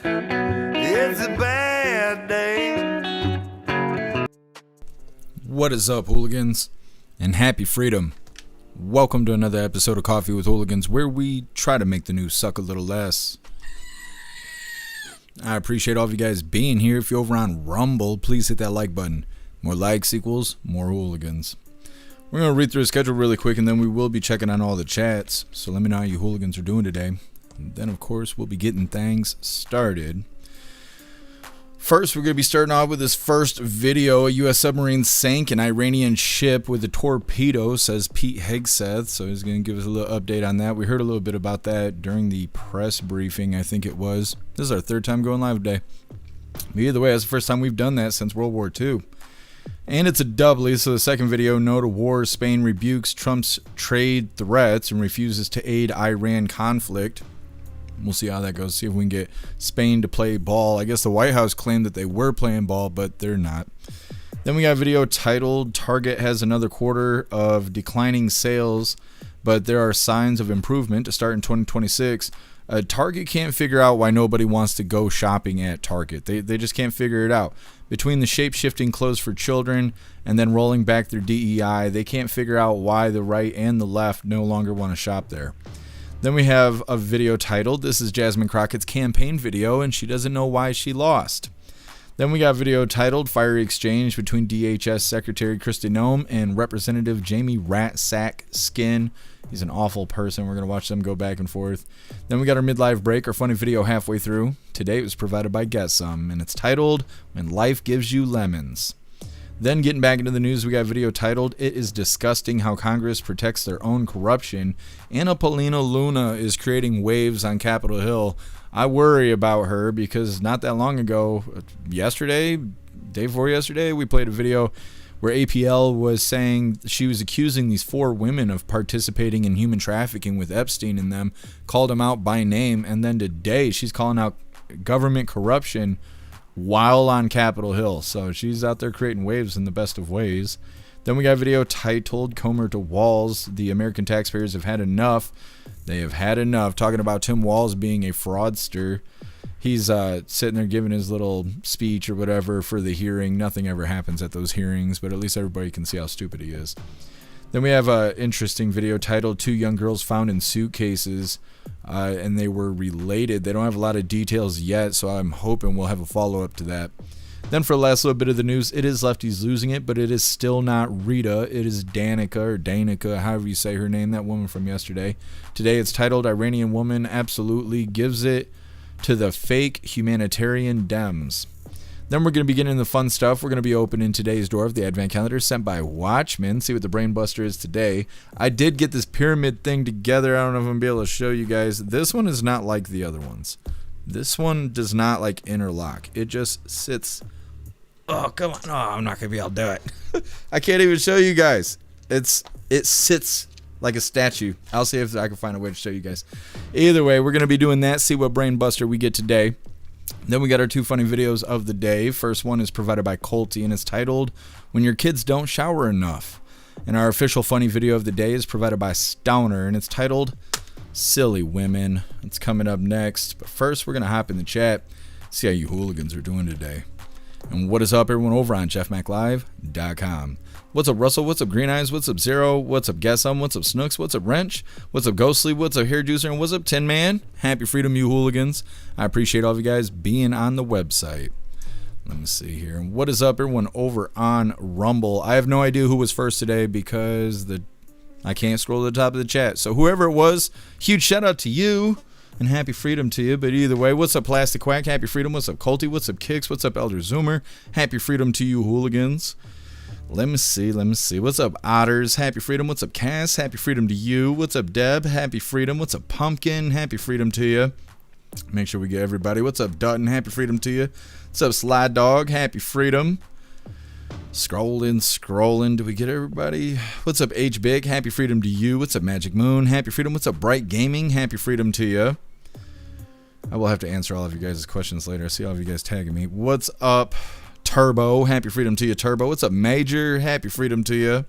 It's a bad day. What is up, hooligans? And happy freedom. Welcome to another episode of Coffee with Hooligans, where we try to make the news suck a little less. I appreciate all of you guys being here. If you're over on Rumble, please hit that like button. More likes equals more hooligans. We're going to read through the schedule really quick, and then we will be checking on all the chats. So let me know how you hooligans are doing today. And then, of course, we'll be getting things started. First, we're going to be starting off with this first video. A U.S. submarine sank an Iranian ship with a torpedo, says Pete Hegseth. So he's going to give us a little update on that. We heard a little bit about that during the press briefing, I think it was. This is our third time going live today. But either way, that's the first time we've done that since World War II. And it's a doubly, so the second video, no to war, Spain rebukes Trump's trade threats and refuses to aid Iran conflict. We'll see how that goes, see if we can get Spain to play ball. I guess the White House claimed that they were playing ball, but they're not. Then we got a video titled, Target has another quarter of declining sales, but there are signs of improvement to start in 2026. Target can't figure out why nobody wants to go shopping at Target. They just can't figure it out. Between the shape-shifting clothes for children and then rolling back their DEI, they can't figure out why the right and the left no longer want to shop there. Then we have a video titled, this is Jasmine Crockett's campaign video, and she doesn't know why she lost. Then we got a video titled, Fiery Exchange between DHS Secretary Kristi Noem and Representative Jamie Ratsack Skin. He's an awful person. We're going to watch them go back and forth. Then we got our midlife break, our funny video halfway through. Today it was provided by Get Some, and it's titled, When Life Gives You Lemons. Then getting back into the news, we got a video titled, It is Disgusting How Congress Protects Their Own Corruption. Anna Paulina Luna is creating waves on Capitol Hill. I worry about her because not that long ago, yesterday, day before yesterday, we played a video where APL was saying she was accusing these 4 women of participating in human trafficking with Epstein in them, called them out by name, and then today she's calling out government corruption while on Capitol Hill. So she's out there creating waves in the best of ways. Then we got a video titled Comer to Walls. The American taxpayers have had enough. They have had enough. Talking about Tim Walz being a fraudster. He's sitting there giving his little speech or whatever for the hearing. Nothing ever happens at those hearings, but at least everybody can see how stupid he is. Then we have an interesting video titled 2 Young Girls Found in Suitcases, and they were related. They don't have a lot of details yet, so I'm hoping we'll have a follow-up to that. Then for the last little bit of the news, it is Lefties losing it, but it is still not Rita. It is Danica, or Danica, however you say her name, that woman from yesterday. Today it's titled, Iranian Woman Absolutely Gives It to the Fake Humanitarian Dems. Then we're going to be getting into the fun stuff. We're going to be opening today's door of the Advent Calendar sent by Watchmen. See what the Brain Buster is today. I did get this pyramid thing together. I don't know if I'm going to be able to show you guys. This one is not like the other ones. This one does not like interlock. It just sits. Oh, come on. Oh, I'm not going to be able to do it. I can't even show you guys. It sits like a statue. I'll see if I can find a way to show you guys. Either way, we're going to be doing that. See what Brain Buster we get today. Then we got our 2 funny videos of the day. First one is provided by Colty, and it's titled, When Your Kids Don't Shower Enough. And our official funny video of the day is provided by Stowner, and it's titled, Silly Women. It's coming up next. But first, we're going to hop in the chat, see how you hooligans are doing today. And what is up, everyone, over on jeffmaclive.com. What's up, Russell? What's up, Green Eyes? What's up, Zero? What's up, Guessum? What's up, Snooks? What's up, Wrench? What's up, Ghostly? What's up, Hair Juicer? And what's up, Tin Man? Happy freedom, you hooligans. I appreciate all of you guys being on the website. Let me see here. What is up, everyone, over on Rumble? I have no idea who was first today because I can't scroll to the top of the chat. So whoever it was, huge shout out to you. And happy freedom to you. But either way, what's up, Plastic Quack? Happy freedom. What's up, Colty? What's up, Kicks? What's up, Elder Zoomer? Happy freedom to you, hooligans. Let me see. What's up, Otters? Happy freedom. What's up, Cass? Happy freedom to you. What's up, Deb? Happy freedom. What's up, Pumpkin? Happy freedom to you. Make sure we get everybody. What's up, Dutton? Happy freedom to you. What's up, Slide Dog? Happy freedom. Scrolling. Do we get everybody? What's up, H Big? Happy freedom to you. What's up, Magic Moon? Happy freedom. What's up, Bright Gaming? Happy freedom to you. I will have to answer all of you guys' questions later. I see all of you guys tagging me. What's up, Turbo? Happy freedom to you, Turbo. What's up, Major? Happy freedom to you.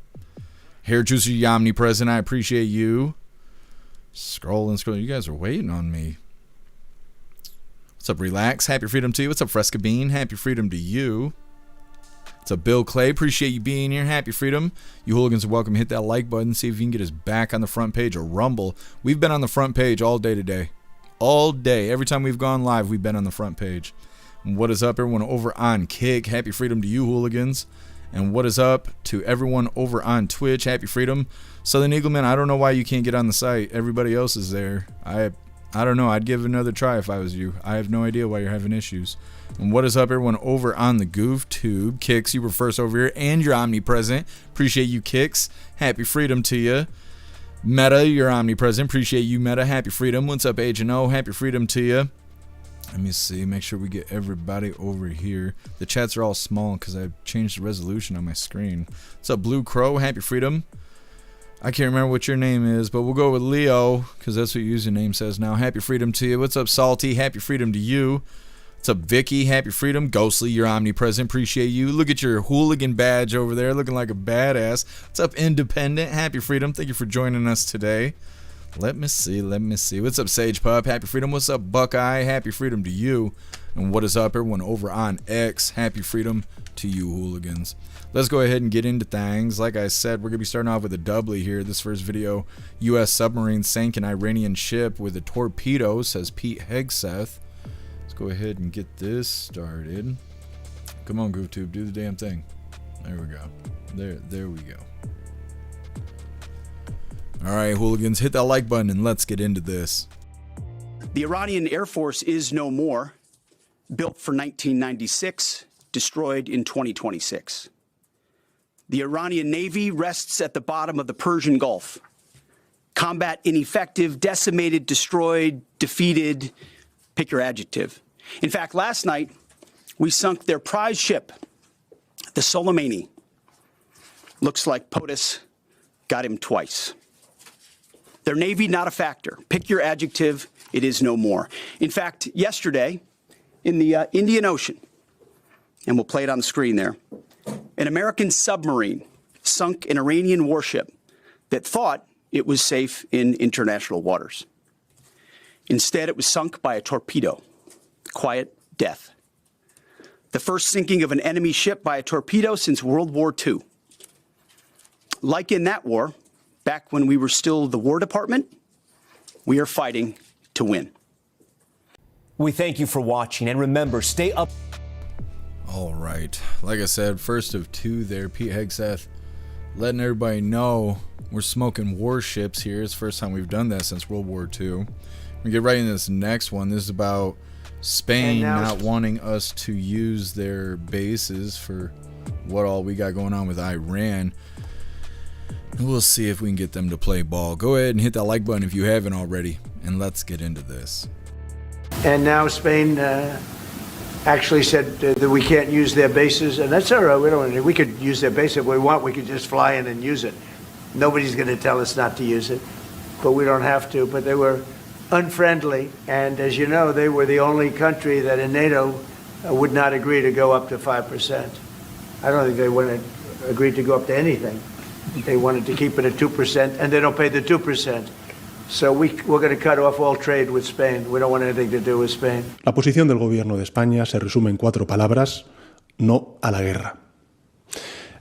Hair Juicer, you omnipresent. I appreciate you. Scrolling. You guys are waiting on me. What's up, Relax? Happy freedom to you. What's up, Fresca Bean? Happy freedom to you. What's up, Bill Clay? Appreciate you being here. Happy freedom. You hooligans are welcome. Hit that like button. See if you can get us back on the front page of Rumble. We've been on the front page all day today. All day. Every time we've gone live, we've been on the front page. And what is up, everyone over on Kick? Happy freedom to you, hooligans. And what is up to everyone over on Twitch? Happy freedom. Southern Eagleman, I don't know why you can't get on the site. Everybody else is there. I don't know. I'd give it another try if I was you. I have no idea why you're having issues. And what is up, everyone over on the Goof Tube? Kicks, you were first over here, and you're omnipresent. Appreciate you, Kicks. Happy freedom to you. Meta, you're omnipresent. Appreciate you, Meta. Happy freedom. What's up, H&O? Happy freedom to you. Let me see. Make sure we get everybody over here. The chats are all small because I've changed the resolution on my screen. What's up, Blue Crow? Happy freedom. I can't remember what your name is, but we'll go with Leo because that's what your username says now. Happy freedom to you. What's up, Salty? Happy freedom to you. What's up, Vicky? Happy freedom. Ghostly, you're omnipresent. Appreciate you. Look at your hooligan badge over there looking like a badass. What's up, Independent? Happy freedom. Thank you for joining us today. Let me see. What's up, Sage Pup? Happy freedom. What's up, Buckeye? Happy freedom to you. And what is up, everyone over on X? Happy freedom to you, hooligans. Let's go ahead and get into things. Like I said, we're going to be starting off with a doubly here. This first video, U.S. submarine sank an Iranian ship with a torpedo, says Pete Hegseth. Let's go ahead and get this started. Come on, GoofTube, do the damn thing. There we go. There we go. All right, hooligans, hit that like button and let's get into this. The Iranian Air Force is no more. Built for 1996, destroyed in 2026. The Iranian Navy rests at the bottom of the Persian Gulf. Combat ineffective, decimated, destroyed, defeated, pick your adjective. In fact, last night, we sunk their prize ship, the Soleimani. Looks like POTUS got him twice. Their Navy, not a factor. Pick your adjective, it is no more. In fact, yesterday, in the Indian Ocean, and we'll play it on the screen there, an American submarine sunk an Iranian warship that thought it was safe in international waters. Instead, it was sunk by a torpedo. Quiet death. The first sinking of an enemy ship by a torpedo since World War II. Like in that war, back when we were still the War Department, we are fighting to win. We thank you for watching, and remember, stay up. All right. Like I said, first of two there, Pete Hegseth letting everybody know we're smoking warships here. It's the first time we've done that since World War II. We get right into this next one. This is about Spain not wanting us to use their bases for what all we got going on with Iran. We'll see if we can get them to play ball. Go ahead and hit that like button if you haven't already, and let's get into this. And now Spain actually said that we can't use their bases, and that's all right. We could use their base if we want. We could just fly in and use it. Nobody's going to tell us not to use it, but we don't have to. But they were unfriendly, and as you know, they were the only country that in NATO would not agree to go up to 5%. I don't think they would have agreed to go up to anything. They wanted to keep it at 2%, and they don't pay the 2%. So we're going to cut off all trade with Spain. We don't want anything to do with Spain. La posición del gobierno de España se resume en 4 palabras: no a la guerra.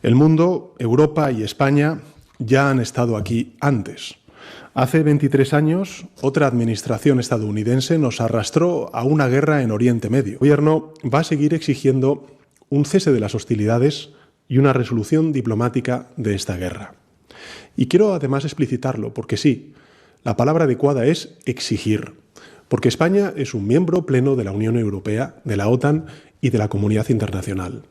El mundo, Europa y España ya han estado aquí antes. Hace 23 años, otra administración estadounidense nos arrastró a una guerra en Oriente Medio. El gobierno va a seguir exigiendo un cese de las hostilidades y una resolución diplomática de esta guerra. Y quiero además explicitarlo, porque sí, la palabra adecuada es exigir, porque España es un miembro pleno de la Unión Europea, de la OTAN y de la comunidad internacional.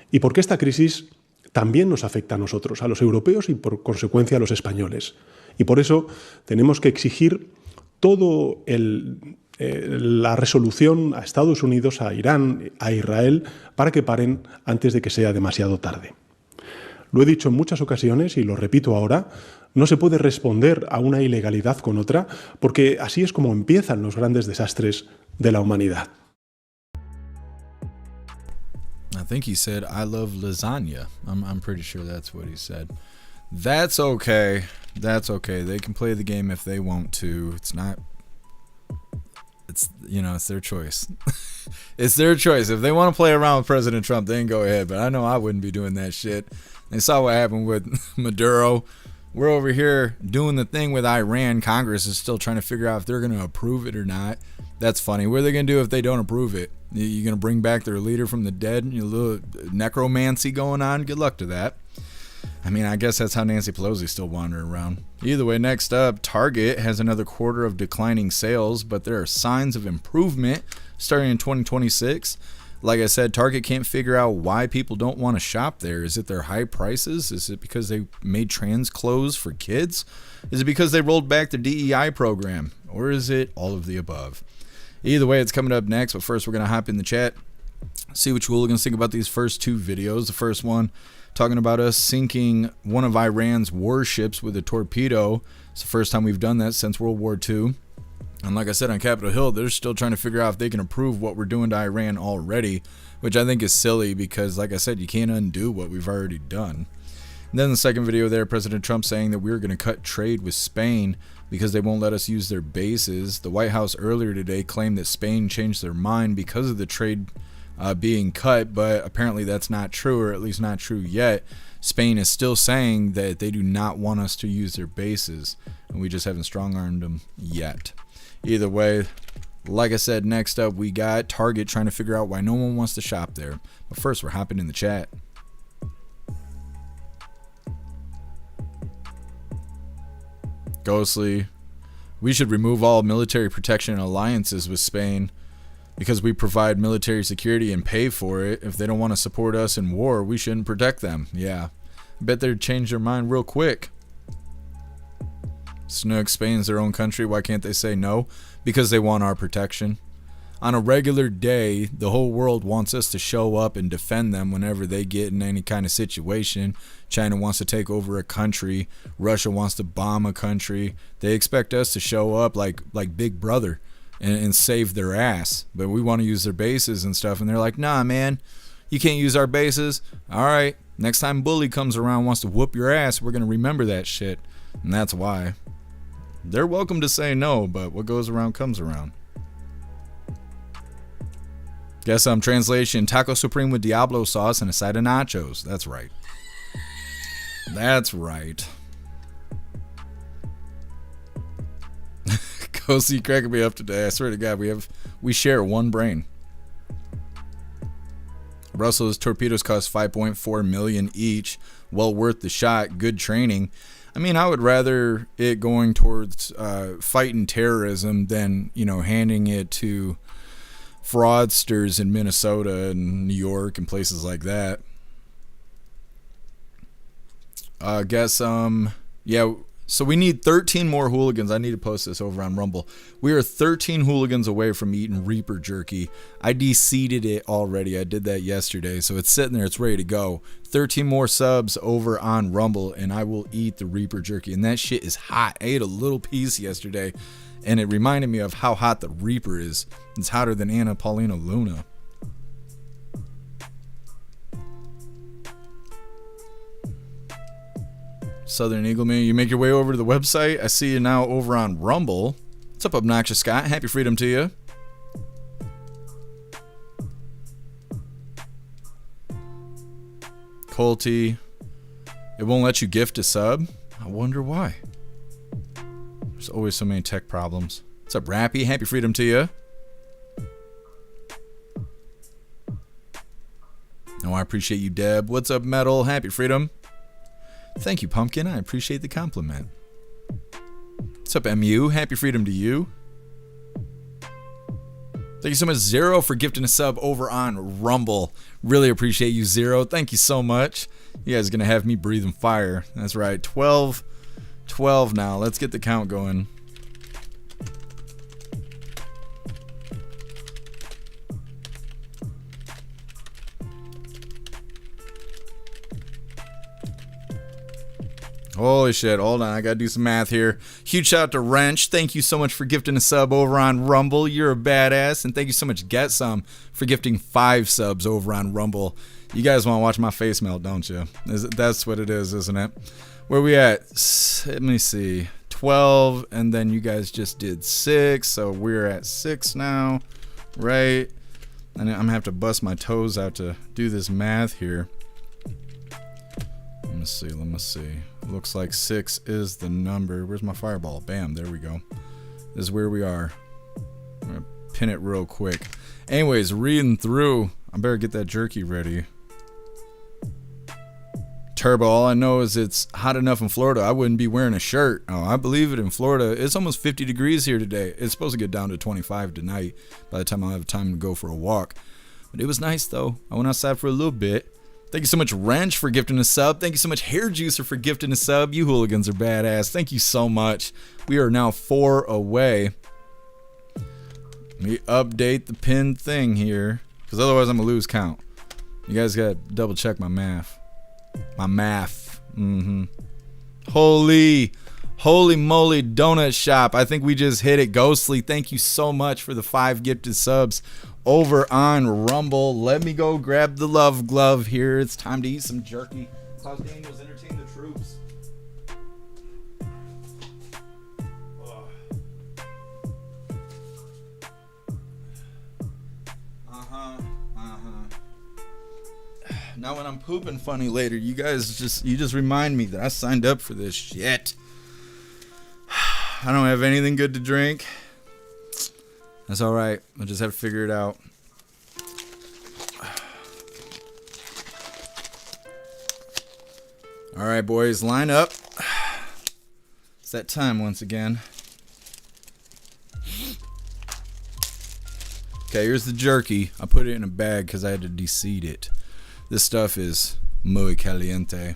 Y porque esta crisis también nos afecta a nosotros, a los europeos y por consecuencia a los españoles. Y por eso tenemos que exigir todo la resolución a Estados Unidos, a Irán, a Israel, para que paren antes de que sea demasiado tarde. Lo he dicho en muchas ocasiones y lo repito ahora, no se puede responder a una ilegalidad con otra, porque así es como empiezan los grandes desastres de la humanidad. I think he said, I love lasagna. I'm pretty sure that's what he said. That's okay. That's okay. They can play the game if they want to. It's not... it's it's their choice. It's their choice. If they want to play around with President Trump, they can go ahead. But I know I wouldn't be doing that shit. They saw what happened with Maduro. We're over here doing the thing with Iran. Congress is still trying to figure out if they're going to approve it or not. That's funny. What are they going to do if they don't approve it? You going to bring back their leader from the dead? A little necromancy going on? Good luck to that. I mean, I guess that's how Nancy Pelosi's still wandering around. Either way, next up, Target has another quarter of declining sales, but there are signs of improvement starting in 2026. Like I said, Target can't figure out why people don't want to shop there. Is it their high prices? Is it because they made trans clothes for kids? Is it because they rolled back their DEI program? Or is it all of the above? Either way, it's coming up next, but first we're going to hop in the chat, see what you hooligans think about these first two videos. The first one, talking about us sinking one of Iran's warships with a torpedo. It's the first time we've done that since World War II. And like I said, on Capitol Hill, they're still trying to figure out if they can approve what we're doing to Iran already, which I think is silly because, like I said, you can't undo what we've already done. And then the second video there, President Trump saying that we're going to cut trade with Spain because they won't let us use their bases. The White House earlier today claimed that Spain changed their mind because of the trade being cut, but apparently that's not true, or at least not true yet. Spain is still saying that they do not want us to use their bases, and we just haven't strong-armed them yet. Either way, like I said, next up we got Target trying to figure out why no one wants to shop there. But first, we're hopping in the chat. Ghostly, we should remove all military protection and alliances with Spain because we provide military security and pay for it. If they don't want to support us in war, we shouldn't protect them. Yeah, I bet they'd change their mind real quick. Snook, Spain's their own country. Why can't they say no? Because they want our protection. On a regular day, the whole world wants us to show up and defend them whenever they get in any kind of situation. China wants to take over a country. Russia wants to bomb a country. They expect us to show up like Big Brother and save their ass. But we want to use their bases and stuff. And they're like, nah, man, you can't use our bases. All right, next time Bully comes around wants to whoop your ass, we're going to remember that shit. And that's why. They're welcome to say no, but what goes around comes around. Guess translation, taco supreme with Diablo sauce and a side of nachos. That's right. That's right. Cozy cracking me up today. I swear to God, we share one brain. Russell's torpedoes cost $5.4 million each. Well worth the shot. Good training. I mean, I would rather it going towards fighting terrorism than, handing it to fraudsters in Minnesota and New York and places like that. Yeah, so we need 13 more hooligans. I need to post this over on Rumble. We are 13 hooligans away from eating Reaper jerky. I de-seeded it already. I did that yesterday, so it's sitting there. It's ready to go. 13 more subs over on Rumble, and I will eat the Reaper jerky. And that shit is hot. I ate a little piece yesterday, and it reminded me of how hot the Reaper is. It's hotter than Anna Paulina Luna. Southern Eagle Man, you make your way over to the website. I see you now over on Rumble. What's up, Obnoxious Scott? Happy freedom to you. Colty, it won't let you gift a sub. I wonder why. There's always so many tech problems. What's up, Rappy? Happy freedom to you. Oh, I appreciate you, Deb. What's up, Metal? Happy freedom. Thank you, Pumpkin. I appreciate the compliment. What's up, MU? Happy freedom to you. Thank you so much, Zero, for gifting a sub over on Rumble. Really appreciate you, Zero. Thank you so much. You guys are going to have me breathing fire. That's right. 12 now. Let's get the count going. Holy shit, hold on, I gotta do some math here. Huge shout out to Wrench. Thank you so much for gifting a sub over on Rumble. You're a badass. And thank you so much, Get Some, for gifting 5 subs over on Rumble. You guys want to watch my face melt, don't you? That's what it is, isn't it? Where we at? Let me see. 12, and then you guys just did 6, so we're at 6 now, right? And I'm gonna have to bust my toes out to do this math here. Let me see. Looks like 6 is the number. Where's my fireball? Bam, there we go. This is where we are. I'm gonna pin it real quick. Anyways, reading through, I better get that jerky ready. Turbo, all I know is it's hot enough in Florida. I wouldn't be wearing a shirt. Oh, I believe it in Florida. It's almost 50 degrees here today. It's supposed to get down to 25 tonight by the time I'll have time to go for a walk. But it was nice, though. I went outside for a little bit. Thank you so much, Wrench, for gifting a sub. Thank you so much, Hair Juicer, for gifting a sub. You hooligans are badass. Thank you so much. We are now 4 away. Let me update the pin thing here, because otherwise I'm going to lose count. You guys got to double check my math. Holy moly donut shop. I think we just hit it. Ghostly, thank you so much for the 5 gifted subs over on Rumble. Let me go grab the love glove here. It's time to eat some jerky. Klaus Daniels, entertain the troops. Now when I'm pooping funny later, you just remind me that I signed up for this shit. I don't have anything good to drink. That's alright. I'll just have to figure it out. Alright, boys, line up. It's that time once again. Okay, here's the jerky. I put it in a bag because I had to de-seed it. This stuff is muy caliente.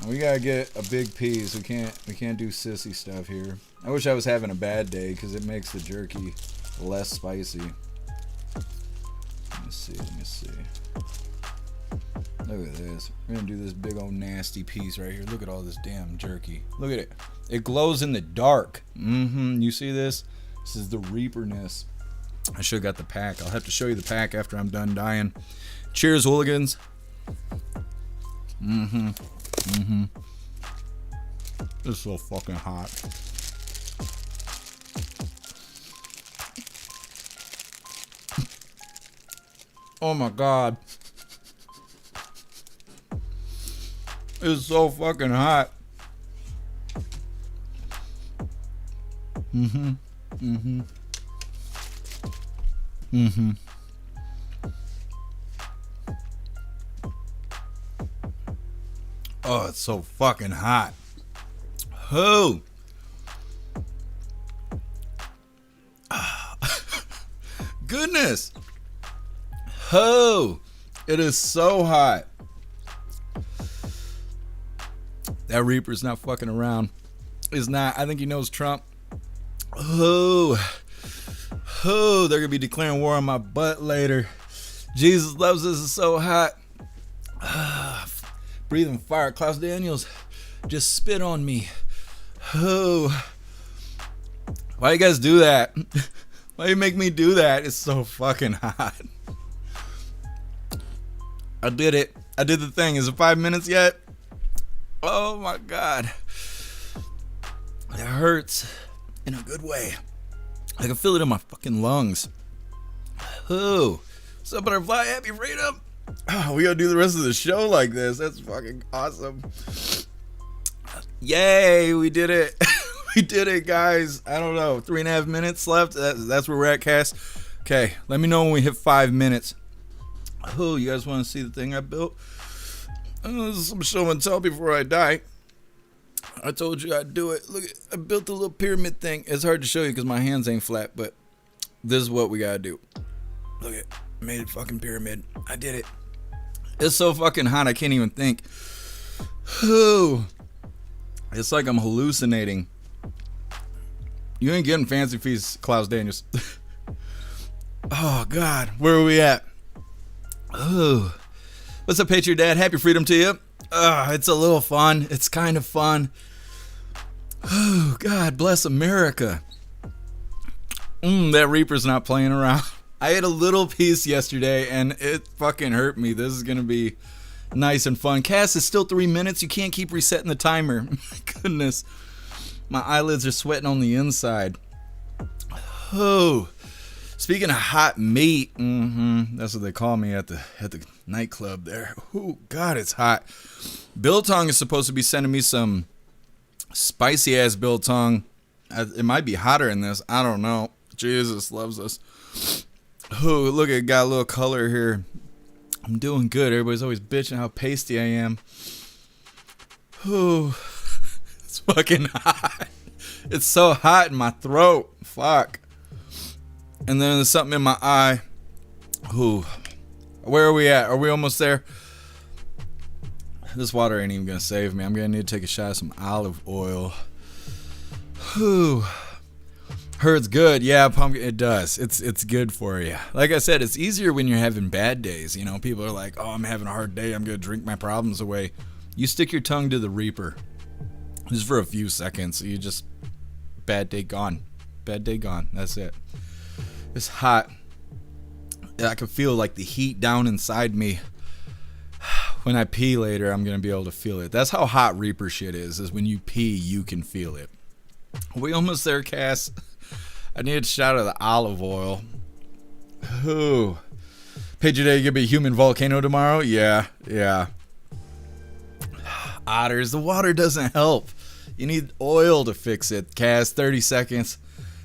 We gotta get a big piece. We can't do sissy stuff here. I wish I was having a bad day because it makes the jerky less spicy. Let me see. Look at this. We're gonna do this big old nasty piece right here. Look at all this damn jerky. Look at it. It glows in the dark. You see this? This is the Reaperness. I should have got the pack. I'll have to show you the pack after I'm done dying. Cheers, hooligans. It's so fucking hot. Oh my god. It's so fucking hot. Oh, it's so fucking hot. Oh. Goodness. Oh. It is so hot. That Reaper's not fucking around. Is not. I think he knows Trump. Oh. Oh, they're going to be declaring war on my butt later. Jesus loves us. It's so hot. Breathing fire. Klaus Daniels, just spit on me. Oh. Why you guys do that? Why you make me do that? It's so fucking hot. I did it. I did the thing. Is it 5 minutes yet? Oh my god. It hurts in a good way. I can feel it in my fucking lungs. Oh. What's up, Butterfly? Happy freedom. Oh, we gotta do the rest of the show like this. That's fucking awesome. Yay, we did it. We did it, guys. I don't know, 3.5 minutes left. That's where we're at, Cass. Okay, let me know when we hit 5 minutes. Oh, you guys want to see the thing I built? This is some show and tell before I die. I told you I'd do it. Look, I built a little pyramid thing. It's hard to show you because my hands ain't flat, but this is what we gotta do. Look at, made a fucking pyramid. I did it. It's so fucking hot I can't even think. Ooh. It's like I'm hallucinating. You ain't getting fancy feasts, Klaus Daniels. Oh God, where are we at? Oh, what's up, Patriot Dad? Happy freedom to you. It's a little fun. It's kind of fun. Oh God, bless America. That Reaper's not playing around. I ate a little piece yesterday and it fucking hurt me. This is gonna be nice and fun. Cass, is still 3 minutes. You can't keep resetting the timer. My goodness. My eyelids are sweating on the inside. Oh. Speaking of hot meat, that's what they call me at the nightclub there. Oh, God, it's hot. Biltong is supposed to be sending me some spicy-ass biltong. It might be hotter in this. I don't know. Jesus loves us. Oh, look, it got a little color here. I'm doing good. Everybody's always bitching how pasty I am. Oh, it's fucking hot. It's so hot in my throat. Fuck. And then there's something in my eye. Ooh. Where are we at? Are we almost there? This water ain't even gonna save me. I'm gonna need to take a shot of some olive oil. Whew. Hurts good. Yeah, pumpkin, it does. It's good for you. Like I said, it's easier when you're having bad days. You know, people are like, oh, I'm having a hard day. I'm gonna drink my problems away. You stick your tongue to the reaper. Just for a few seconds. You just, bad day gone. Bad day gone. That's it. It's hot. I can feel like the heat down inside me. When I pee later, I'm gonna be able to feel it. That's how hot Reaper shit is when you pee, you can feel it. Are we almost there, Cass? I need a shot of the olive oil. Ooh. Page Day, you gonna be a human volcano tomorrow? Yeah. Otters, the water doesn't help. You need oil to fix it, Cass. 30 seconds.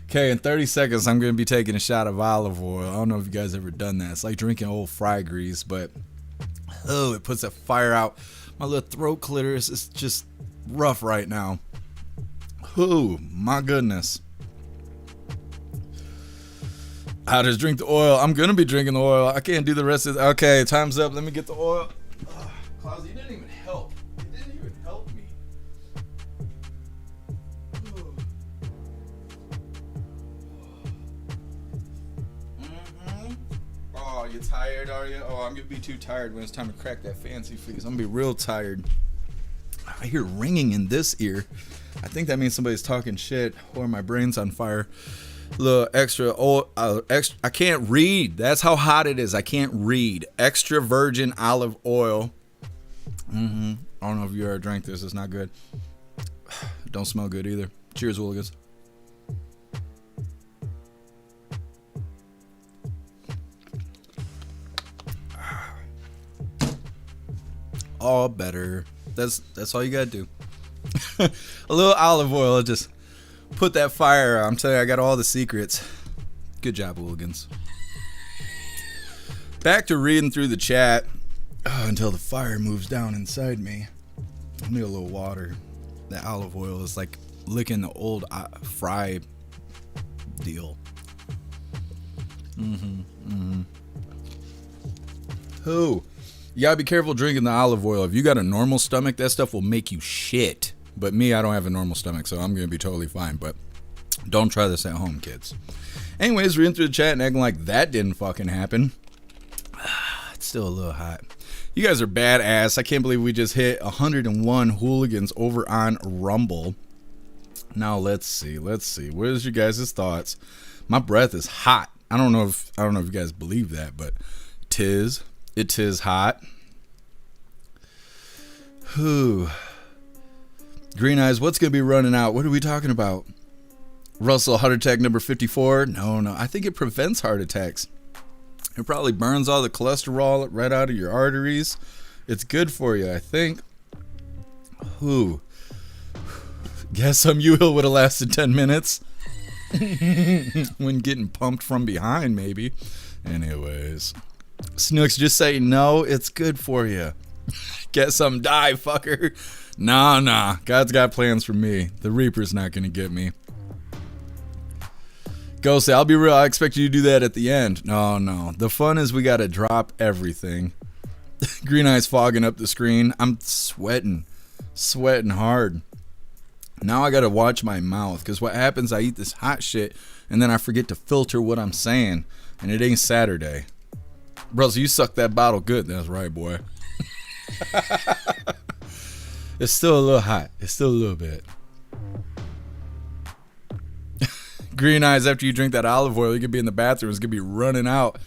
Okay, in 30 seconds, I'm going to be taking a shot of olive oil. I don't know if you guys ever done that. It's like drinking old fry grease, but oh, it puts that fire out. My little throat clitoris is just rough right now. Oh, my goodness. I just drink the oil. I'm going to be drinking the oil. I can't do the rest of it. Okay, time's up. Let me get the oil. Klaus, you didn't even help. You didn't even help me. Oh, you tired, are you? Oh, I'm going to be too tired when it's time to crack that fancy feast. I'm going to be real tired. I hear ringing in this ear. I think that means somebody's talking shit or my brain's on fire. A little extra oil. I can't read. That's how hot it is. I can't read. Extra virgin olive oil. I don't know if you ever drank this. It's not good. Don't smell good either. Cheers, Hooligans. All better. That's all you gotta do. A little olive oil, just put that fire out. I'm telling you, I got all the secrets. Good job, Hooligans. Back to reading through the chat until the fire moves down inside me. I need a little water. That olive oil is like licking the old fry deal. Oh, you gotta be careful drinking the olive oil. If you got a normal stomach, that stuff will make you shit. But me, I don't have a normal stomach, so I'm gonna be totally fine. But don't try this at home, kids. Anyways, reading through the chat and acting like that didn't fucking happen. It's still a little hot. You guys are badass. I can't believe we just hit 101 Hooligans over on Rumble. Now let's see. What is your guys' thoughts? My breath is hot. I don't know if you guys believe that, but it is hot. Whew. Green Eyes, what's gonna be running out? What are we talking about? Russell, heart attack number 54. No. I think it prevents heart attacks. It probably burns all the cholesterol right out of your arteries. It's good for you, I think. Whew. Guess some U-Hill would have lasted 10 minutes. When getting pumped from behind, maybe. Anyways. Snooks, just say no, it's good for you. Get some die, fucker. Nah. God's got plans for me. The Reaper's not gonna get me. Go say, I'll be real, I expect you to do that at the end. No. The fun is we gotta drop everything. Green Eyes fogging up the screen. I'm sweating hard. Now I gotta watch my mouth, because what happens, I eat this hot shit, and then I forget to filter what I'm saying, and it ain't Saturday. Bros, you suck that bottle good. That's right, boy. It's still a little hot. It's still a little bit. Green Eyes, after you drink that olive oil, you could be in the bathroom. It's going to be running out.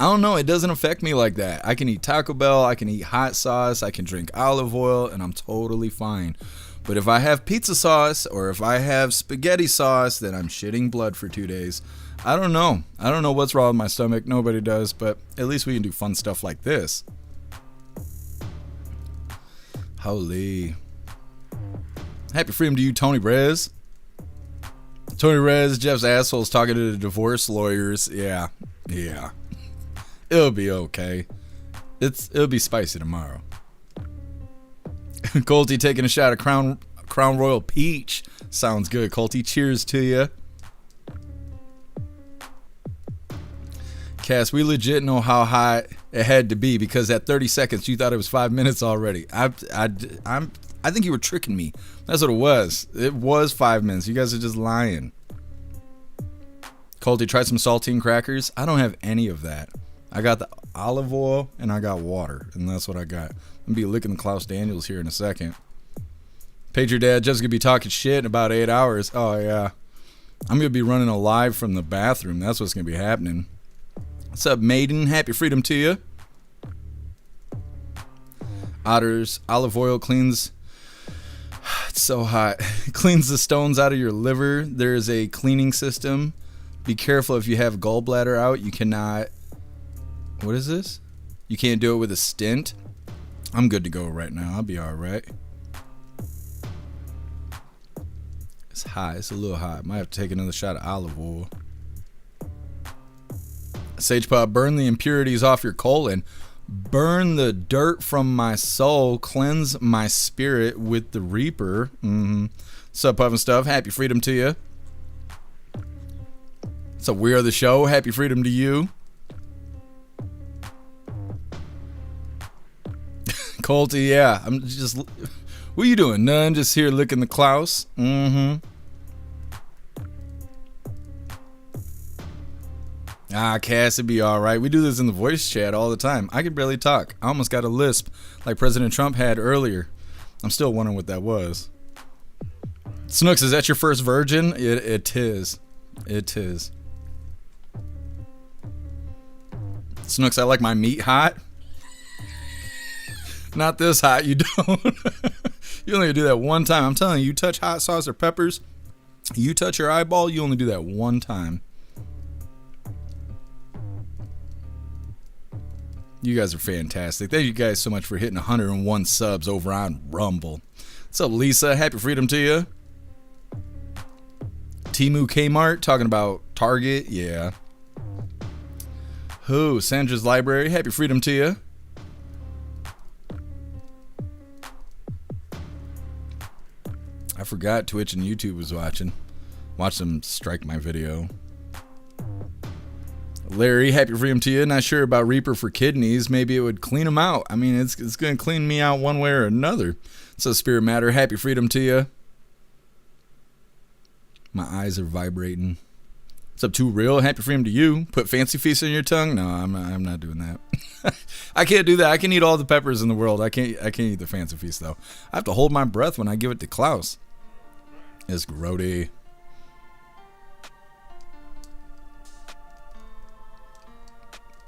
I don't know. It doesn't affect me like that. I can eat Taco Bell. I can eat hot sauce. I can drink olive oil, and I'm totally fine. But if I have pizza sauce or if I have spaghetti sauce, then I'm shitting blood for 2 days. I don't know. I don't know what's wrong with my stomach. Nobody does. But at least we can do fun stuff like this. Holy. Happy freedom to you, Tony Rez. Tony Rez, Jeff's asshole's talking to the divorce lawyers. Yeah. It'll be okay. It'll be spicy tomorrow. Colty taking a shot of Crown Royal Peach. Sounds good, Colty. Cheers to you. Cass, we legit know how hot it had to be because at 30 seconds you thought it was 5 minutes already. I think you were tricking me. That's what it was. It was 5 minutes. You guys are just lying. Colty, try some saltine crackers. I don't have any of that. I got the olive oil and I got water, and that's what I got. I'm gonna be licking the Klaus Daniels here in a second. Pager Dad, just gonna be talking shit in about 8 hours. Oh yeah, I'm gonna be running a live from the bathroom. That's what's gonna be happening. What's up, Maiden? Happy freedom to you. Otters, olive oil cleans. It's so hot. Cleans the stones out of your liver. There is a cleaning system. Be careful if you have gallbladder out. You cannot. What is this? You can't do it with a stint. I'm good to go right now. I'll be all right. It's hot. It's a little hot. Might have to take another shot of olive oil. Sage Pop, burn the impurities off your colon. Burn the dirt from my soul. Cleanse my spirit with the Reaper. What's up, Puff and Stuff? Happy freedom to you. What's up, We Are the Show? Happy freedom to you. Colty, yeah. I'm just. What are you doing? None. Just here licking the Klaus. Cass, it'd be all right. We do this in the voice chat all the time. I could barely talk. I almost got a lisp like President Trump had earlier. I'm still wondering what that was. Snooks, is that your first virgin? It is. It is. Snooks, I like my meat hot. Not this hot, you don't. You only do that one time. I'm telling you, you touch hot sauce or peppers, you touch your eyeball, you only do that one time. You guys are fantastic. Thank you guys so much for hitting 101 subs over on Rumble. What's up, Lisa? Happy freedom to you. Temu Kmart talking about Target. Yeah. Who? Sandra's Library. Happy freedom to you. I forgot Twitch and YouTube was watching. Watch them strike my video. Larry, happy freedom to you. Not sure about Reaper for kidneys. Maybe it would clean them out. I mean, it's going to clean me out one way or another. So Spirit Matter, happy freedom to you. My eyes are vibrating. What's up, Too Real? Happy freedom to you. Put Fancy Feast on your tongue? No, I'm not doing that. I can't do that. I can eat all the peppers in the world. I can't eat the Fancy Feast though. I have to hold my breath when I give it to Klaus. It's grody.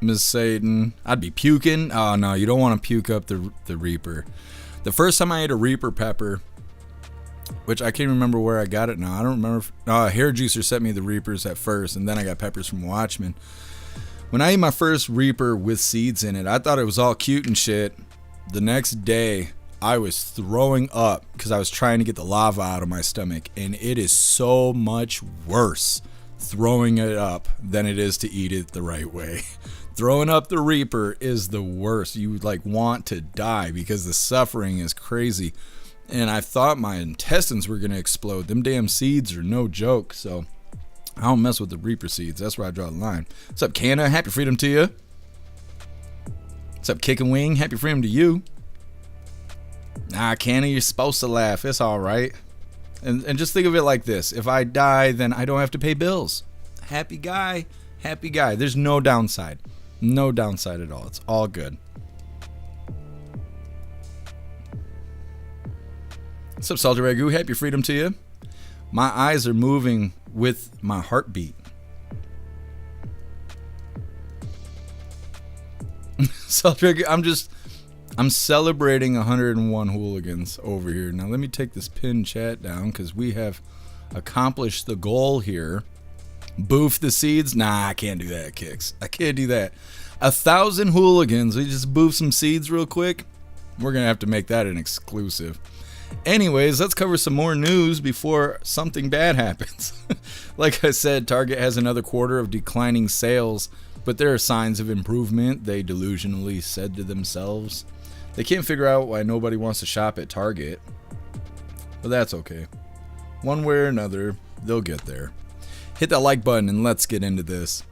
Miss Satan, I'd be puking. Oh no, you don't want to puke up the Reaper. The first time I ate a Reaper pepper, which I can't remember where I got it now. I don't remember. Hair Juicer sent me the Reapers at first, and then I got peppers from Watchmen. When I ate my first Reaper with seeds in it, I thought it was all cute and shit. The next day, I was throwing up because I was trying to get the lava out of my stomach, and it is so much worse throwing it up than it is to eat it the right way. Throwing up the Reaper is the worst. You like want to die because the suffering is crazy. And I thought my intestines were going to explode. Them damn seeds are no joke. So I don't mess with the Reaper seeds. That's where I draw the line. What's up, Canna? Happy freedom to you. What's up, Kick and Wing? Happy freedom to you. Nah, Canna, you're supposed to laugh. It's all right. And just think of it like this. If I die, then I don't have to pay bills. Happy guy. Happy guy. There's no downside. No downside at all. It's all good. What's up, Salty Ragu? Happy freedom to you. My eyes are moving with my heartbeat. I'm celebrating 101 hooligans over here. Now let me take this pinned chat down because we have accomplished the goal here. Boof the seeds? Nah, I can't do that, Kicks. I can't do that. 1,000 hooligans. We just boof some seeds real quick. We're going to have to make that an exclusive. Anyways, let's cover some more news before something bad happens. Like I said, Target has another quarter of declining sales, but there are signs of improvement, they delusionally said to themselves. They can't figure out why nobody wants to shop at Target, but that's okay. One way or another, they'll get there. Hit that like button and let's get into this.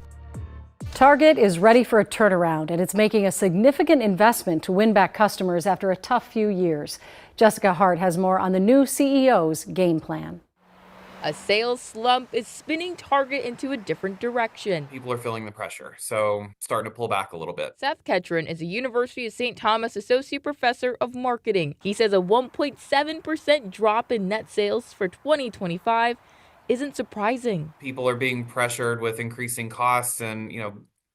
Target is ready for a turnaround, and it's making a significant investment to win back customers after a tough few years. Jessica Hart has more on the new CEO's game plan. A sales slump is spinning Target into a different direction. People are feeling the pressure, so starting to pull back a little bit. Seth Ketron is a University of St. Thomas Associate Professor of Marketing. He says a 1.7% drop in net sales for 2025 isn't surprising. People are being pressured with increasing costs and,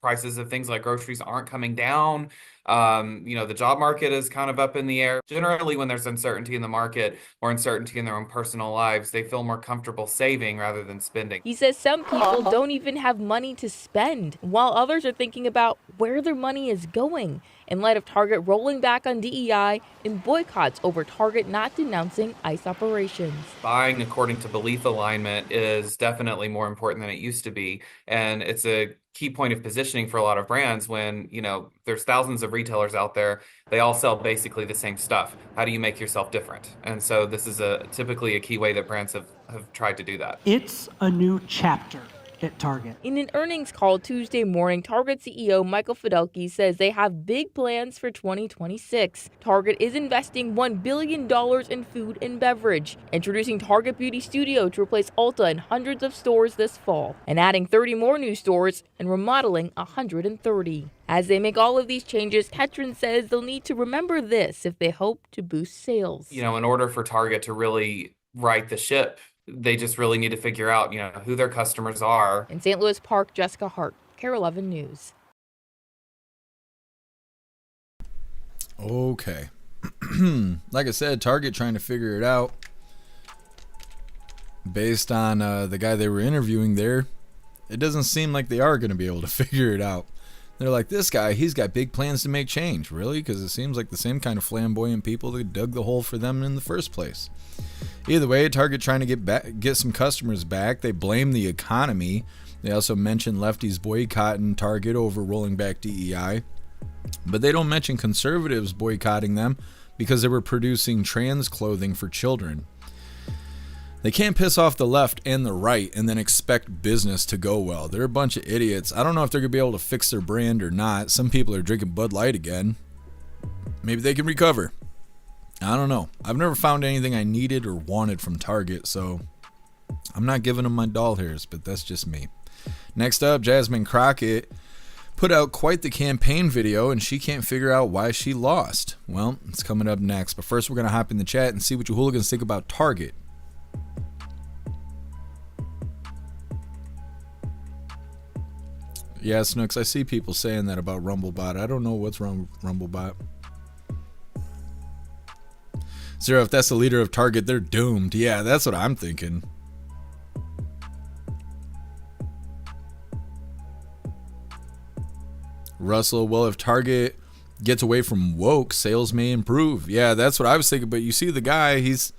prices of things like groceries aren't coming down. The job market is kind of up in the air. Generally, when there's uncertainty in the market or uncertainty in their own personal lives, they feel more comfortable saving rather than spending. He says some people don't even have money to spend, while others are thinking about where their money is going in light of Target rolling back on DEI and boycotts over Target not denouncing ICE operations. Buying according to belief alignment is definitely more important than it used to be. And it's a key point of positioning for a lot of brands when, there's thousands of retailers out there. They all sell basically the same stuff. How do you make yourself different? And so this is typically a key way that brands have tried to do that. It's a new chapter at Target. In an earnings call Tuesday morning, Target CEO Michael Fidelki says they have big plans for 2026. Target is investing $1 billion in food and beverage, introducing Target Beauty Studio to replace Ulta in hundreds of stores this fall, and adding 30 more new stores and remodeling 130. As they make all of these changes, Ketron says they'll need to remember this if they hope to boost sales. In order for Target to really right the ship, they just really need to figure out, who their customers are. In St. Louis Park, Jessica Hart, KARE 11 News. Okay. Like I said, Target trying to figure it out. Based on the guy they were interviewing there, it doesn't seem like they are going to be able to figure it out. They're like, this guy, he's got big plans to make change. Really? Because it seems like the same kind of flamboyant people that dug the hole for them in the first place. Either way, Target trying to get some customers back. They blame the economy. They also mention lefties boycotting Target over rolling back DEI. But they don't mention conservatives boycotting them because they were producing trans clothing for children. They can't piss off the left and the right and then expect business to go well. They're a bunch of idiots. I don't know if they're going to be able to fix their brand or not. Some people are drinking Bud Light again. Maybe they can recover. I don't know. I've never found anything I needed or wanted from Target, so I'm not giving them my doll hairs, but that's just me. Next up, Jasmine Crockett put out quite the campaign video, and she can't figure out why she lost. Well, it's coming up next, but first we're going to hop in the chat and see what you hooligans think about Target. Yeah, Snooks, I see people saying that about Rumblebot. I don't know what's wrong with Rumblebot. Zero, if that's the leader of Target, they're doomed. Yeah, that's what I'm thinking. Russell, well, if Target gets away from woke, sales may improve. Yeah, that's what I was thinking. But you see the guy, it's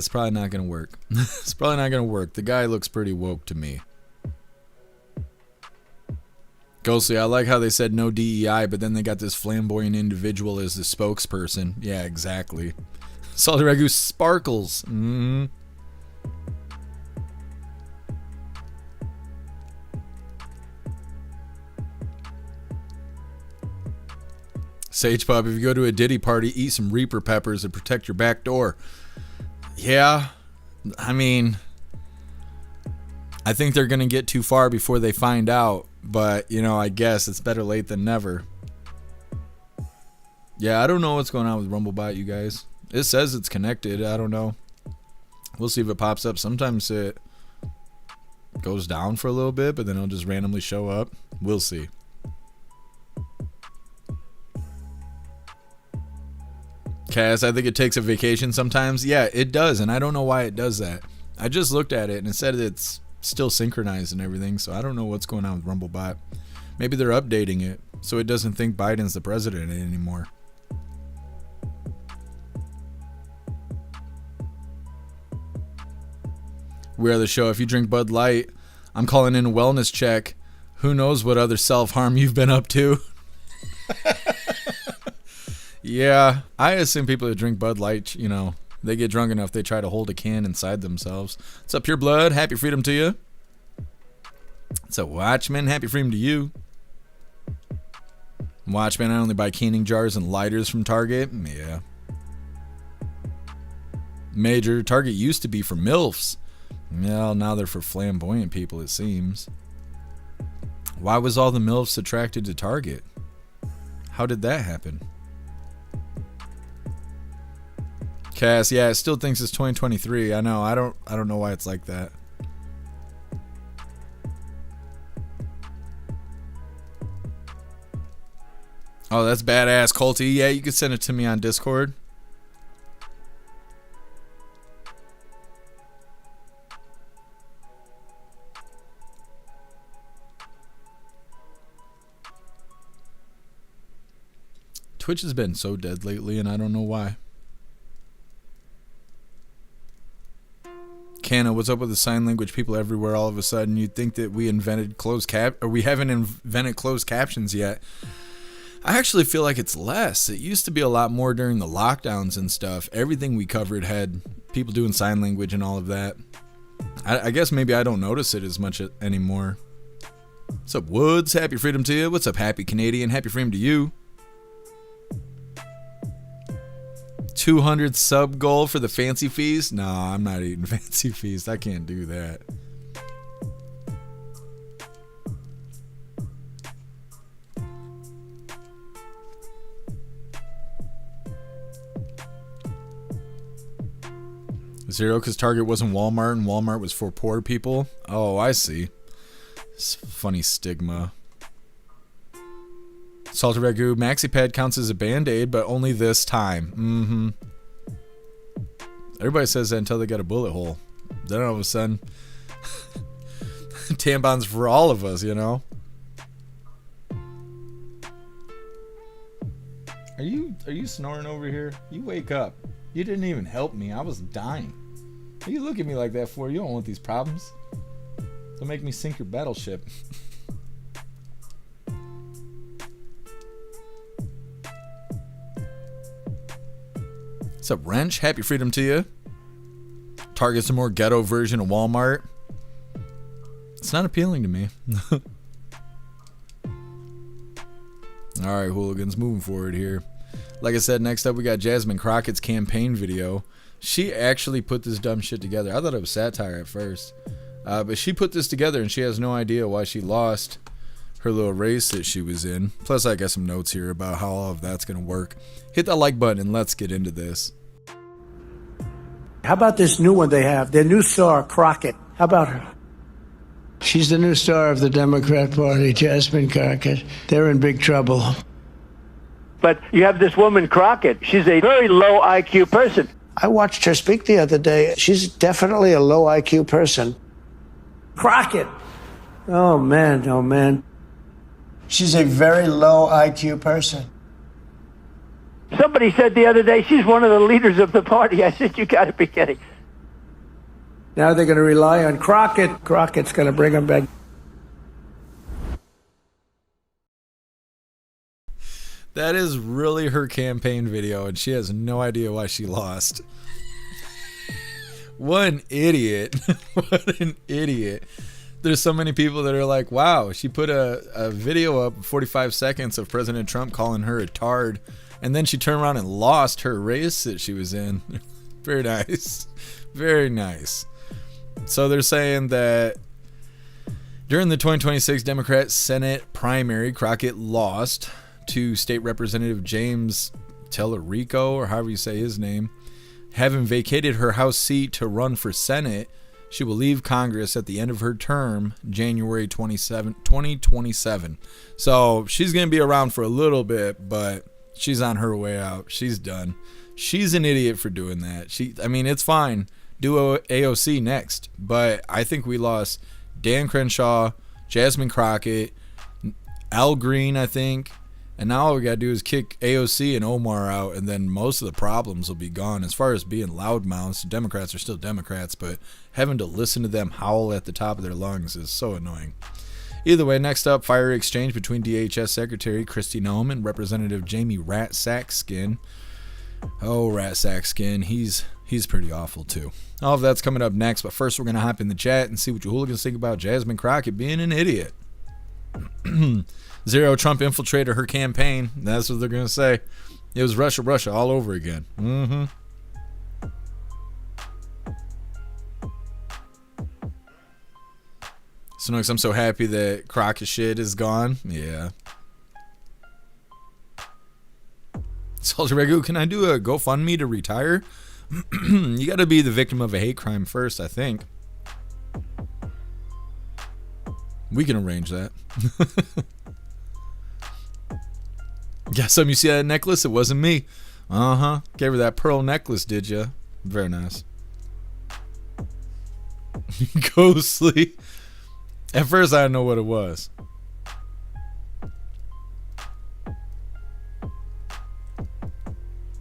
probably not going to work. It's probably not going to work. The guy looks pretty woke to me. Ghostly, I like how they said no DEI, but then they got this flamboyant individual as the spokesperson. Yeah, exactly. Salty Ragu sparkles. Sage Pop, if you go to a Diddy party, eat some Reaper peppers and protect your back door. Yeah, I mean, I think they're going to get too far before they find out. But, I guess it's better late than never. Yeah, I don't know what's going on with Rumblebot, you guys. It says it's connected. I don't know. We'll see if it pops up. Sometimes it goes down for a little bit, but then it'll just randomly show up. We'll see. Cass, I think it takes a vacation sometimes. Yeah, it does, and I don't know why it does that. I just looked at it, and it said it's still synchronized and everything, so I don't know what's going on with Rumblebot. Maybe they're updating it so it doesn't think Biden's the president anymore. We are the show. If you drink Bud Light, I'm calling in a wellness check. Who knows what other self-harm you've been up to? Yeah, I assume people that drink Bud Light, you know, they get drunk enough, they try to hold a can inside themselves. What's up, Pure Blood? Happy freedom to you. What's up, Watchman? Happy freedom to you. Watchman, I only buy canning jars and lighters from Target. Yeah. Major, Target used to be for MILFs. Well, now they're for flamboyant people, it seems. Why was all the MILFs attracted to Target? How did that happen? Cass, yeah, it still thinks it's 2023. I know. I don't know why it's like that. Oh, that's badass, Colty. Yeah, you can send it to me on Discord. Twitch has been so dead lately, and I don't know why. Canna, what's up with the sign language people everywhere all of a sudden? You'd think that we invented we haven't invented closed captions yet. I actually feel like it's less. It used to be a lot more during the lockdowns and stuff. Everything we covered had people doing sign language and all of that. I guess maybe I don't notice it as much anymore. What's up, Woods? Happy freedom to you. What's up, Happy Canadian? Happy freedom to you. 200 sub goal for the fancy feast? No, I'm not eating fancy feast. I can't do that. Zero, because Target wasn't Walmart and Walmart was for poor people. Oh, I see. It's funny stigma. Salted Ragu, MaxiPad counts as a band-aid, but only this time. Everybody says that until they get a bullet hole. Then all of a sudden, tampons for all of us, you know? Are you snoring over here? You wake up. You didn't even help me. I was dying. What you look at me like that for? You don't want these problems. Don't make me sink your battleship. What's up, Wrench? Happy freedom to you. Target's a more ghetto version of Walmart. It's not appealing to me. Alright, hooligans, moving forward here. Like I said, next up we got Jasmine Crockett's campaign video. She actually put this dumb shit together. I thought it was satire at first. But she put this together and she has no idea why she lost her little race that she was in. Plus I got some notes here about how all of that's going to work. Hit that like button and let's get into this. How about this new one they have? Their new star, Crockett. How about her? She's the new star of the Democrat Party, Jasmine Crockett. They're in big trouble. But you have this woman, Crockett. She's a very low IQ person. I watched her speak the other day. She's definitely a low IQ person. Crockett. Oh, man. Oh, man. She's a very low IQ person. Somebody said the other day she's one of the leaders of the party. I said, you got to be kidding. Now they're going to rely on Crockett. Crockett's going to bring them back. That is really her campaign video, and she has no idea why she lost. What an idiot. What an idiot. There's so many people that are like, wow, she put a video up, 45 seconds of President Trump calling her a tard, and then she turned around and lost her race that she was in. Very nice. Very nice. So they're saying that during the 2026 Democrat Senate primary, Crockett lost to State Representative James Tellerico, or however you say his name. Having vacated her House seat to run for Senate, she will leave Congress at the end of her term, January 2027. So she's going to be around for a little bit, but she's on her way out. She's done. She's an idiot for doing that. I mean, it's fine. Do AOC next. But I think we lost Dan Crenshaw, Jasmine Crockett, Al Green, I think. And now all we got to do is kick AOC and Omar out, and then most of the problems will be gone. As far as being loudmouths, Democrats are still Democrats, but having to listen to them howl at the top of their lungs is so annoying. Either way, next up, fiery exchange between DHS Secretary Kristi Noem and Representative Jamie Rat-Sack-Skin. Oh, Rat-Sack-Skin, he's pretty awful too. All of that's coming up next, but first we're going to hop in the chat and see what you hooligans think about Jasmine Crockett being an idiot. Zero Trump infiltrated her campaign. That's what they're going to say. It was Russia, Russia all over again. Snooks, I'm so happy that Crockett shit is gone. Yeah. Soldier Ragu, can I do a GoFundMe to retire? You got to be the victim of a hate crime first, I think. We can arrange that. Got something, you see that necklace? It wasn't me. Gave her that pearl necklace, did ya? Very nice. Ghostly. At first, I didn't know what it was.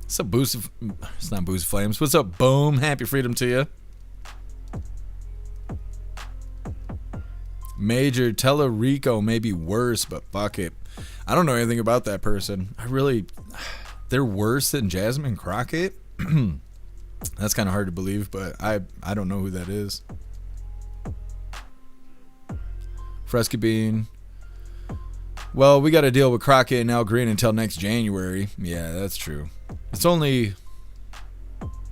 What's up, Boost? It's not Boost Flames. What's up, Boom? Happy freedom to you. Major Tellerico may be worse, but fuck it. I don't know anything about that person. They're worse than Jasmine Crockett? That's kind of hard to believe, but I don't know who that is. Fresca Bean. Well, we got to deal with Crockett and Al Green until next January. Yeah, that's true. It's only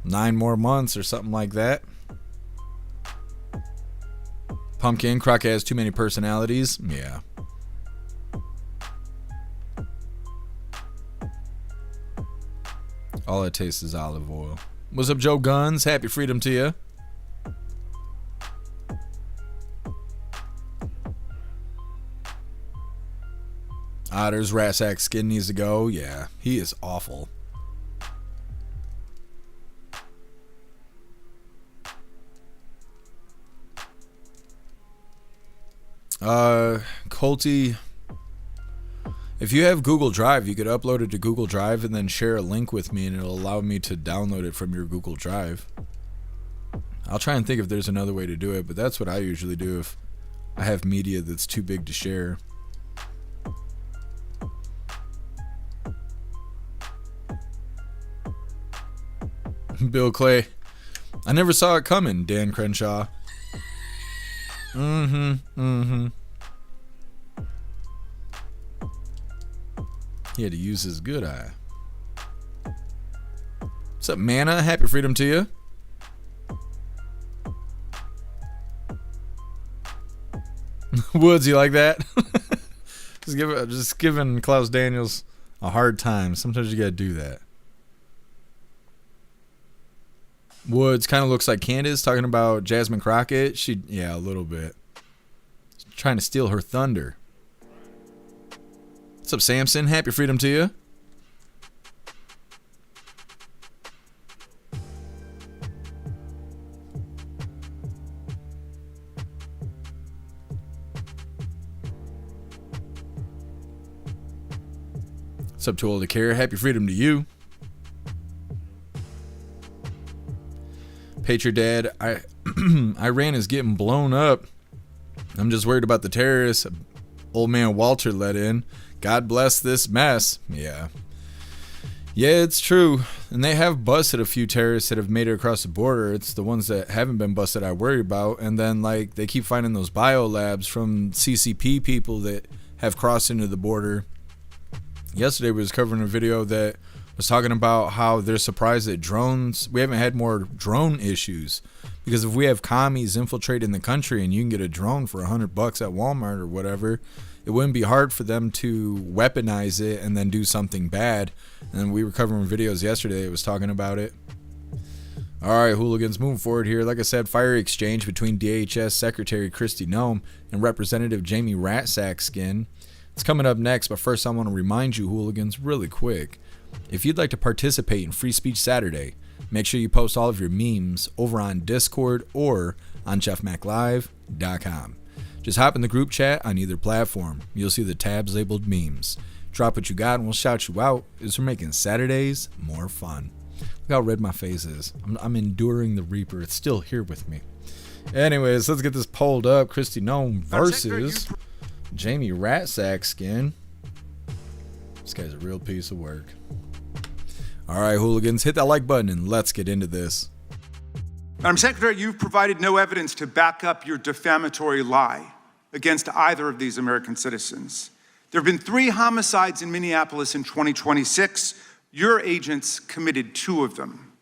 9 more months or something like that. Pumpkin, Crockett has too many personalities. Yeah. All it tastes is olive oil. What's up, Joe Guns? Happy freedom to you. Otter's Rassack Skin needs to go. Yeah, he is awful. Colty, if you have Google Drive, you could upload it to Google Drive and then share a link with me, and it'll allow me to download it from your Google Drive. I'll try and think if there's another way to do it, but that's what I usually do if I have media that's too big to share. Bill Clay, I never saw it coming. Dan Crenshaw. He had to use his good eye. What's up, Mana? Happy freedom to you. Woods, you like that? just giving Klaus Daniels a hard time. Sometimes you gotta do that. Woods kind of looks like Candace talking about Jasmine Crockett. Yeah, a little bit. Trying to steal her thunder. What's up, Samson? Happy freedom to you. What's up, Too Old to Care? Happy freedom to you. Patriot Dad, Iran is getting blown up. I'm just worried about the terrorists old man Walter let in. God bless this mess. Yeah, it's true. And they have busted a few terrorists that have made it across the border. It's the ones that haven't been busted I worry about. And then, like, they keep finding those biolabs from CCP people that have crossed into the border. Yesterday we was covering a video that was talking about how they're surprised that we haven't had more drone issues, because if we have commies infiltrating the country and you can get a drone for $100 at Walmart or whatever, it wouldn't be hard for them to weaponize it and then do something bad. And we were covering videos yesterday that was talking about it. All right, hooligans, moving forward here. Like I said, fiery exchange between DHS Secretary Kristi Noem and Representative Jamie Rat-Sack Skin. It's coming up next, but first I want to remind you, hooligans, really quick, If you'd like to participate in Free Speech Saturday, make sure you post all of your memes over on Discord or on jeffmaclive.com. Just hop in the group chat on either platform. You'll see the tabs labeled memes. Drop what you got and we'll shout you out. It's for making Saturdays more fun. Look how red my face is. I'm enduring the Reaper. It's still here with me. Anyways, let's get this polled up. Kristi Noem versus Jamie Ratsack Skin. This guy's a real piece of work. All right, hooligans, hit that like button and let's get into this. Madam Secretary, you've provided no evidence to back up your defamatory lie against either of these American citizens. There have been 3 homicides in Minneapolis in 2026. Your agents committed 2 of them.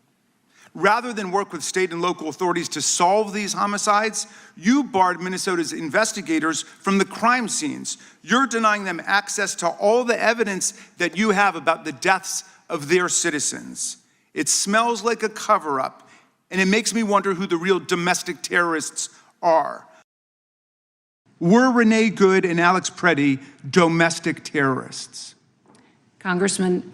Rather than work with state and local authorities to solve these homicides, you barred Minnesota's investigators from the crime scenes. You're denying them access to all the evidence that you have about the deaths of their citizens. It smells like a cover-up. And it makes me wonder who the real domestic terrorists are. Were Renee Good and Alex Preddy domestic terrorists? Congressman,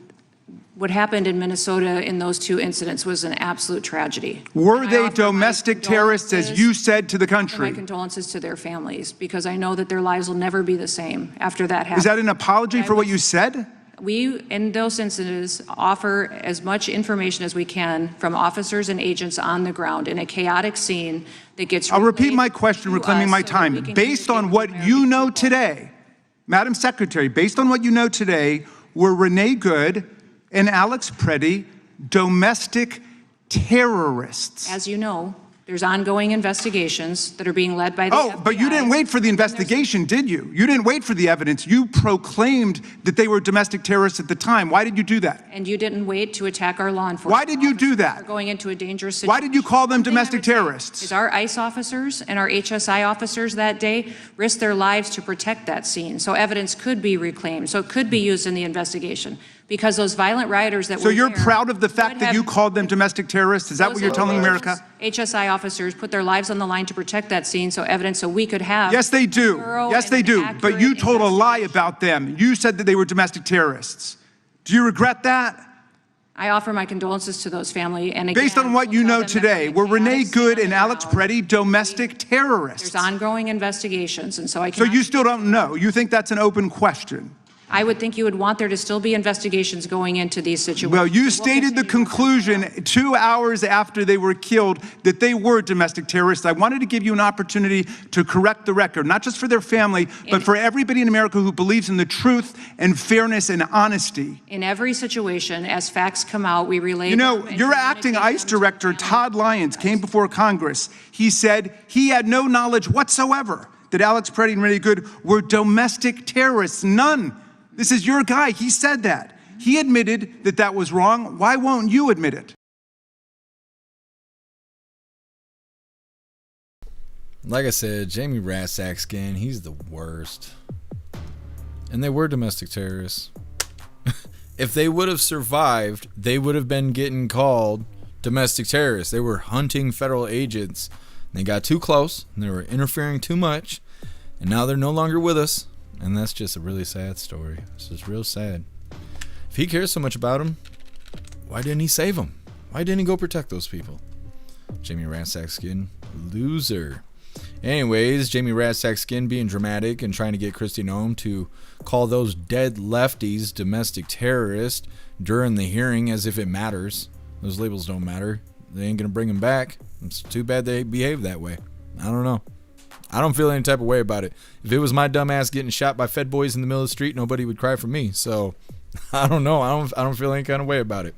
what happened in Minnesota in those 2 incidents was an absolute tragedy. Were they domestic terrorists, as you said to the country? My condolences to their families, because I know that their lives will never be the same after that happened. Is that an apology for what you said? We, in those incidents, offer as much information as we can from officers and agents on the ground in a chaotic scene that gets. I'll repeat my question, reclaiming my time. Based on what you know today, Madam Secretary, based on what you know today, were Renee Good and Alex Preddy domestic terrorists? As you know, there's ongoing investigations that are being led by the FBI. But you didn't wait for the investigation, did you? You didn't wait for the evidence. You proclaimed that they were domestic terrorists at the time. Why did you do that? And you didn't wait to attack our law enforcement. Why did you do that? We're going into a dangerous situation. Why did you call them domestic terrorists? Is our ICE officers and our HSI officers that day risked their lives to protect that scene, so evidence could be reclaimed, so it could be used in the investigation. Because those violent rioters that were there. So you're proud of the fact that you called them domestic terrorists? Is that what you're telling America? HSI officers put their lives on the line to protect that scene, so evidence so we could have. Yes, they do. Yes, they do. But you told a lie about them. You said that they were domestic terrorists. Do you regret that? I offer my condolences to those family. And again, based on what you know today, were Renee Good and Alex Preddy domestic terrorists? There's ongoing investigations, and so I. So you still don't know? You think that's an open question? I would think you would want there to still be investigations going into these situations. Well, you stated the conclusion 2 hours after they were killed that they were domestic terrorists. I wanted to give you an opportunity to correct the record, not just for their family, but for everybody in America who believes in the truth and fairness and honesty. In every situation, as facts come out, we relay. You know, your acting ICE director, Todd Lyons, came before Congress. He said he had no knowledge whatsoever that Alex Preddy and Renee Good were domestic terrorists. None. This is your guy. He said that. He admitted that that was wrong. Why won't you admit it? Like I said, Jamie Ratsack Skin, he's the worst. And they were domestic terrorists. If they would have survived, they would have been getting called domestic terrorists. They were hunting federal agents. They got too close, and they were interfering too much, and now they're no longer with us. And that's just a really sad story. It's just real sad. If he cares so much about him, why didn't he save him? Why didn't he go protect those people? Jamie Ratsack Skin, loser. Anyways, Jamie Ratsack Skin being dramatic and trying to get Kristi Noem to call those dead lefties domestic terrorists during the hearing as if it matters. Those labels don't matter. They ain't gonna bring him back. It's too bad they behave that way. I don't know. I don't feel any type of way about it. If it was my dumb ass getting shot by Fed boys in the middle of the street, nobody would cry for me. So I don't know. I don't feel any kind of way about it.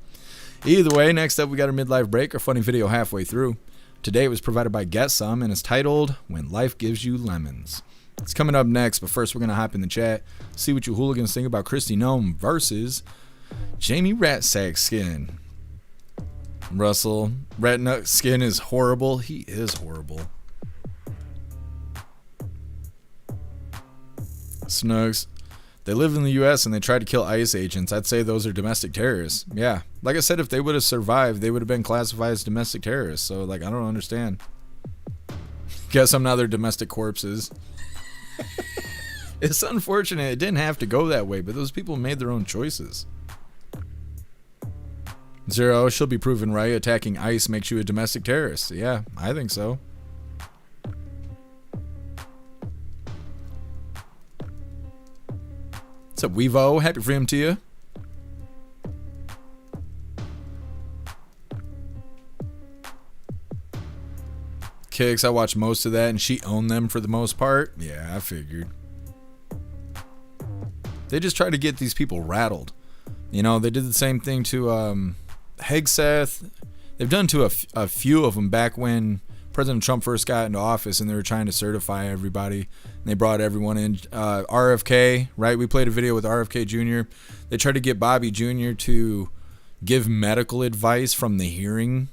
Either way, next up we got our midlife break, our funny video halfway through. Today it was provided by Get Some and is titled When Life Gives You Lemons. It's coming up next, but first we're gonna hop in the chat, see what you hooligans think about Kristi Noem versus Jamie Ratsack Skin. Russell, Ratnut Skin is horrible. He is horrible. Snugs, they live in the U.S. and they tried to kill ICE agents. I'd say those are domestic terrorists. Yeah, like I said, if they would have survived, they would have been classified as domestic terrorists. So, like, I don't understand. Guess I'm now their domestic corpses. It's unfortunate. It didn't have to go that way, but those people made their own choices. Zero, she'll be proven right. Attacking ICE makes you a domestic terrorist. Yeah, I think so. What's up, Weevo? Happy freedom to you. Kicks, I watched most of that, and she owned them for the most part. Yeah, I figured. They just try to get these people rattled. You know, they did the same thing to Hegseth. They've done to a few of them back when President Trump first got into office, and they were trying to certify everybody. And they brought everyone in. RFK, right? We played a video with RFK Jr. They tried to get Bobby Jr. to give medical advice from the hearing.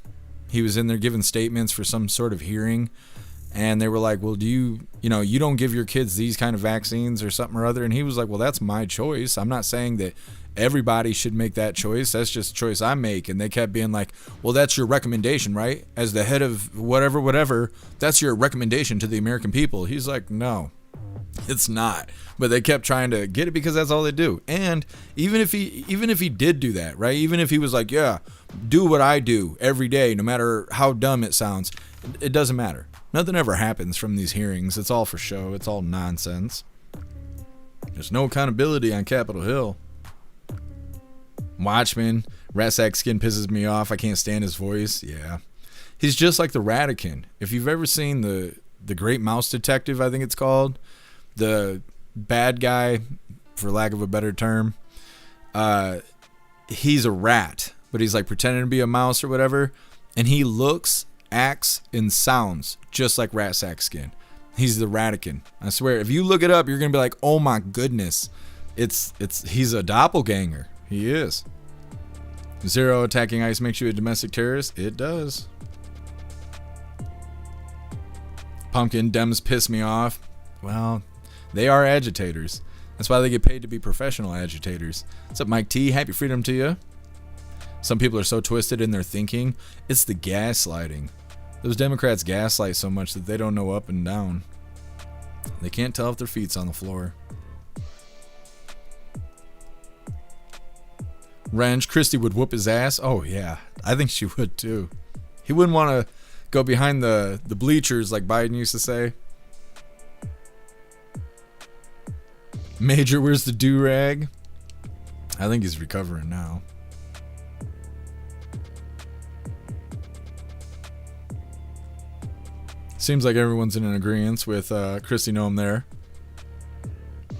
He was in there giving statements for some sort of hearing, and they were like, well, you don't give your kids these kind of vaccines or something or other. And he was like, well, that's my choice. I'm not saying that everybody should make that choice. That's just a choice I make. And they kept being like, well, that's your recommendation, right? As the head of whatever, that's your recommendation to the American people. He's like, no, it's not. But they kept trying to get it because that's all they do. And even if he did do that, right? Even if he was like, yeah, do what I do every day, no matter how dumb it sounds, it doesn't matter. Nothing ever happens from these hearings. It's all for show. It's all nonsense. There's no accountability on Capitol Hill. Watchmen, Ratsack Skin pisses me off. I can't stand his voice. Yeah. He's just like the Ratican. If you've ever seen the Great Mouse Detective, I think it's called, the bad guy, for lack of a better term, he's a rat, but he's like pretending to be a mouse or whatever, and he looks, acts, and sounds just like Ratsack Skin. He's the Ratican. I swear, if you look it up, you're gonna be like, oh my goodness, he's a doppelganger. He is. Zero, attacking ICE makes you a domestic terrorist. It does. Pumpkin, Dems piss me off. Well, they are agitators. That's why they get paid to be professional agitators. What's up, Mike T? Happy freedom to you. Some people are so twisted in their thinking. It's the gaslighting. Those Democrats gaslight so much that they don't know up and down. They can't tell if their feet's on the floor. Wrench, Christie would whoop his ass. Oh, yeah. I think she would, too. He wouldn't want to go behind the bleachers like Biden used to say. Major, where's the do-rag? I think he's recovering now. Seems like everyone's in an agreement with Christy Noem there.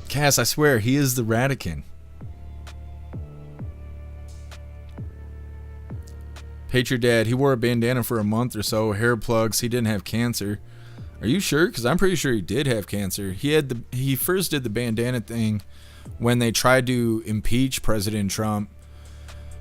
Cass, I swear, he is the Ratican. Patriot Dad, he wore a bandana for a month or so, hair plugs, he didn't have cancer. Are you sure? Because I'm pretty sure he did have cancer. He first did the bandana thing when they tried to impeach President Trump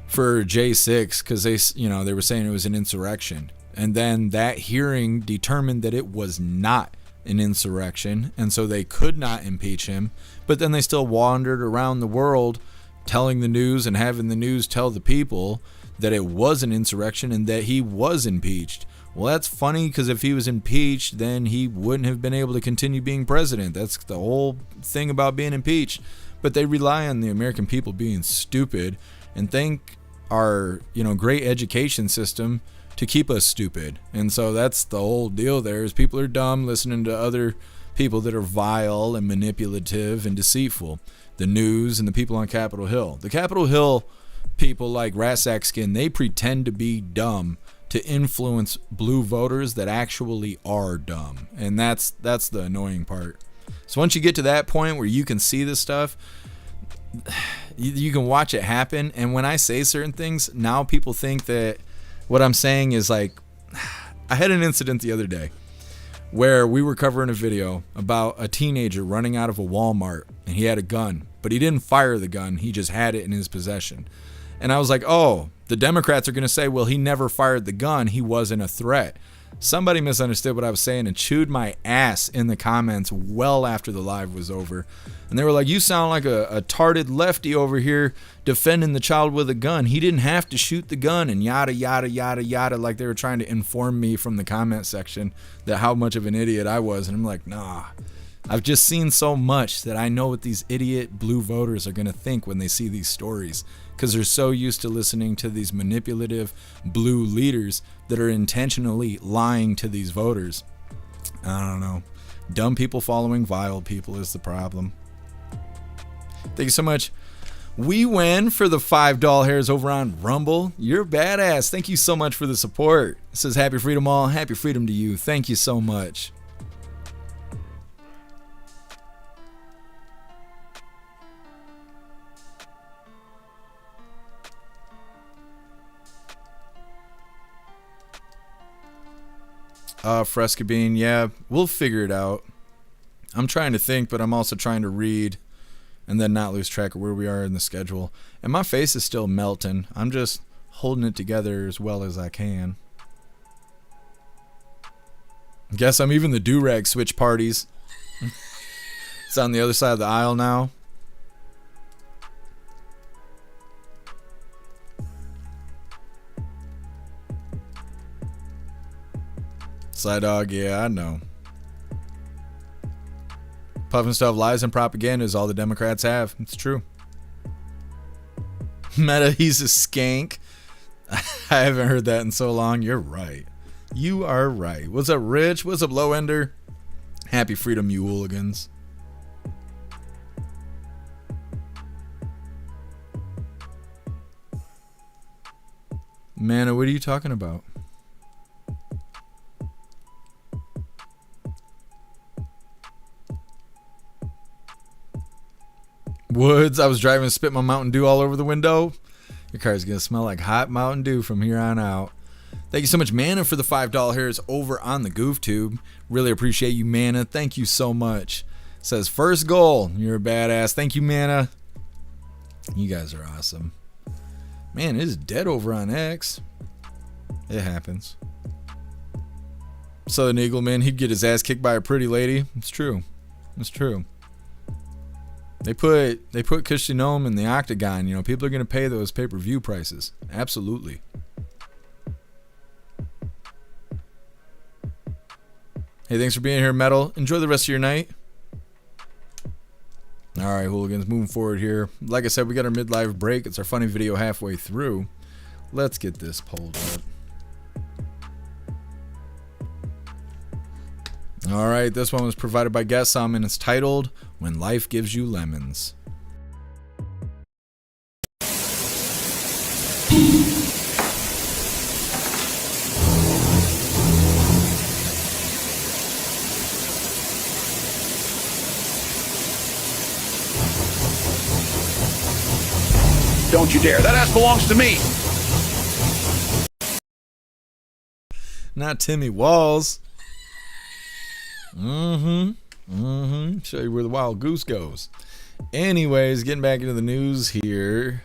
for J6 because they were saying it was an insurrection. And then that hearing determined that it was not an insurrection, and so they could not impeach him. But then they still wandered around the world telling the news and having the news tell the people that it was an insurrection and that he was impeached. Well, that's funny because if he was impeached, then he wouldn't have been able to continue being president. That's the whole thing about being impeached. But they rely on the American people being stupid and thank our, great education system to keep us stupid. And so that's the whole deal there is people are dumb listening to other people that are vile and manipulative and deceitful. The news and the people on Capitol Hill. The Capitol Hill people like Ratsack Skin, they pretend to be dumb to influence blue voters that actually are dumb. And that's the annoying part. So once you get to that point where you can see this stuff, you can watch it happen. And when I say certain things, now people think that what I'm saying is like, I had an incident the other day where we were covering a video about a teenager running out of a Walmart and he had a gun, but he didn't fire the gun. He just had it in his possession. And I was like, oh, the Democrats are going to say, well, he never fired the gun. He wasn't a threat. Somebody misunderstood what I was saying and chewed my ass in the comments well after the live was over. And they were like, you sound like a tarted lefty over here defending the child with a gun. He didn't have to shoot the gun and yada, yada, yada, yada, like they were trying to inform me from the comment section that how much of an idiot I was. And I'm like, nah, I've just seen so much that I know what these idiot blue voters are going to think when they see these stories, because they're so used to listening to these manipulative blue leaders that are intentionally lying to these voters. I don't know. Dumb people following vile people is the problem. Thank you so much. We win for the $5 hairs over on Rumble. You're badass. Thank you so much for the support. It says happy freedom all. Happy freedom to you. Thank you so much. Fresca Bean, yeah, we'll figure it out. I'm trying to think, but I'm also trying to read and then not lose track of where we are in the schedule. And my face is still melting. I'm just holding it together as well as I can. Guess I'm even the do-rag switch parties. It's on the other side of the aisle now. Sly Dog, yeah, I know. Puffin stuff, lies and propaganda is all the Democrats have. It's true. Meta, he's a skank. I haven't heard that in so long. You're right. You are right. What's up, Rich? What's up, Low Ender? Happy freedom, you hooligans. Mana, what are you talking about? Woods, I was driving and spit my Mountain Dew all over the window. Your car's gonna smell like hot Mountain Dew from here on out. Thank you so much, Mana, for the $5 hairs over on the Goof Tube. Really appreciate you, Mana. Thank you so much. Says first goal. You're a badass. Thank you, Mana. You guys are awesome. Man, it is dead over on X. It happens. Southern Eagle, man, he'd get his ass kicked by a pretty lady. It's true. It's true. They put Christian Gnome in the octagon. You know, people are going to pay those pay-per-view prices. Absolutely. Hey, thanks for being here, Metal. Enjoy the rest of your night. All right, hooligans, moving forward here. Like I said, we got our midlife break. It's our funny video halfway through. Let's get this pulled up. All right, this one was provided by Guessum, and it's titled When Life Gives You Lemons. Don't you dare. That ass belongs to me. Not Timmy Walls. Show you where the wild goose goes. Anyways, getting back into the news here.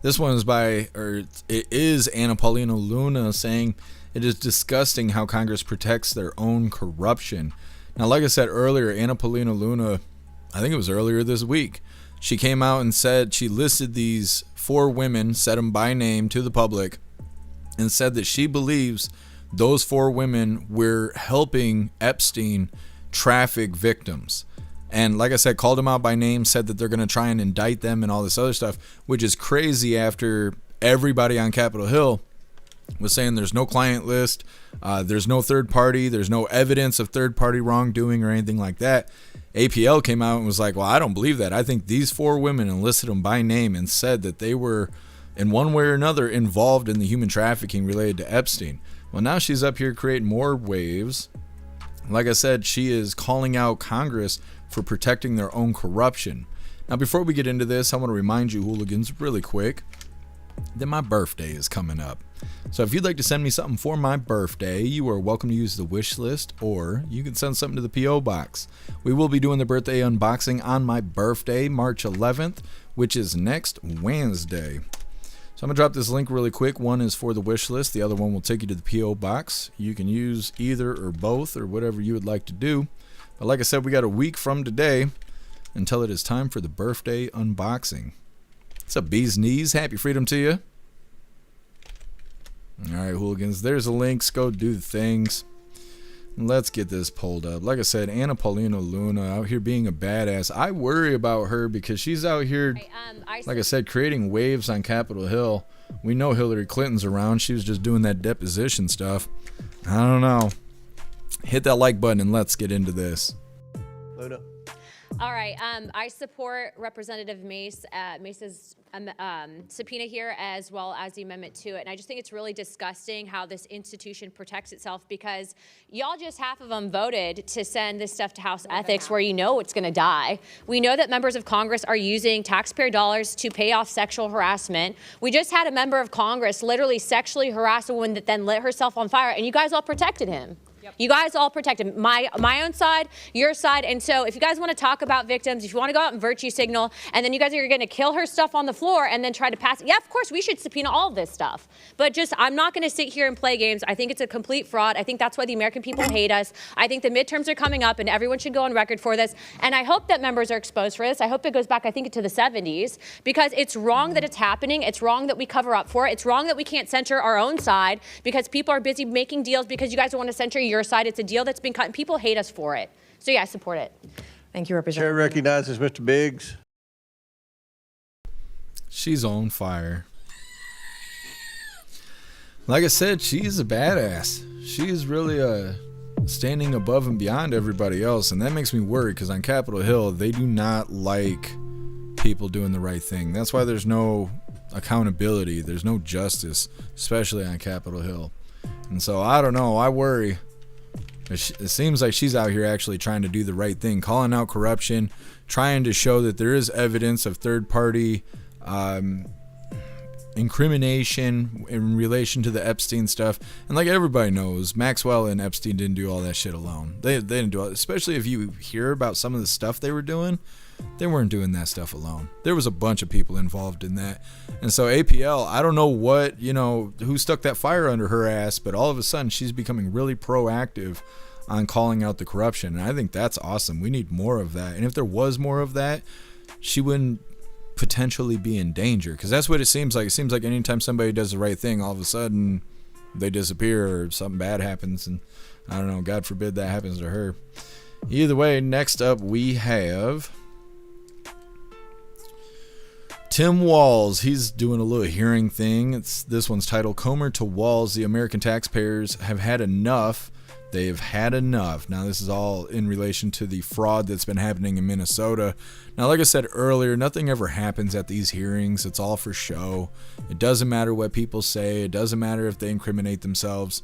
This one is it is Anna Paulina Luna saying it is disgusting how Congress protects their own corruption. Now, like I said earlier, Anna Paulina Luna, I think it was earlier this week, she came out and said she listed these 4 women, said them by name to the public, and said that she believes those 4 women were helping Epstein traffic victims. And like I said, called them out by name, said that they're going to try and indict them and all this other stuff, which is crazy after everybody on Capitol Hill was saying there's no client list, there's no third party, there's no evidence of third party wrongdoing or anything like that. APL came out and was like, well, I don't believe that. I think these 4 women, and listed them by name and said that they were in one way or another involved in the human trafficking related to Epstein. Well, now she's up here creating more waves. Like I said, she is calling out Congress for protecting their own corruption. Now, before we get into this, I want to remind you, hooligans, really quick, that my birthday is coming up. So if you'd like to send me something for my birthday, you are welcome to use the wish list, or you can send something to the P.O. Box. We will be doing the birthday unboxing on my birthday, March 11th, which is next Wednesday. So I'm going to drop this link really quick. One is for the wish list. The other one will take you to the P.O. Box. You can use either or both or whatever you would like to do. But like I said, we got a week from today until it is time for the birthday unboxing. What's up, Bees Knees? Happy freedom to you. All right, hooligans. There's the links. Go do the things. Let's get this pulled up. Like I said, Anna Paulina Luna out here being a badass. I worry about her because she's out here, like I said, creating waves on Capitol Hill. We know Hillary Clinton's around. She was just doing that deposition stuff. I don't know. Hit that like button and let's get into this. Luna. All right. I support Representative Mace's subpoena here, as well as the amendment to it. And I just think it's really disgusting how this institution protects itself, because y'all just half of them voted to send this stuff to House Ethics, where you know it's going to die. We know that members of Congress are using taxpayer dollars to pay off sexual harassment. We just had a member of Congress literally sexually harass a woman that then lit herself on fire, and you guys all protected him. You guys all protected my own side, your side. And so if you guys want to talk about victims, if you want to go out and virtue signal, and then you guys are going to kill her stuff on the floor and then try to pass it, yeah, of course, we should subpoena all of this stuff. But just, I'm not going to sit here and play games. I think it's a complete fraud. I think that's why the American people hate us. I think the midterms are coming up, and everyone should go on record for this. And I hope that members are exposed for this. I hope it goes back, I think, to the 70s, because it's wrong that it's happening. It's wrong that we cover up for it. It's wrong that we can't censor our own side because people are busy making deals because you guys don't want to censor your side. It's a deal that's been cut, and people hate us for it. So yeah, I support it. Thank you, Representative. Chair recognizes Mr. Biggs. She's on fire. Like I said, she's a badass. She's really standing above and beyond everybody else, and that makes me worry, because on Capitol Hill, they do not like people doing the right thing. That's why there's no accountability. There's no justice, especially on Capitol Hill. And so, I don't know. I worry. It seems like she's out here actually trying to do the right thing, calling out corruption, trying to show that there is evidence of third-party incrimination in relation to the Epstein stuff. And like everybody knows, Maxwell and Epstein didn't do all that shit alone. They didn't do it. Especially if you hear about some of the stuff they were doing, they weren't doing that stuff alone. There was a bunch of people involved in that. And so APL, I don't know what, who stuck that fire under her ass, but all of a sudden she's becoming really proactive on calling out the corruption. And I think that's awesome. We need more of that. And if there was more of that, she wouldn't potentially be in danger, because that's what it seems like. It seems like anytime somebody does the right thing, all of a sudden they disappear or something bad happens. And I don't know, God forbid that happens to her. Either way, next up we have Tim Walz. He's doing a little hearing thing. This one's titled "Comer to Walz, the American taxpayers have had enough. They've had enough." Now, this is all in relation to the fraud that's been happening in Minnesota. Now, like I said earlier, nothing ever happens at these hearings. It's all for show. It doesn't matter what people say. It doesn't matter if they incriminate themselves.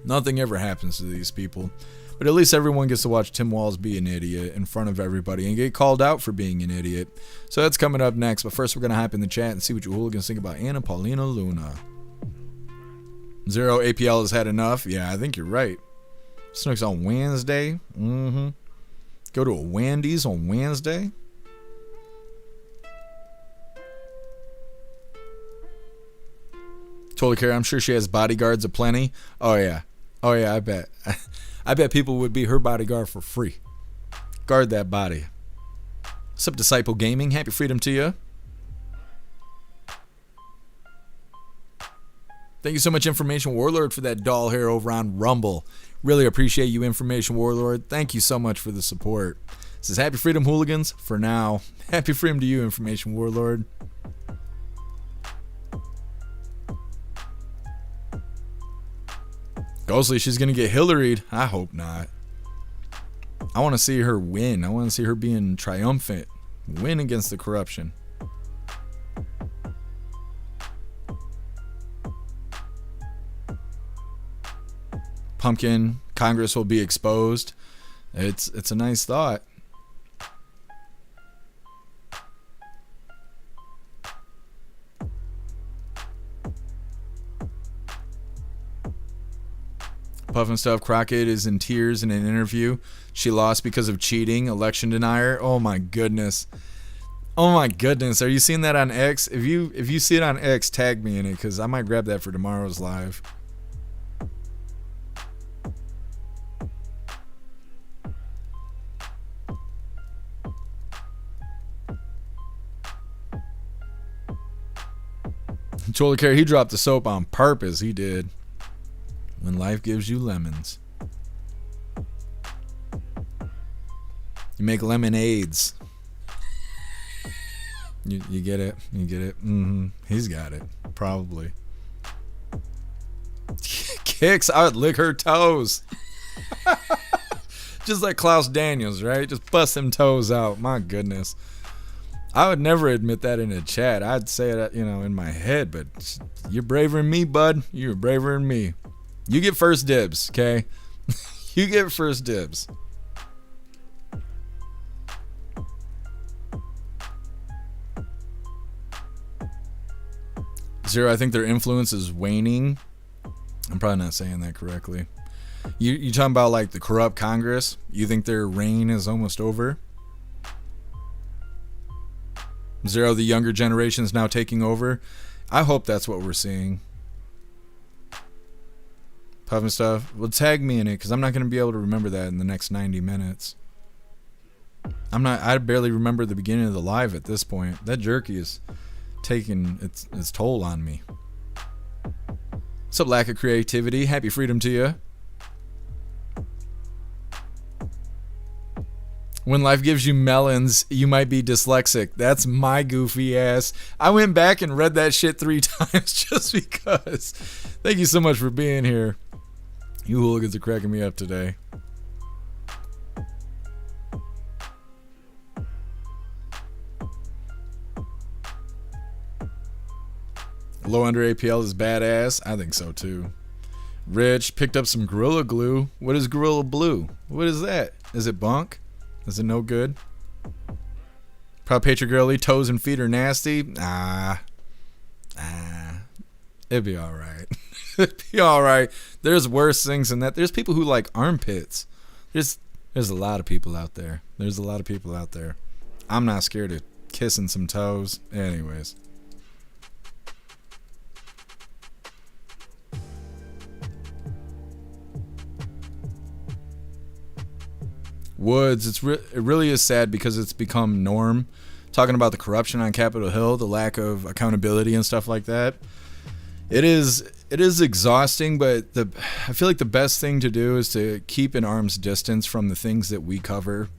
Nothing ever happens to these people. But at least everyone gets to watch Tim Walz be an idiot in front of everybody and get called out for being an idiot. So that's coming up next. But first, we're going to hop in the chat and see what you hooligans think about Anna Paulina Luna. Zero APL has had enough. Yeah, I think you're right. Snooks on Wednesday. Go to a Wendy's on Wednesday. Totally care. I'm sure she has bodyguards aplenty. Oh yeah, I bet. I bet people would be her bodyguard for free. Guard that body. What's up, Disciple Gaming? Happy freedom to you. Thank you so much, Information Warlord, for that doll hair over on Rumble. Really appreciate you, Information Warlord. Thank you so much for the support. This is Happy Freedom Hooligans for now. Happy freedom to you, Information Warlord. Ghostly, she's going to get Hillaried. I hope not. I want to see her win. I want to see her being triumphant. Win against the corruption. Pumpkin, Congress will be exposed. It's a nice thought. Puff and Stuff, Crockett is in tears in an interview. She lost because of cheating, election denier. Oh my goodness. Oh my goodness. Are you seeing that on X? If you see it on X, tag me in it, because I might grab that for tomorrow's live. Totally care. He dropped the soap on purpose. He did. When life gives you lemons. You make lemonades. You get it? You get it? Mm-hmm. He's got it. Probably. Kicks. I would lick her toes. Just like Klaus Daniels, right? Just bust them toes out. My goodness. I would never admit that in a chat. I'd say it, in my head, but you're braver than me, bud. You're braver than me. You get first dibs, okay? You get first dibs. Zero, I think their influence is waning. I'm probably not saying that correctly. You talking about like the corrupt Congress? You think their reign is almost over? Zero, the younger generation is now taking over. I hope that's what we're seeing. Puffin stuff. Well, tag me in it because I'm not going to be able to remember that in the next 90 minutes. I barely remember the beginning of the live at this point. That jerky is taking its toll on me. What's up, lack of creativity? Happy freedom to you. When life gives you melons, you might be dyslexic. That's my goofy ass. I went back and read that shit 3 times just because. Thank you so much for being here. You hooligans are cracking me up today. Low under APL is badass. I think so too. Rich picked up some Gorilla Glue. What is Gorilla Glue? What is that? Is it bunk? Is it no good? Proud Patriot Girly, toes and feet are nasty. It'd be alright. It'd be alright. There's worse things than that. There's people who like armpits. There's a lot of people out there. There's a lot of people out there. I'm not scared of kissing some toes. Anyways. Woods, it really is sad because it's become norm. Talking about the corruption on Capitol Hill, the lack of accountability and stuff like that. It is exhausting, but I feel like the best thing to do is to keep an arm's distance from the things that we cover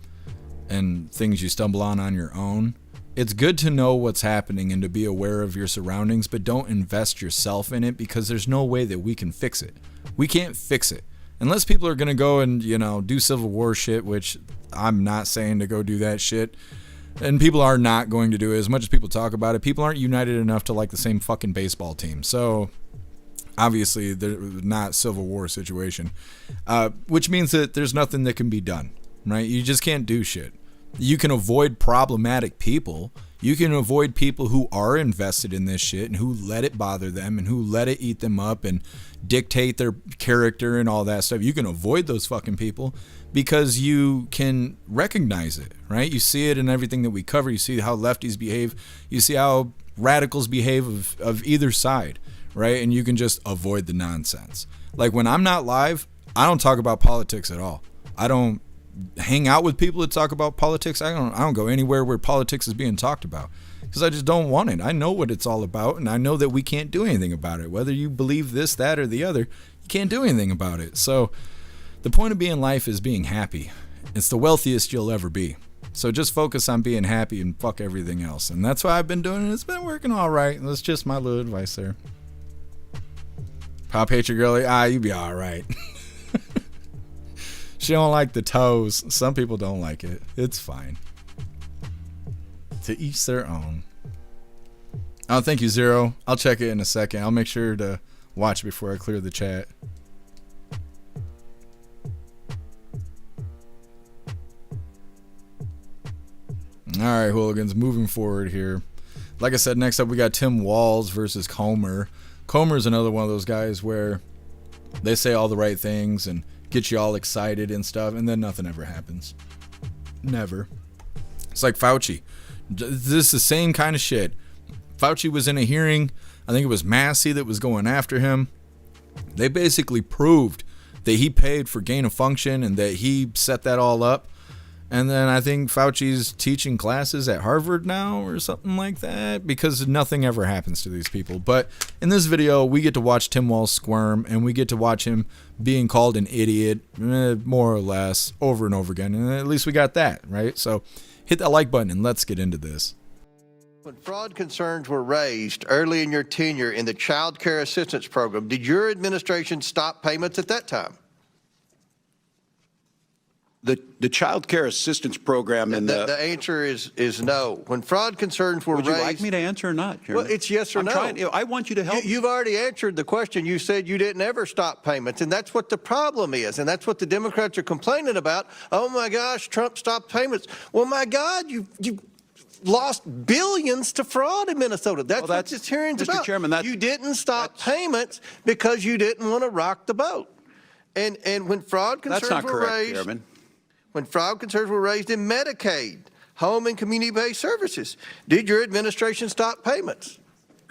and things you stumble on your own. It's good to know what's happening and to be aware of your surroundings, but don't invest yourself in it because there's no way that we can fix it. We can't fix it. Unless people are going to go and, do Civil War shit, which I'm not saying to go do that shit. And people are not going to do it. As much as people talk about it, people aren't united enough to like the same fucking baseball team. So, obviously, they're not Civil War situation. Which means that there's nothing that can be done, right? You just can't do shit. You can avoid problematic people. You can avoid people who are invested in this shit and who let it bother them and who let it eat them up and dictate their character and all that stuff. You can avoid those fucking people because you can recognize it, right? You see it in everything that we cover. You see how lefties behave. You see how radicals behave of either side, right? And you can just avoid the nonsense. Like when I'm not live, I don't talk about politics at all. I don't hang out with people that talk about politics. I don't go anywhere where politics is being talked about because I just don't want it. I know what it's all about, and I know that we can't do anything about it. Whether you believe this, that, or the other, you can't do anything about it. So the point of being life is being happy. It's the wealthiest you'll ever be. So just focus on being happy and fuck everything else. And that's what I've been doing, and it's been working all right. That's just my little advice there. Pop Patriot Girly, you be all right. She don't like the toes. Some people don't like it. It's fine. To each their own. Oh, thank you, Zero. I'll check it in a second. I'll make sure to watch before I clear the chat. All right, hooligans, moving forward here. Like I said, next up we got Tim Walz versus Comer. Comer's another one of those guys where they say all the right things and get you all excited and stuff, and then nothing ever happens. Never. It's like Fauci. This is the same kind of shit. Fauci was in a hearing. I think it was Massey that was going after him. They basically proved that he paid for gain of function and that he set that all up. And then I think Fauci's teaching classes at Harvard now or something like that, because nothing ever happens to these people. But in this video, we get to watch Tim Walz squirm, and we get to watch him being called an idiot, more or less, over and over again. And at least we got that, right? So hit that like button and let's get into this. When fraud concerns were raised early in your tenure in the Child Care Assistance Program, did your administration stop payments at that time? The Child Care Assistance Program and the answer is no. When fraud concerns were raised... Would you like me to answer or not, Chairman? Well, it's yes or no. I want you to help. You've already answered the question. You said you didn't ever stop payments, and that's what the problem is, and that's what the Democrats are complaining about. Oh, my gosh, Trump stopped payments. Well, my God, you lost billions to fraud in Minnesota. That's what this hearing's about. Chairman, you didn't stop payments because you didn't want to rock the boat. And when fraud concerns were raised... Chairman. When fraud concerns were raised in Medicaid, home and community-based services, did your administration stop payments?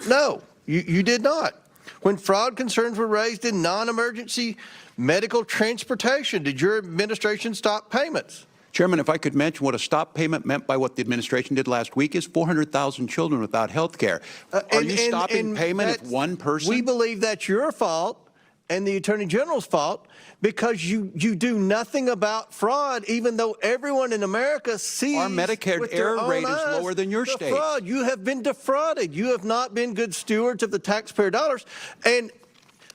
No, you did not. When fraud concerns were raised in non-emergency medical transportation, did your administration stop payments? Chairman, if I could mention what a stop payment meant by what the administration did last week is 400,000 children without health care. Are you stopping payment if one person? We believe that's your fault and the Attorney General's fault, because you do nothing about fraud, even though everyone in America sees our Medicare error rate is lower than your state. Fraud. You have been defrauded. You have not been good stewards of the taxpayer dollars. And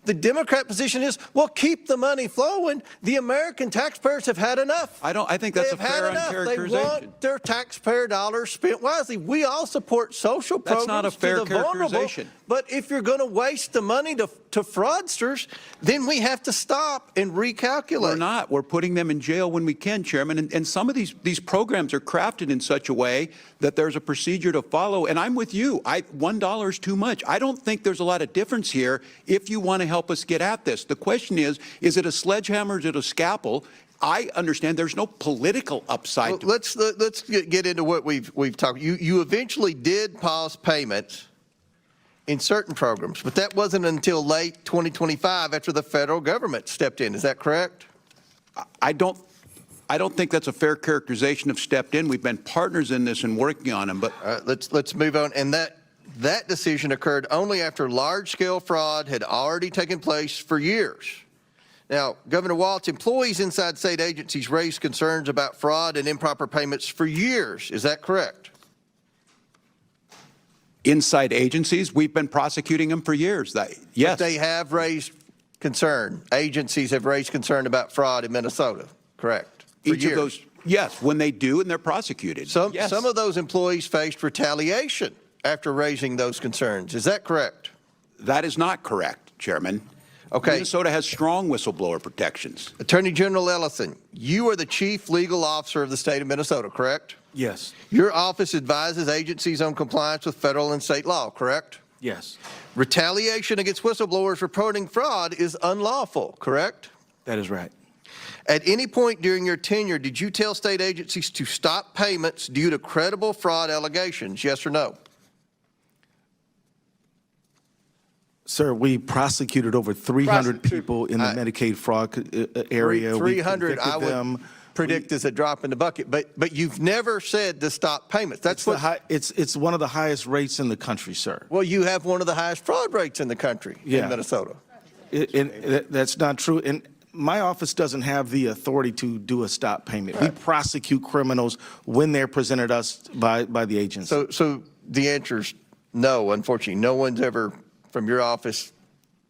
the Democrat position is, well, keep the money flowing. The American taxpayers have had enough. I think that's a fair characterization. They want their taxpayer dollars spent wisely. We all support social programs. That's not a fair characterization. But if you're going to waste the money to fraudsters, then we have to stop and recalculate. We're not. We're putting them in jail when we can, Chairman. And some of these programs are crafted in such a way that there's a procedure to follow. And I'm with you. $1 is too much. I don't think there's a lot of difference here if you want to help us get at this. The question is it a sledgehammer? Is it a scalpel? I understand there's no political upside. Well, let's get into what we've talked. You eventually did pause payments in certain programs, but that wasn't until late 2025 after the federal government stepped in. Is that correct? I don't think that's a fair characterization of stepped in. We've been partners in this and working on them. But let's move on. And that decision occurred only after large-scale fraud had already taken place for years. Now, Governor Walz, employees inside state agencies raised concerns about fraud and improper payments for years. Is that correct? Inside agencies, we've been prosecuting them for years. Yes. But they have raised concern. Agencies have raised concern about fraud in Minnesota, correct? Each of those, yes, when they do and they're prosecuted. Some of those employees faced retaliation after raising those concerns. Is that correct? That is not correct, Chairman. Okay. Minnesota has strong whistleblower protections. Attorney General Ellison, you are the chief legal officer of the state of Minnesota, correct? Yes. Your office advises agencies on compliance with federal and state law, correct? Yes. Retaliation against whistleblowers reporting fraud is unlawful, correct? That is right. At any point during your tenure, did you tell state agencies to stop payments due to credible fraud allegations, yes or no? Sir, we prosecuted over 300 people in the Medicaid fraud area. 300, I would predict is a drop in the bucket, but you've never said to stop payments. That's it's one of the highest rates in the country, sir. Well, you have one of the highest fraud rates in the country in Minnesota. That's not true. And my office doesn't have the authority to do a stop payment. We prosecute criminals when they're presented us by the agency. So the answer is no, unfortunately. No one's ever from your office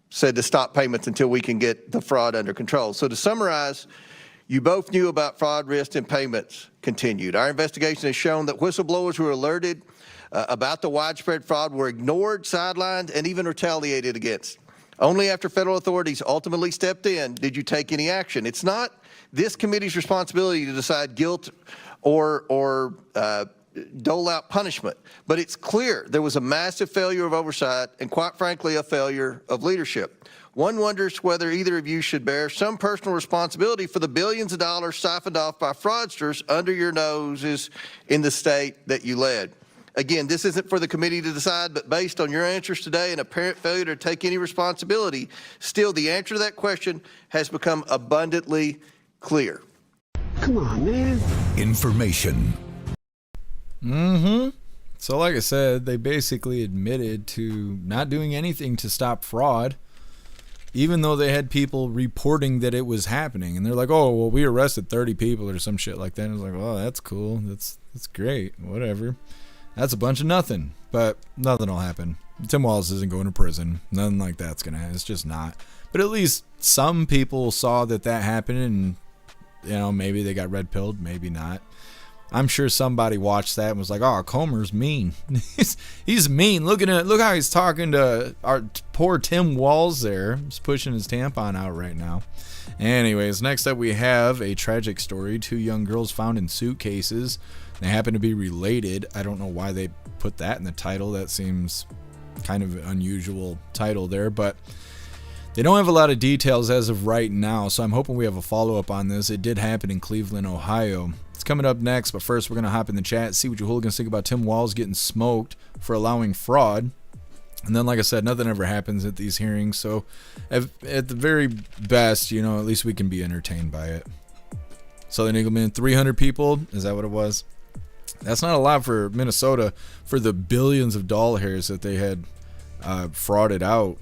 said to stop payments until we can get the fraud under control. So to summarize, you both knew about fraud, risk, and payments continued. Our investigation has shown that whistleblowers who were alerted about the widespread fraud were ignored, sidelined, and even retaliated against. Only after federal authorities ultimately stepped in did you take any action. It's not this committee's responsibility to decide guilt or dole out punishment, but it's clear there was a massive failure of oversight and, quite frankly, a failure of leadership. One wonders whether either of you should bear some personal responsibility for the billions of dollars siphoned off by fraudsters under your noses in the state that you led. Again, this isn't for the committee to decide, but based on your answers today and apparent failure to take any responsibility, still the answer to that question has become abundantly clear. Come on, man. Information. So like I said, they basically admitted to not doing anything to stop fraud, even though they had people reporting that it was happening. And they're like, oh, well, we arrested 30 people or some shit like that. And it's like, oh, that's cool. That's great. Whatever. That's a bunch of nothing. But nothing will happen. Tim Walz isn't going to prison. Nothing like that's going to happen. It's just not. But at least some people saw that happened, and, you know, maybe they got red-pilled, maybe not. I'm sure somebody watched that and was like, oh, Comer's mean. he's mean. Look how he's talking to our poor Tim Walz there. He's pushing his tampon out right now. Anyways, next up we have a tragic story. 2 young girls found in suitcases. They happen to be related. I don't know why they put that in the title. That seems kind of an unusual title there, but they don't have a lot of details as of right now, so I'm hoping we have a follow-up on this. It did happen in Cleveland, Ohio. It's coming up next, but first we're going to hop in the chat, see what you hooligans think about Tim Walz getting smoked for allowing fraud. And then, like I said, nothing ever happens at these hearings, so at the very best, you know, at least we can be entertained by it. Southern Eagleman, 300 people, is that what it was? That's not a lot for Minnesota for the billions of doll hairs that they had frauded out.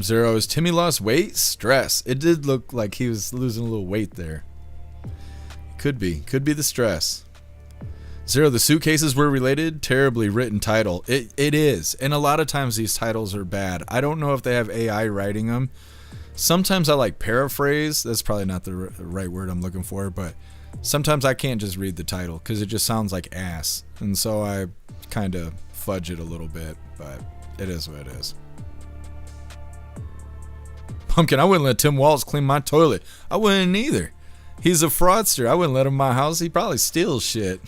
Zero, is Timmy lost weight? Stress. It did look like he was losing a little weight there. Could be the stress. Zero, the suitcases were related. Terribly written title. It is, and a lot of times these titles are bad. I don't know if they have AI writing them. Sometimes I like paraphrase. That's probably not the right word I'm looking for, but sometimes I can't just read the title because it just sounds like ass, and so I kind of fudge it a little bit, but it is what it is. Pumpkin, I wouldn't let Tim Walz clean my toilet. I wouldn't either. He's a fraudster. I wouldn't let him in my house. He probably steals shit.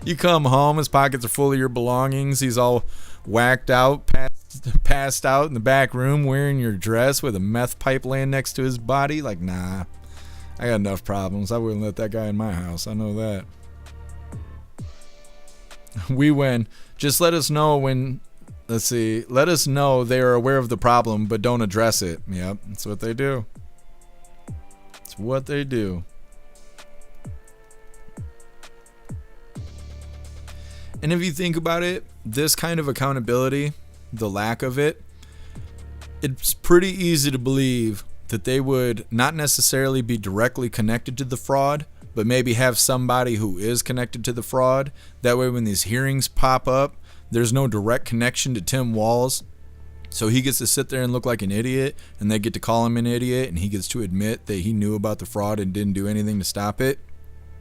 You come home, his pockets are full of your belongings. He's all whacked out, passed out in the back room wearing your dress with a meth pipe laying next to his body. Like, nah, I got enough problems. I wouldn't let that guy in my house. I know that. We win. Just let us know when... Let's see. Let us know they are aware of the problem, but don't address it. Yep, that's what they do. It's what they do. And if you think about it, this kind of accountability, the lack of it, it's pretty easy to believe that they would not necessarily be directly connected to the fraud, but maybe have somebody who is connected to the fraud. That way when these hearings pop up, there's no direct connection to Tim Walz, so he gets to sit there and look like an idiot, and they get to call him an idiot, and he gets to admit that he knew about the fraud and didn't do anything to stop it.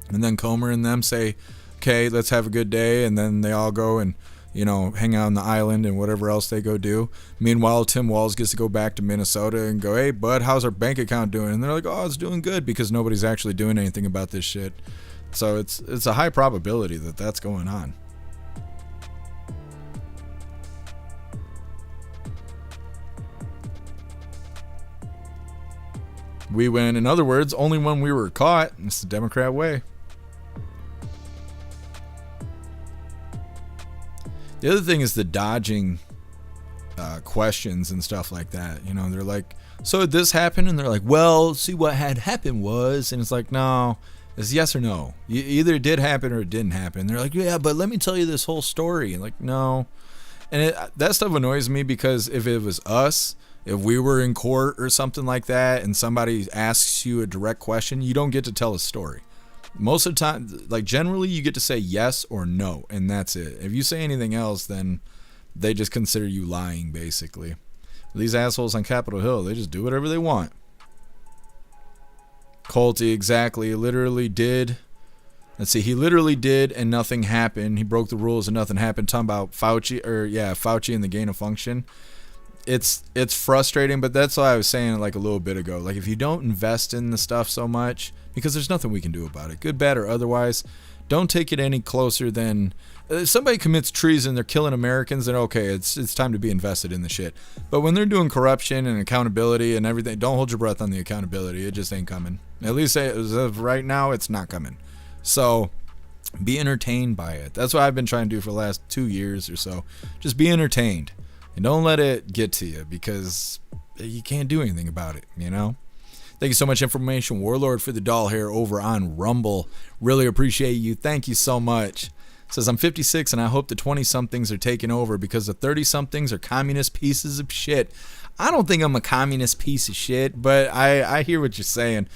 And then Comer and them say, okay, let's have a good day, and then they all go and, you know, hang out on the island and whatever else they go do. Meanwhile, Tim Walz gets to go back to Minnesota and go, hey, bud, how's our bank account doing? And they're like, oh, it's doing good, because nobody's actually doing anything about this shit. So it's a high probability that that's going on. We win. In other words, only when we were caught. It's the Democrat way. The other thing is the dodging questions and stuff like that. You know, they're like, so did this happen? And they're like, well, see, what had happened was, and it's like, no, it's yes or no. Either it did happen or it didn't happen. And they're like, yeah, but let me tell you this whole story. And like, no. And that stuff annoys me, because if it was us, if we were in court or something like that and somebody asks you a direct question, you don't get to tell a story. Most of the time, like generally, you get to say yes or no, and that's it. If you say anything else, then they just consider you lying, basically. These assholes on Capitol Hill, they just do whatever they want. Colty, exactly, literally did. Let's see, he literally did and nothing happened. He broke the rules and nothing happened. Talking about Fauci and the gain of function. It's frustrating, but that's why I was saying like a little bit ago. Like, if you don't invest in the stuff so much, because there's nothing we can do about it, good, bad, or otherwise, don't take it any closer than if somebody commits treason, they're killing Americans, then okay, it's time to be invested in the shit. But when they're doing corruption and accountability and everything, don't hold your breath on the accountability. It just ain't coming. At least as of right now, it's not coming. So be entertained by it. That's what I've been trying to do for the last 2 years or so. Just be entertained and don't let it get to you, because you can't do anything about it, you know? Thank you so much, Information Warlord, for the doll hair over on Rumble. Really appreciate you. Thank you so much. Says, I'm 56 and I hope the 20-somethings are taking over because the 30-somethings are communist pieces of shit. I don't think I'm a communist piece of shit, but I hear what you're saying.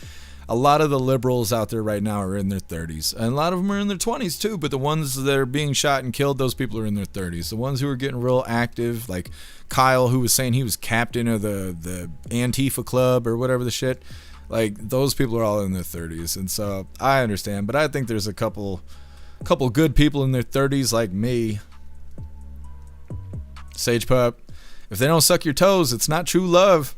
A lot of the liberals out there right now are in their 30s. And a lot of them are in their 20s too, but the ones that are being shot and killed, those people are in their 30s. The ones who are getting real active, like Kyle, who was saying he was captain of the Antifa club or whatever the shit, like those people are all in their 30s. And so I understand, but I think there's a couple good people in their 30s like me. Sage Pup, if they don't suck your toes, it's not true love.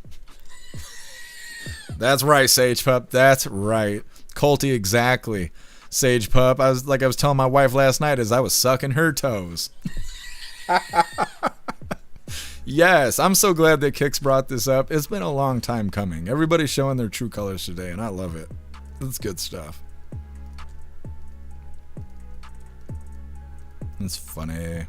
That's right, Sage Pup. That's right. Colty, exactly. Sage Pup. I was telling my wife last night as I was sucking her toes. Yes, I'm so glad that Kix brought this up. It's been a long time coming. Everybody's showing their true colors today, and I love it. It's good stuff. It's funny.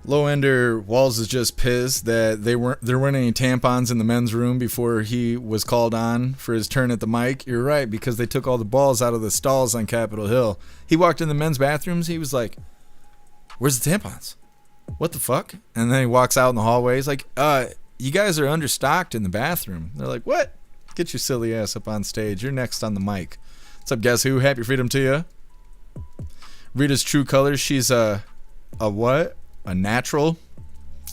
Low-ender Walls is just pissed that there weren't any tampons in the men's room before he was called on for his turn at the mic. You're right, because they took all the balls out of the stalls on Capitol Hill. He walked in the men's bathrooms. He was like, "Where's the tampons? What the fuck?" And then he walks out in the hallway. He's like, "You guys are understocked in the bathroom." They're like, "What? Get your silly ass up on stage. You're next on the mic." What's up, Guess Who? Happy freedom to you. Rita's true colors. She's a what? A natural.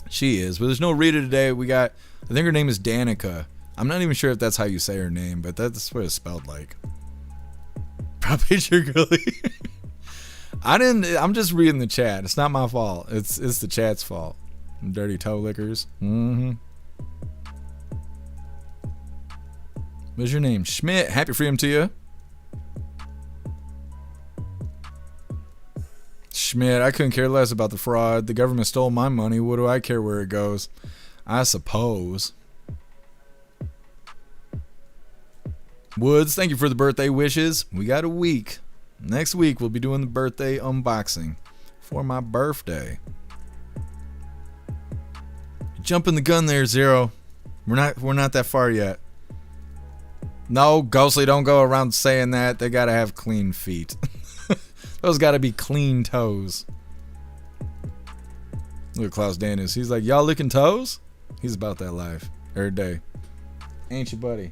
She is, but there's no Rita today. We got, I think her name is Danica. I'm not even sure if that's how you say her name, but that's what it's spelled like. Probably your girly. I'm just reading the chat. It's not my fault. It's the chat's fault. Dirty toe lickers. What's your name? Schmidt. Happy freedom to you. Schmidt, I couldn't care less about the fraud. The government stole my money. What do I care where it goes? I suppose. Woods, thank you for the birthday wishes. We got a week. Next week, we'll be doing the birthday unboxing for my birthday. Jumping the gun there, Zero. We're not that far yet. No, Ghostly, don't go around saying that. They gotta have clean feet. Those gotta be clean toes. Look at Klaus Danis. He's like, y'all licking toes? He's about that life every day. Ain't you, buddy?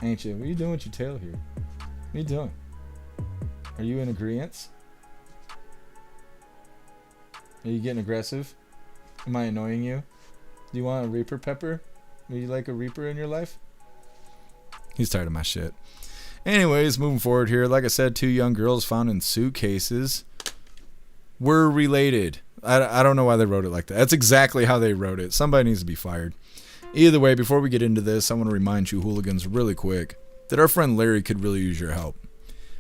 Ain't you? What are you doing with your tail here? What are you doing? Are you in agreeance? Are you getting aggressive? Am I annoying you? Do you want a Reaper Pepper? Would you like a Reaper in your life? He's tired of my shit. Anyways, moving forward here. Like I said, 2 young girls found in suitcases were related. I don't know why they wrote it like that. That's exactly how they wrote it. Somebody needs to be fired. Either way, before we get into this, I want to remind you hooligans really quick that our friend Larry could really use your help.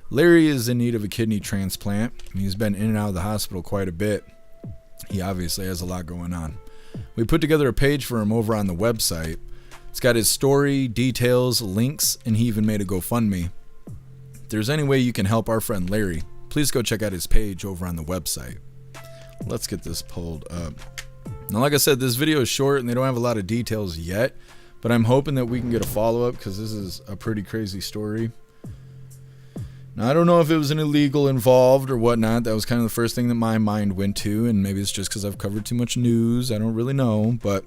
Larry is in need of a kidney transplant. He's been in and out of the hospital quite a bit. He obviously has a lot going on. We put together a page for him over on the website. It's got his story, details, links, and he even made a GoFundMe. If there's any way you can help our friend Larry, please go check out his page over on the website. Let's get this pulled up. Now, like I said, this video is short and they don't have a lot of details yet, but I'm hoping that we can get a follow-up because this is a pretty crazy story. Now, I don't know if it was an illegal involved or whatnot. That was kind of the first thing that my mind went to, and maybe it's just because I've covered too much news. I don't really know, but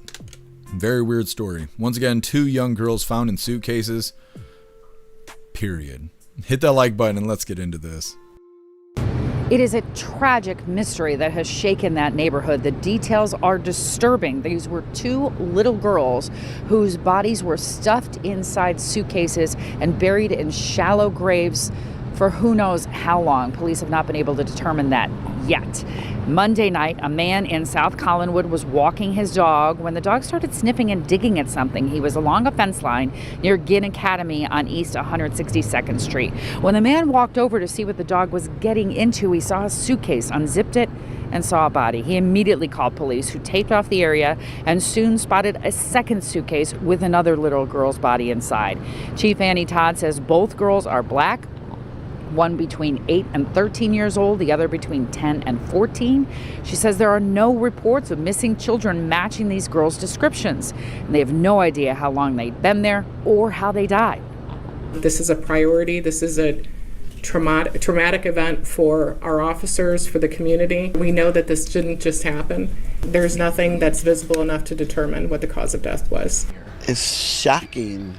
very weird story. Once again, 2 young girls found in suitcases. Period. Hit that like button and let's get into this. It is a tragic mystery that has shaken that neighborhood. The details are disturbing. These were 2 little girls whose bodies were stuffed inside suitcases and buried in shallow graves for who knows how long. Police have not been able to determine that yet. Monday night, a man in South Collinwood was walking his dog when the dog started sniffing and digging at something. He was along a fence line near Ginn Academy on East 162nd Street. When the man walked over to see what the dog was getting into, he saw a suitcase, unzipped it, and saw a body. He immediately called police, who taped off the area and soon spotted a second suitcase with another little girl's body inside. Chief Annie Todd says both girls are black, one between 8 and 13 years old, the other between 10 and 14. She says there are no reports of missing children matching these girls' descriptions, and they have no idea how long they've been there or how they died. This is a priority. This is a traumatic event for our officers, for the community. We know that this didn't just happen. There's nothing that's visible enough to determine what the cause of death was. It's shocking.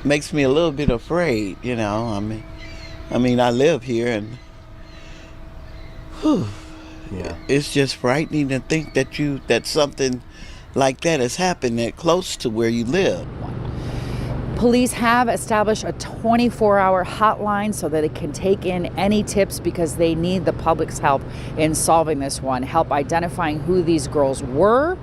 Makes me a little bit afraid, you know. I mean, I live here, and it's just frightening to think that something like that has happened that close to where you live. Police have established a 24-hour hotline so that it can take in any tips, because they need the public's help in solving this one, help identifying who these girls were,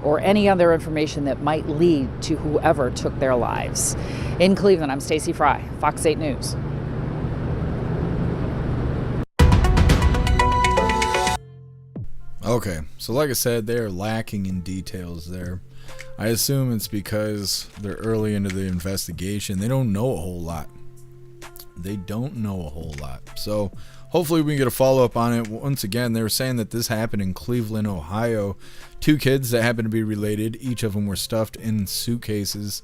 or any other information that might lead to whoever took their lives. In Cleveland, I'm Stacey Fry, Fox 8 News. Okay, so like I said, they are lacking in details there. I assume it's because they're early into the investigation. They don't know a whole lot. So hopefully we can get a follow-up on it. Once again, they were saying that this happened in Cleveland, Ohio. 2 kids that happened to be related. Each of them were stuffed in suitcases.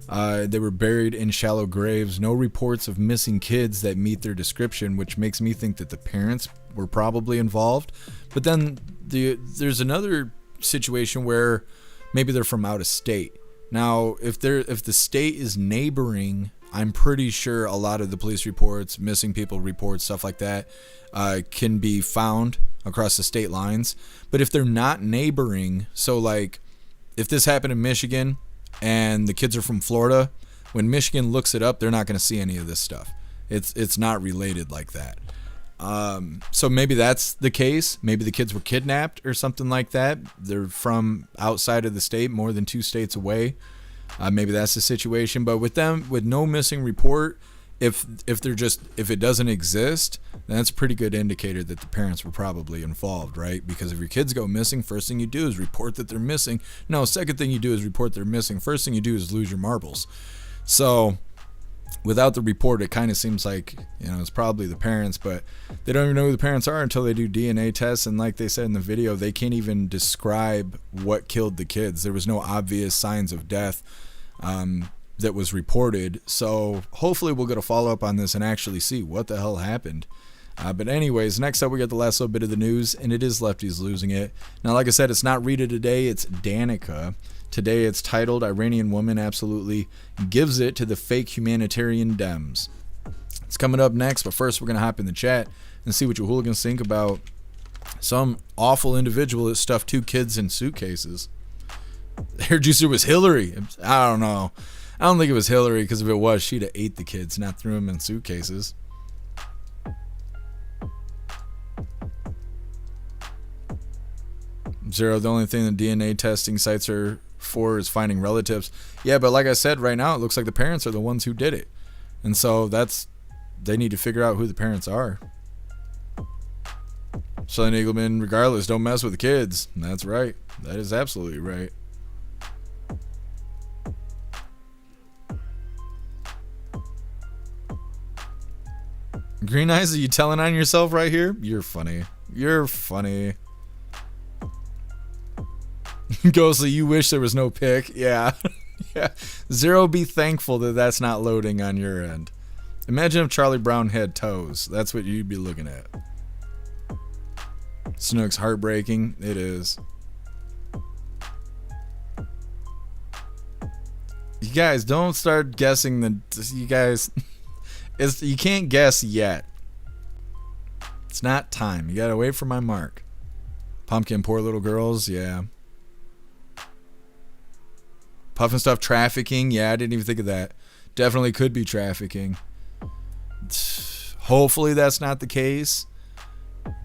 They were buried in shallow graves. No reports of missing kids that meet their description, which makes me think that the parents were probably involved. But then there's another situation where maybe they're from out of state. Now, if the state is neighboring, I'm pretty sure a lot of the police reports, missing people reports, stuff like that, can be found across the state lines. But if they're not neighboring, so like if this happened in Michigan and the kids are from Florida, when Michigan looks it up, they're not going to see any of this stuff. It's not related like that. So maybe that's the case. Maybe the kids were kidnapped or something like that. They're from outside of the state, more than 2 states away. Maybe that's the situation. But with them, with no missing report, if it doesn't exist, then that's a pretty good indicator that the parents were probably involved, right? Because if your kids go missing, first thing you do is report that they're missing. No, second thing you do is report they're missing. First thing you do is lose your marbles. So without the report, it kind of seems like, it's probably the parents, but they don't even know who the parents are until they do DNA tests. And like they said in the video, they can't even describe what killed the kids. There was no obvious signs of death that was reported. So hopefully we'll get a follow-up on this and actually see what the hell happened. But anyways, next up we got the last little bit of the news, and it is lefties losing it. Now, like I said, it's not Rita today, it's Danica. Today it's titled, Iranian Woman Absolutely Gives It to the Fake Humanitarian Dems. It's coming up next, but first we're going to hop in the chat and see what you hooligans think about some awful individual that stuffed 2 kids in suitcases. The hair juicer was Hillary. I don't know. I don't think it was Hillary, because if it was, she'd have ate the kids, not threw them in suitcases. Zero, the only thing the DNA testing sites are for is finding relatives. Yeah, but like I said, right now it looks like the parents are the ones who did it. And so they need to figure out who the parents are. Southern Eagleman, regardless, don't mess with the kids. That's right. That is absolutely right. Green Eyes, are you telling on yourself right here? You're funny. You're funny. Ghostly, you wish there was no pick. Yeah. Yeah. Zero, be thankful that that's not loading on your end. Imagine if Charlie Brown had toes. That's what you'd be looking at. Snook's heartbreaking. It is. You guys, don't start guessing you guys... you can't guess yet. It's not time. You gotta wait for my mark. Pumpkin, poor little girls, yeah. Puff and stuff trafficking, yeah, I didn't even think of that. Definitely could be trafficking. Hopefully that's not the case,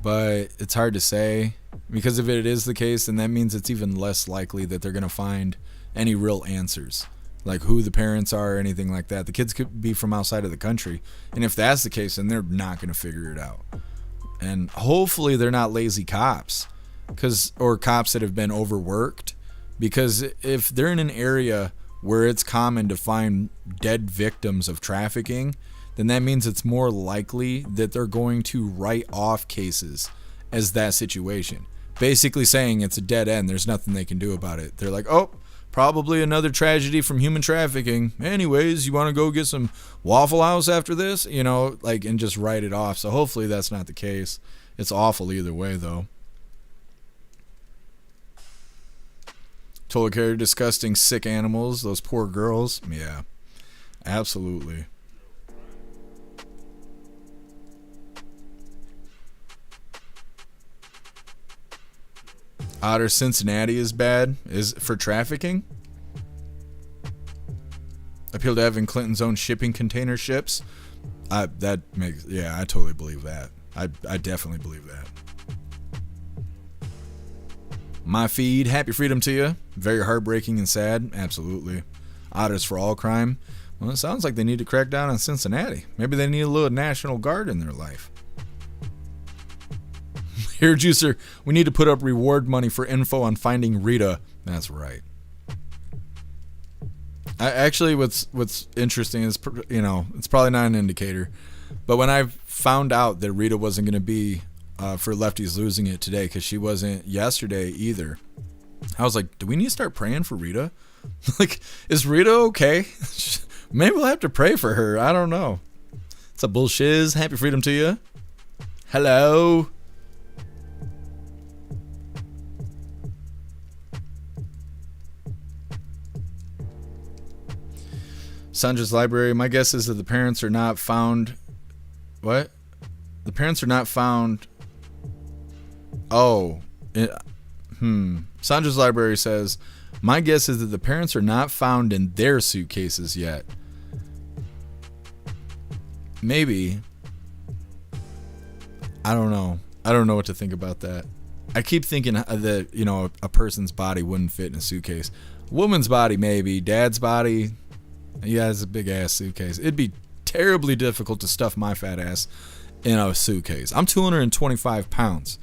but it's hard to say, because if it is the case, then that means it's even less likely that they're gonna find any real answers, like who the parents are or anything like that. The kids could be from outside of the country, and if that's the case, then they're not gonna figure it out. And hopefully they're not lazy cops, or cops that have been overworked, because if they're in an area where it's common to find dead victims of trafficking, then that means it's more likely that they're going to write off cases as that situation. Basically saying it's a dead end. There's nothing they can do about it. They're like, oh, probably another tragedy from human trafficking. Anyways, you want to go get some Waffle House after this? You know, like, and just write it off. So hopefully that's not the case. It's awful either way, though. Total care, disgusting, sick animals. Those poor girls. Yeah, absolutely. Otter, Cincinnati is bad. Is for trafficking. Appeal to Evan Clinton's own shipping container ships. That makes, yeah, I totally believe that. I definitely believe that. My feed, happy freedom to you. Very heartbreaking and sad. Absolutely. Otters for all crime. Well, it sounds like they need to crack down on Cincinnati. Maybe they need a little National Guard in their life. Here, Juicer, we need to put up reward money for info on finding Rita. That's right. Actually, what's interesting is, you know, it's probably not an indicator, but when I found out that Rita wasn't going to be for Lefties losing it today, because she wasn't yesterday either, I was like, do we need to start praying for Rita? Like, is Rita okay? Maybe we'll have to pray for her. I don't know. It's a bullshiz. Happy freedom to you. Hello. Sandra's library. My guess is that the parents are not found. What? The parents are not found. Oh. Sandra's library says, my guess is that the parents are not found in their suitcases yet. Maybe. I don't know. I don't know what to think about that. I keep thinking that, you know, a person's body wouldn't fit in a suitcase. Woman's body, maybe. Dad's body. Yeah, it's a big ass suitcase. It'd be terribly difficult to stuff my fat ass in a suitcase. I'm 225 pounds.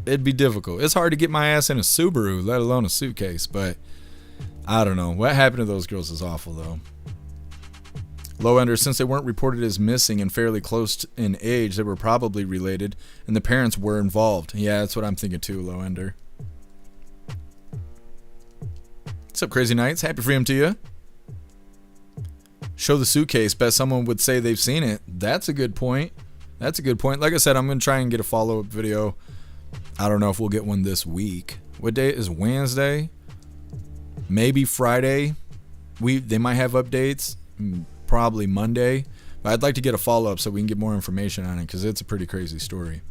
It'd be difficult. It's hard to get my ass in a Subaru, let alone a suitcase. But I don't know. What happened to those girls is awful, though. Low ender, since they weren't reported as missing and fairly close in age, they were probably related, and the parents were involved. Yeah, that's what I'm thinking too, low ender. What's up, Crazy Knights? Happy freedom to you. Show the suitcase. Bet someone would say they've seen it. That's a good point. That's a good point. Like I said, I'm going to try and get a follow-up video. I don't know if we'll get one this week. What day is Wednesday? Maybe Friday. They might have updates. Probably Monday. But I'd like to get a follow-up so we can get more information on it, because it's a pretty crazy story.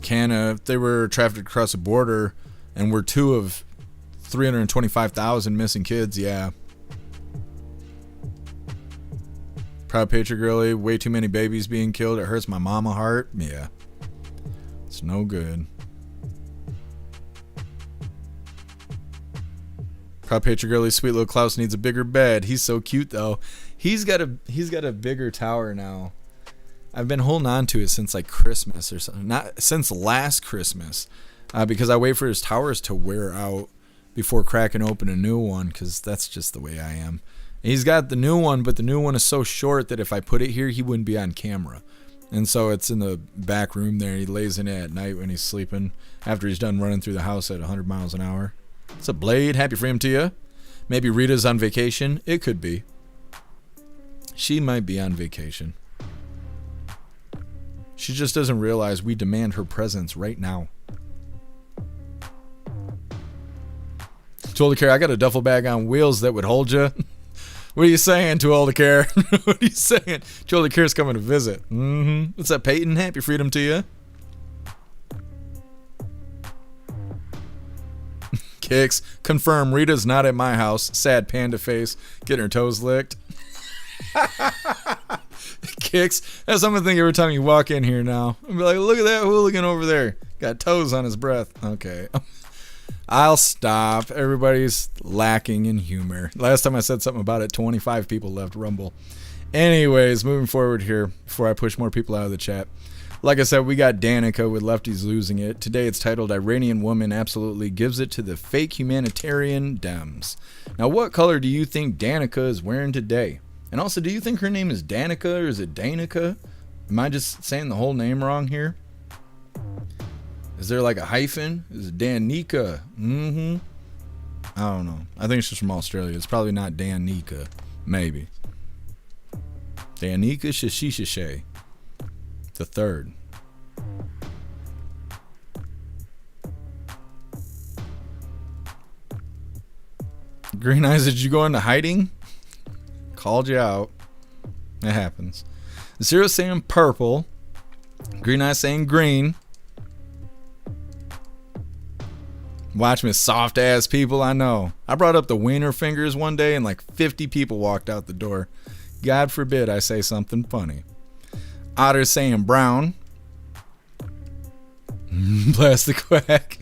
If they were trafficked across the border and we're 2 of 325,000 missing kids, yeah. Proud Patriot Girly, way too many babies being killed. It hurts my mama heart. Yeah. It's no good. Proud Patriot Girly, sweet little Klaus needs a bigger bed. He's so cute though. He's got a bigger tower now. I've been holding on to it since like Christmas or something. Not since last Christmas. Because I wait for his towers to wear out before cracking open a new one, because that's just the way I am. He's got the new one, but the new one is so short that if I put it here, he wouldn't be on camera. And so it's in the back room there. He lays in it at night when he's sleeping, after he's done running through the house at 100 miles an hour. What's up, Blade? Happy freedom to you. Maybe Rita's on vacation. It could be. She might be on vacation. She just doesn't realize we demand her presence right now. Too old to care. I got a duffel bag on wheels that would hold you. What are you saying, too old to care? What are you saying? Too old to care's coming to visit. What's up, Peyton? Happy freedom to you. Kicks. Confirm. Rita's not at my house. Sad panda face. Getting her toes licked. Kicks. That's something I think every time you walk in here now. I'll be like, look at that hooligan over there. Got toes on his breath. Okay. I'll stop. Everybody's lacking in humor. Last time I said something about it, 25 people left Rumble. Anyways, moving forward here before I push more people out of the chat. Like I said, we got Danica with Lefties Losing It. Today it's titled Iranian Woman Absolutely Gives It to the Fake Humanitarian Dems. Now, what color do you think Danica is wearing today? And also, do you think her name is Danica or is it Danica? Am I just saying the whole name wrong here? Is there like a hyphen? Is it Danica? I don't know. I think she's from Australia. It's probably not Danica. Maybe. Danica Shishishe. The third. Green Eyes, did you go into hiding? Called you out. It happens. Zero saying purple. Green Eyes saying green. Watch me, soft ass people, I know. I brought up the wiener fingers one day and like 50 people walked out the door. God forbid I say something funny. Otter saying brown. Plastic quack.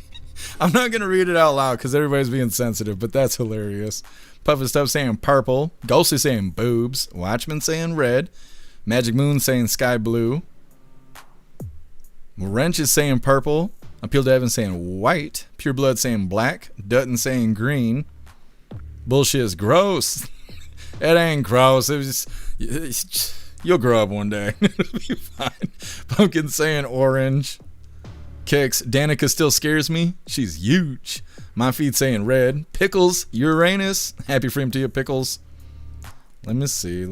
I'm not going to read it out loud because everybody's being sensitive, but that's hilarious. Puffin Stuff saying purple. Ghostly saying boobs. Watchman saying red. Magic Moon saying sky blue. Wrench is saying purple. Appeal to Heaven saying white. Pure Blood saying black. Dutton saying green. Bullshit is gross. It ain't gross. It was just, you'll grow up one day. It'll be fine. Pumpkin saying orange. Kicks. Danica still scares me. She's huge. My feet saying red. Pickles. Uranus. Happy freedom to you, Pickles. Let me see.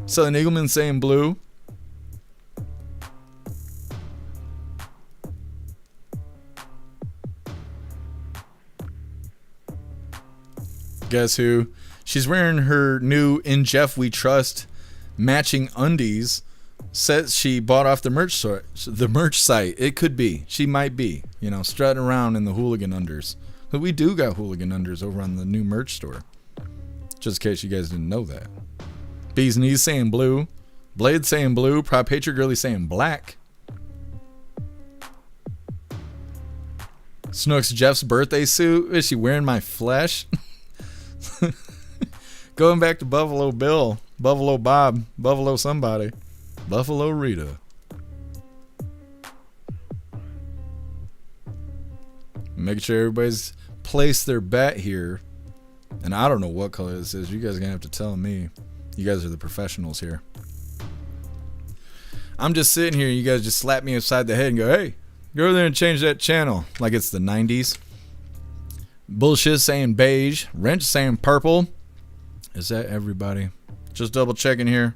Southern Eagleman saying blue. Guess who? She's wearing her new In Jeff We Trust matching undies. Says she bought off the merch site. It could be. She might be. You know, strutting around in the hooligan unders. But we do got hooligan unders over on the new merch store. Just in case you guys didn't know that. Bees Knees saying blue. Blade saying blue. Prop Hatred Girly saying black. Snooks Jeff's birthday suit. Is she wearing my flesh? Going back to Buffalo Bill, Buffalo Bob, Buffalo somebody, Buffalo Rita. Making sure everybody's placed their bet here. And I don't know what color this is. You guys are going to have to tell me. You guys are the professionals here. I'm just sitting here. You guys just slap me upside the head and go, hey, go over there and change that channel. Like it's the 90s. Bullshit saying beige. Wrench saying purple. Is that everybody? Just double checking here.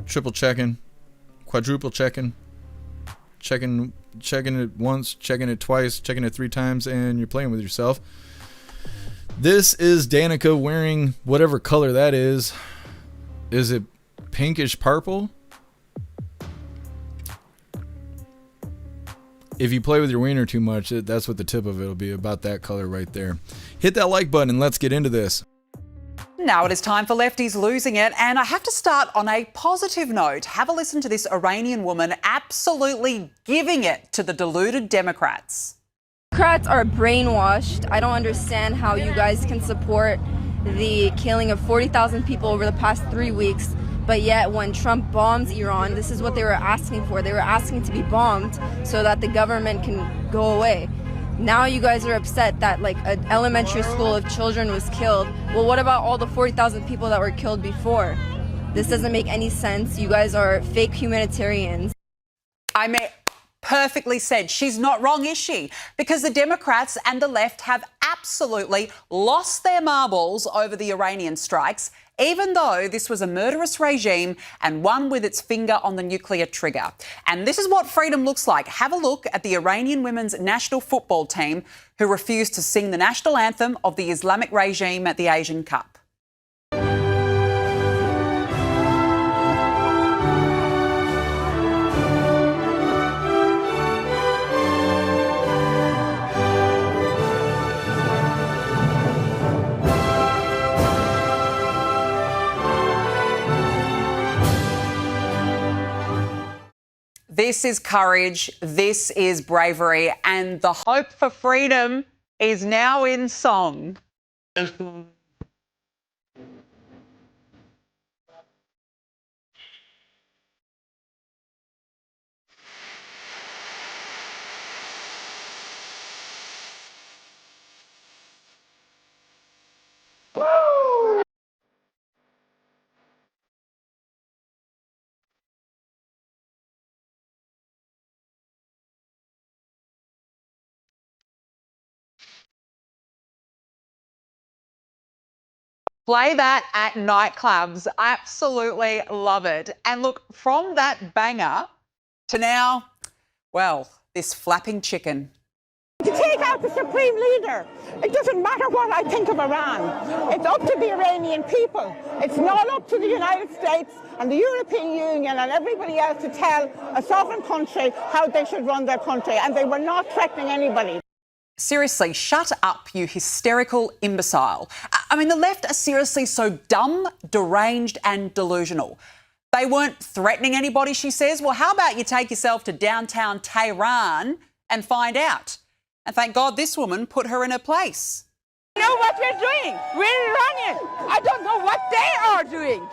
Triple checking. Quadruple checking. Checking it once. Checking it twice. Checking it 3 times. And you're playing with yourself. This is Danica wearing whatever color that is. Is it pinkish purple? If you play with your wiener too much, that's what the tip of it will be, about that color right there. Hit that like button and let's get into this. Now it is time for Lefties Losing It, and I have to start on a positive note. Have a listen to this Iranian woman absolutely giving it to the deluded Democrats. Democrats are brainwashed. I don't understand how you guys can support the killing of 40,000 people over the past 3 weeks, but yet when Trump bombs Iran, this is what they were asking for. They were asking to be bombed so that the government can go away. Now you guys are upset that like an elementary school of children was killed. Well, what about all the 40,000 people that were killed before? This doesn't make any sense. You guys are fake humanitarians. I mean, perfectly said. She's not wrong, is she? Because the Democrats and the left have absolutely lost their marbles over the Iranian strikes, even though this was a murderous regime and one with its finger on the nuclear trigger. And this is what freedom looks like. Have a look at the Iranian women's national football team who refused to sing the national anthem of the Islamic regime at the Asian Cup. This is courage, this is bravery, and the hope for freedom is now in song. Play that at nightclubs. Absolutely love it. And look, from that banger to now, well, this flapping chicken. To take out the supreme leader. It doesn't matter what I think of Iran. It's up to the Iranian people. It's not up to the United States and the European Union and everybody else to tell a sovereign country how they should run their country. And they were not threatening anybody. Seriously, shut up, you hysterical imbecile. I mean, the left are seriously so dumb, deranged and delusional. They weren't threatening anybody, she says. Well, how about you take yourself to downtown Tehran and find out? And thank God this woman put her in her place. You know what we're doing? We're Iranian. I don't know what they are doing.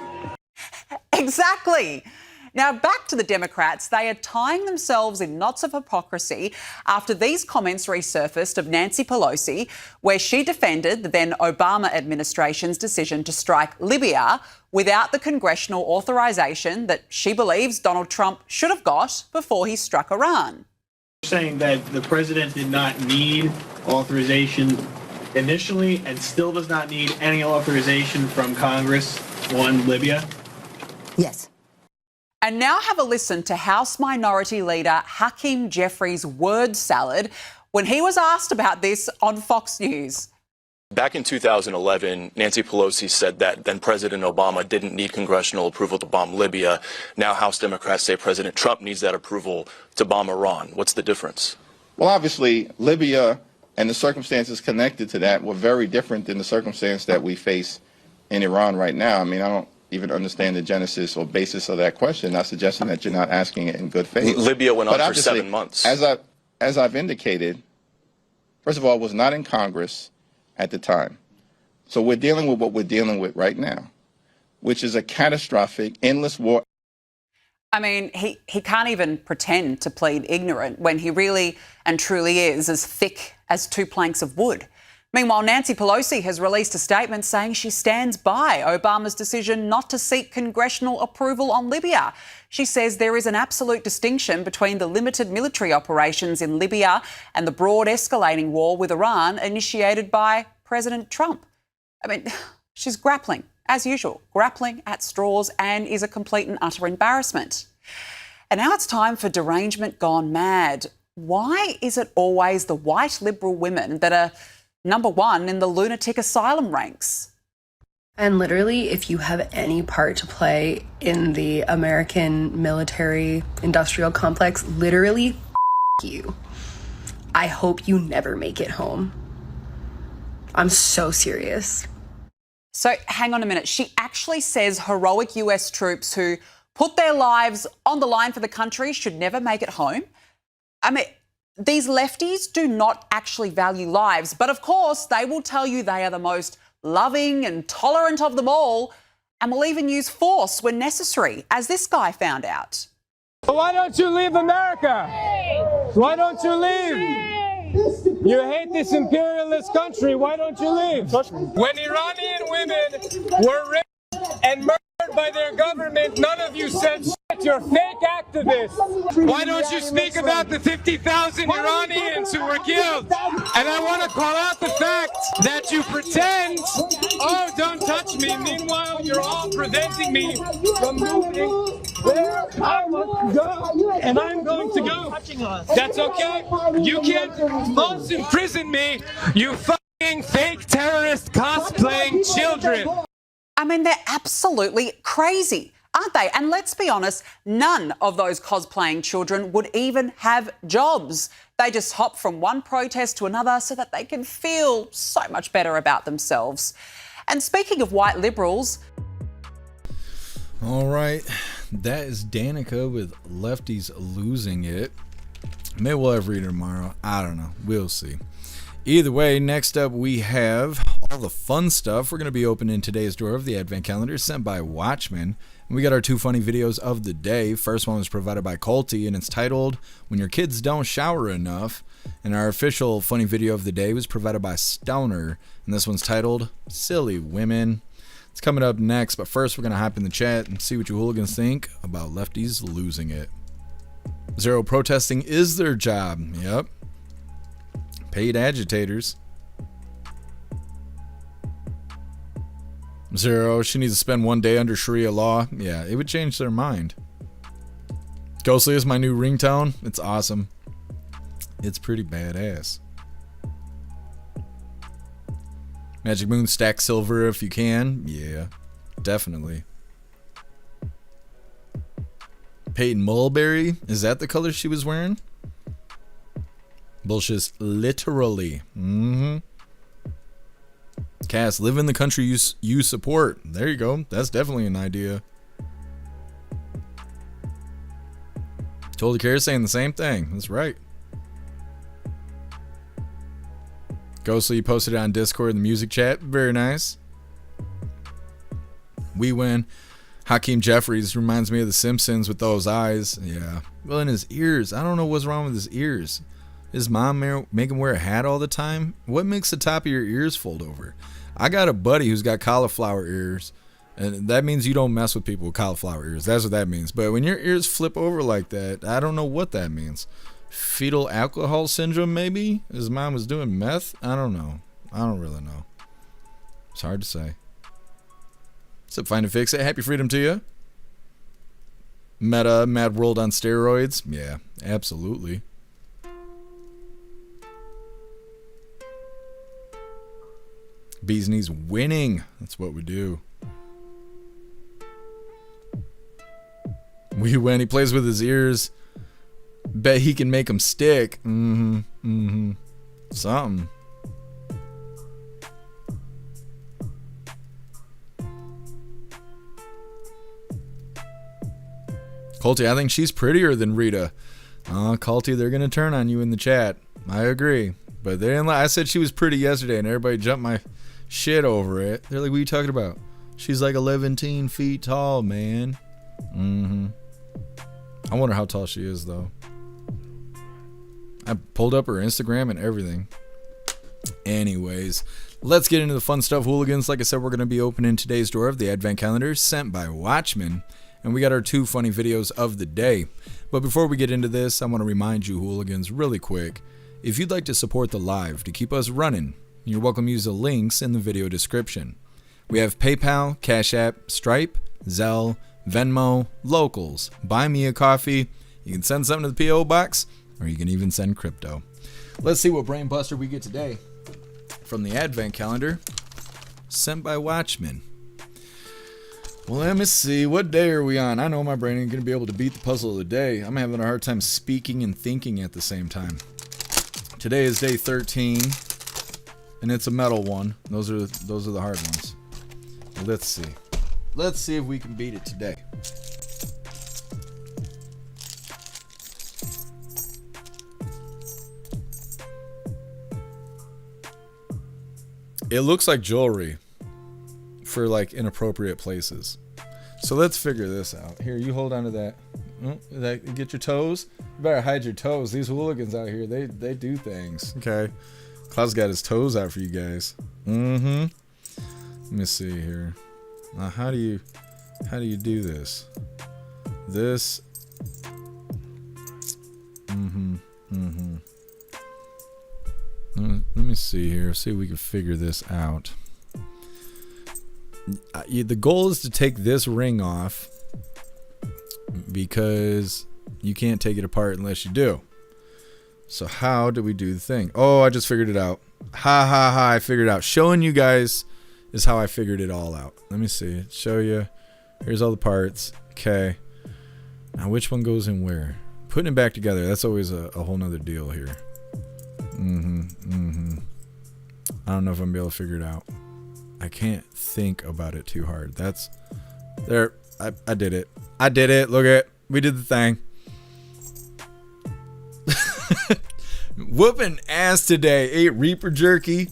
Exactly. Now, back to the Democrats. They are tying themselves in knots of hypocrisy after these comments resurfaced of Nancy Pelosi, where she defended the then Obama administration's decision to strike Libya without the congressional authorization that she believes Donald Trump should have got before he struck Iran. Saying that the president did not need authorization initially and still does not need any authorization from Congress on Libya? Yes. And now have a listen to House Minority Leader Hakeem Jeffries' word salad when he was asked about this on Fox News. Back in 2011, Nancy Pelosi said that then President Obama didn't need congressional approval to bomb Libya. Now House Democrats say President Trump needs that approval to bomb Iran. What's the difference? Well, obviously, Libya and the circumstances connected to that were very different than the circumstance that we face in Iran right now. I mean, I don't even understand the genesis or basis of that question, not suggesting that you're not asking it in good faith. Libya went on for 7 months. As I've indicated, first of all, it was not in Congress at the time. So we're dealing with what we're dealing with right now, which is a catastrophic, endless war. I mean, he can't even pretend to plead ignorant when he really and truly is as thick as two planks of wood. Meanwhile, Nancy Pelosi has released a statement saying she stands by Obama's decision not to seek congressional approval on Libya. She says there is an absolute distinction between the limited military operations in Libya and the broad escalating war with Iran initiated by President Trump. I mean, she's grappling, as usual, grappling at straws and is a complete and utter embarrassment. And now it's time for derangement gone mad. Why is it always the white liberal women that are number one in the lunatic asylum ranks? And literally, if you have any part to play in the American military industrial complex, literally, you. I hope you never make it home. I'm so serious. So hang on a minute. She actually says heroic US troops who put their lives on the line for the country should never make it home. I mean, these lefties do not actually value lives, but of course they will tell you they are the most loving and tolerant of them all and will even use force when necessary, as this guy found out. Why don't you leave America? Why don't you leave? You hate this imperialist country. Why don't you leave? When Iranian women were raped and murdered by their government, none of you said shit. You're fake activists. Why don't you speak about the 50,000 Iranians who were killed? And I want to call out the fact that you pretend, oh, don't touch me. Meanwhile, you're all preventing me from moving where I want to go. And I'm going to go. That's okay. You can't false imprison me, you fucking fake terrorist cosplaying children. I mean, they're absolutely crazy, aren't they? And let's be honest, none of those cosplaying children would even have jobs. They just hop from one protest to another so that they can feel so much better about themselves. And speaking of white liberals... All right, that is Danica with Lefties Losing It. Maybe we'll have reader tomorrow. I don't know. We'll see. Either way, next up we have all the fun stuff. We're going to be opening today's drawer of the Advent Calendar sent by Watchmen. And we got our two funny videos of the day. First one was provided by Colty, and it's titled, When Your Kids Don't Shower Enough. And our official funny video of the day was provided by Stoner, and this one's titled, Silly Women. It's coming up next, but first we're going to hop in the chat and see what you hooligans think about lefties losing it. Zero protesting is their job. Yep. Paid agitators. Zero, she needs to spend 1 day under Sharia law. Yeah, it would change their mind. Ghostly is my new ringtone. It's awesome. It's pretty badass. Magic Moon, stack silver if you can. Yeah, definitely. Peyton Mulberry, is that the color she was wearing? Bullshit, literally. Cass, live in the country you support. There you go. That's definitely an idea. Totally care saying the same thing. That's right. Ghostly posted it on Discord in the music chat. Very nice. We win. Hakeem Jeffries reminds me of The Simpsons with those eyes. Yeah. Well, in his ears. I don't know what's wrong with his ears. His mom make him wear a hat all the time? What makes the top of your ears fold over? I got a buddy who's got cauliflower ears. And that means you don't mess with people with cauliflower ears. That's what that means. But when your ears flip over like that, I don't know what that means. Fetal alcohol syndrome, maybe? His mom was doing meth? I don't know. I don't really know. It's hard to say. What's up, Find and Fix It? Happy freedom to you. Meta, Mad World on steroids? Yeah, absolutely. Bees Knees winning. That's what we do. We win. He plays with his ears. Bet he can make them stick. Something. Colty, I think she's prettier than Rita. Colty, they're going to turn on you in the chat. I agree. But they didn't I said she was pretty yesterday and everybody jumped my shit over it. They're like, what are you talking about? She's like 11 feet tall, man. I wonder how tall she is, though. I pulled up her Instagram and everything. Anyways, let's get into the fun stuff, hooligans. Like I said, we're going to be opening today's door of the Advent Calendar sent by Watchmen. And we got our 2 funny videos of the day. But before we get into this, I want to remind you, hooligans, really quick, if you'd like to support the live to keep us running, you're welcome to use the links in the video description. We have PayPal, Cash App, Stripe, Zelle, Venmo, Locals, Buy Me a Coffee. You can send something to the P.O. Box, or you can even send crypto. Let's see what brain buster we get today from the Advent Calendar sent by Watchmen. Well, let me see. What day are we on? I know my brain ain't going to be able to beat the puzzle of the day. I'm having a hard time speaking and thinking at the same time. Today is day 13, and it's a metal one. Those are the hard ones. Let's see. Let's see if we can beat it today. It looks like jewelry for like inappropriate places. So let's figure this out. Here, you hold on to that. Get your toes. You better hide your toes. These hooligans out here, they do things. Okay. Cloud's got his toes out for you guys. Let me see here. Now, how do you do this? This. Let me see here. See if we can figure this out. The goal is to take this ring off because you can't take it apart unless you do. So how do we do the thing? Oh, I just figured it out. I figured it out. Showing you guys is how I figured it all out. Let me see. Show you. Here's all the parts. Okay. Now which one goes in where? Putting it back together, that's always a whole nother deal here. I don't know if I'm gonna be able to figure it out. I can't think about it too hard. That's there. I did it. I did it. Look at it. We did the thing. Whooping ass today. Ate Reaper jerky.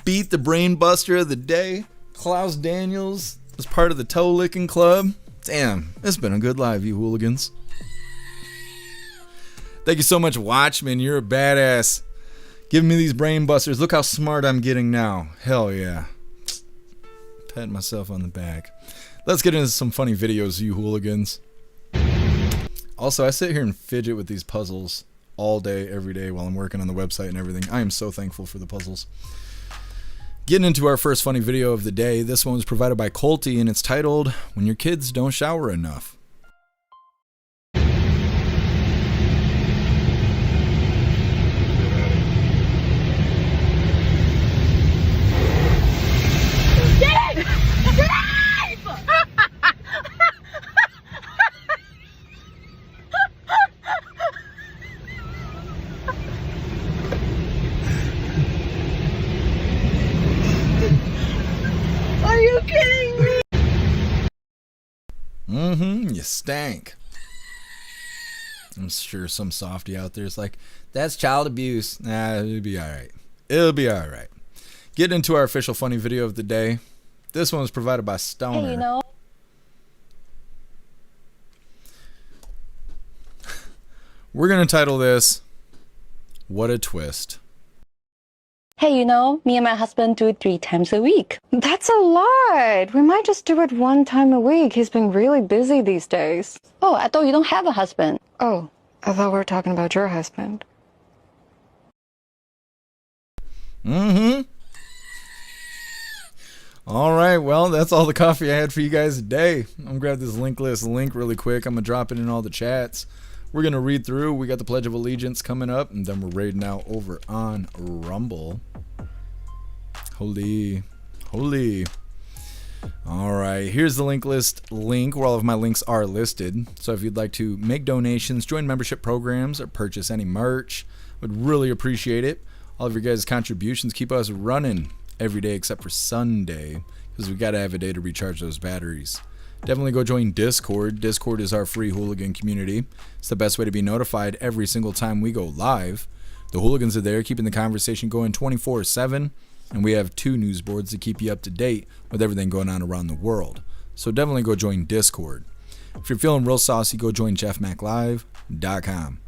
Beat the brain buster of the day. Klaus Daniels was part of the toe licking club. Damn, it's been a good live, you hooligans. Thank you so much, Watchmen. You're a badass. Giving me these brain busters. Look how smart I'm getting now. Hell yeah. Patting myself on the back. Let's get into some funny videos, you hooligans. Also, I sit here and fidget with these puzzles all day, every day while I'm working on the website and everything. I am so thankful for the puzzles. Getting into our first funny video of the day. This one was provided by Colty, and it's titled, When Your Kids Don't Shower Enough. Are you kidding me? You stank. I'm sure some softy out there is like, that's child abuse. Nah, it'll be alright. It'll be alright. Getting into our official funny video of the day. This one was provided by Stoner. Hey, you know. We're going to title this, What a Twist. Hey, you know, me and my husband do it 3 times a week. That's a lot. We might just do it 1 time a week. He's been really busy these days. Oh, I thought you don't have a husband. Oh, I thought we were talking about your husband. All right, well, that's all the coffee I had for you guys today. I'm going to grab this link list link really quick. I'm going to drop it in all the chats. We're going to read through. We got the Pledge of Allegiance coming up, and then we're raiding out over on Rumble. Holy. All right, here's the link list link where all of my links are listed. So if you'd like to make donations, join membership programs, or purchase any merch, would really appreciate it. All of your guys' contributions keep us running every day except for Sunday, because we got to have a day to recharge those batteries. Definitely go join Discord. Discord is our free hooligan community. It's the best way to be notified every single time we go live. The hooligans are there keeping the conversation going 24/7, and we have 2 news boards to keep you up to date with everything going on around the world. So definitely go join Discord. If you're feeling real saucy, go join jeffmaclive.com.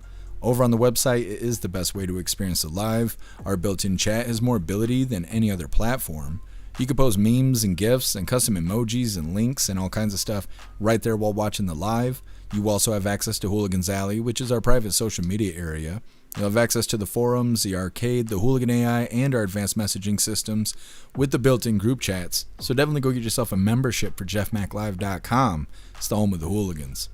Over on the website, it is the best way to experience the live. Our built-in chat has more ability than any other platform. You can post memes and GIFs and custom emojis and links and all kinds of stuff right there while watching the live. You also have access to Hooligans Alley, which is our private social media area. You'll have access to the forums, the arcade, the Hooligan AI, and our advanced messaging systems with the built-in group chats. So definitely go get yourself a membership for jeffmaclive.com. It's the home of the hooligans.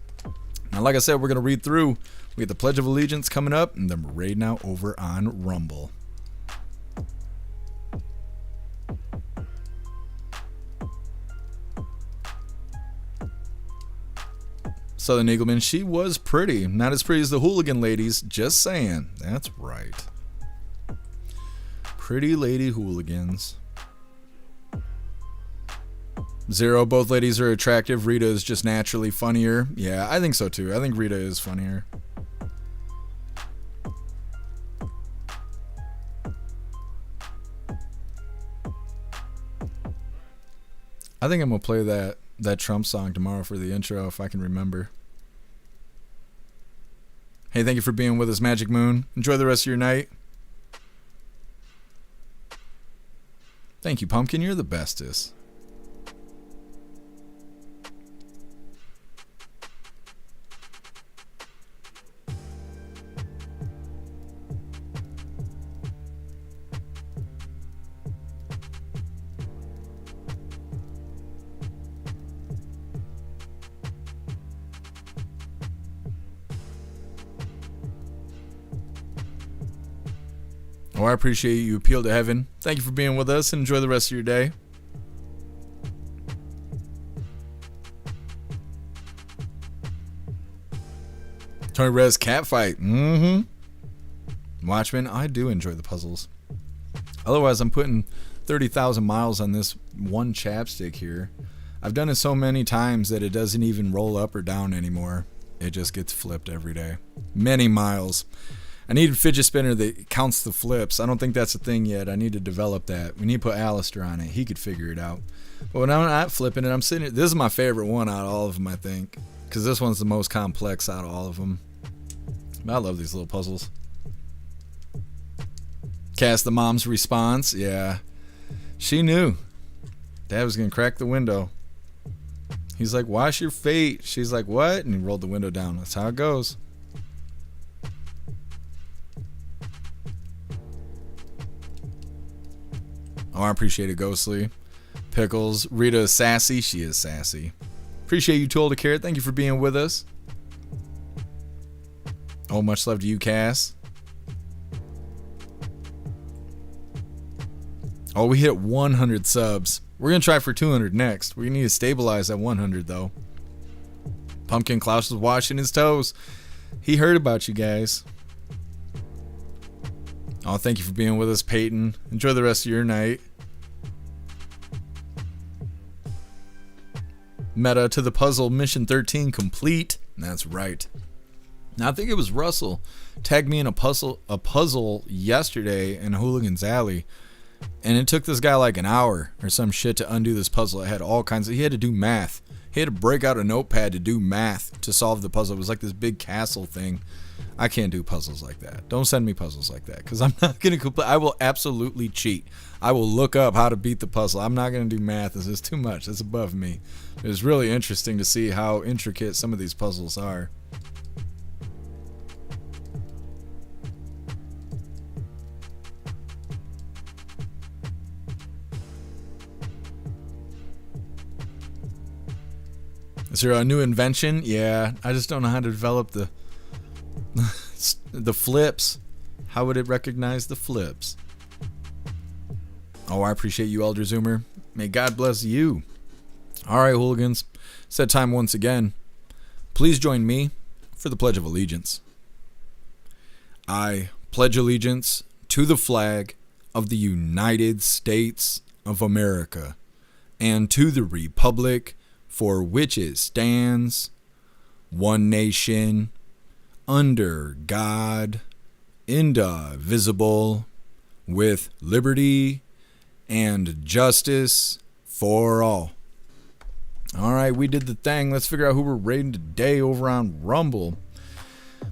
Now, like I said, we're going to read through. We got the Pledge of Allegiance coming up, and then we're raiding out over on Rumble. Southern Eagleman, she was pretty. Not as pretty as the hooligan ladies, just saying. That's right. Pretty lady hooligans. Zero, both ladies are attractive. Rita is just naturally funnier. Yeah, I think so too. I think Rita is funnier. I think I'm going to play that Trump song tomorrow for the intro if I can remember. Hey, thank you for being with us, Magic Moon. Enjoy the rest of your night. Thank you, Pumpkin. You're the bestest. Oh, I appreciate you. Appeal to heaven. Thank you for being with us and enjoy the rest of your day. Tony Rez catfight. Watchmen, I do enjoy the puzzles. Otherwise, I'm putting 30,000 miles on this one chapstick here. I've done it so many times that it doesn't even roll up or down anymore. It just gets flipped every day. Many miles. I need a fidget spinner that counts the flips. I don't think that's a thing yet. I need to develop that. We need to put Alistair on it. He could figure it out. But when I'm not flipping it, I'm sitting here. This is my favorite one out of all of them, I think. Because this one's the most complex out of all of them. I love these little puzzles. Cast the mom's response. Yeah. She knew. Dad was going to crack the window. He's like, wash your feet. She's like, what? And he rolled the window down. That's how it goes. Oh, I appreciate it, Ghostly. Pickles. Rita is sassy. She is sassy. Appreciate you, Tool to Carrot. Thank you for being with us. Oh, much love to you, Cass. Oh, we hit 100 subs. We're going to try for 200 next. We need to stabilize at 100, though. Pumpkin Klaus was washing his toes. He heard about you guys. Oh, thank you for being with us, Peyton. Enjoy the rest of your night. Meta to the puzzle, mission 13 complete. That's right. Now, I think it was Russell tagged me in a puzzle yesterday in Hooligans Alley, and it took this guy like an hour or some shit to undo this puzzle. It had all kinds of, he had to do math. He had to break out a notepad to do math to solve the puzzle. It was like this big castle thing. I can't do puzzles like that. Don't send me puzzles like that, because I'm not going to complete. I will absolutely cheat. I will look up how to beat the puzzle. I'm not going to do math. This is too much. It's above me. It's really interesting to see how intricate some of these puzzles are. Is there a new invention? Yeah, I just don't know how to develop the the flips. How would it recognize the flips? Oh, I appreciate you, Elder Zoomer. May God bless you. All right, hooligans. It's that time once again. Please join me for the Pledge of Allegiance. I pledge allegiance to the flag of the United States of America and to the republic for which it stands, one nation, under God, indivisible, with liberty and justice for all. All right, we did the thing. Let's figure out who we're raiding today over on Rumble.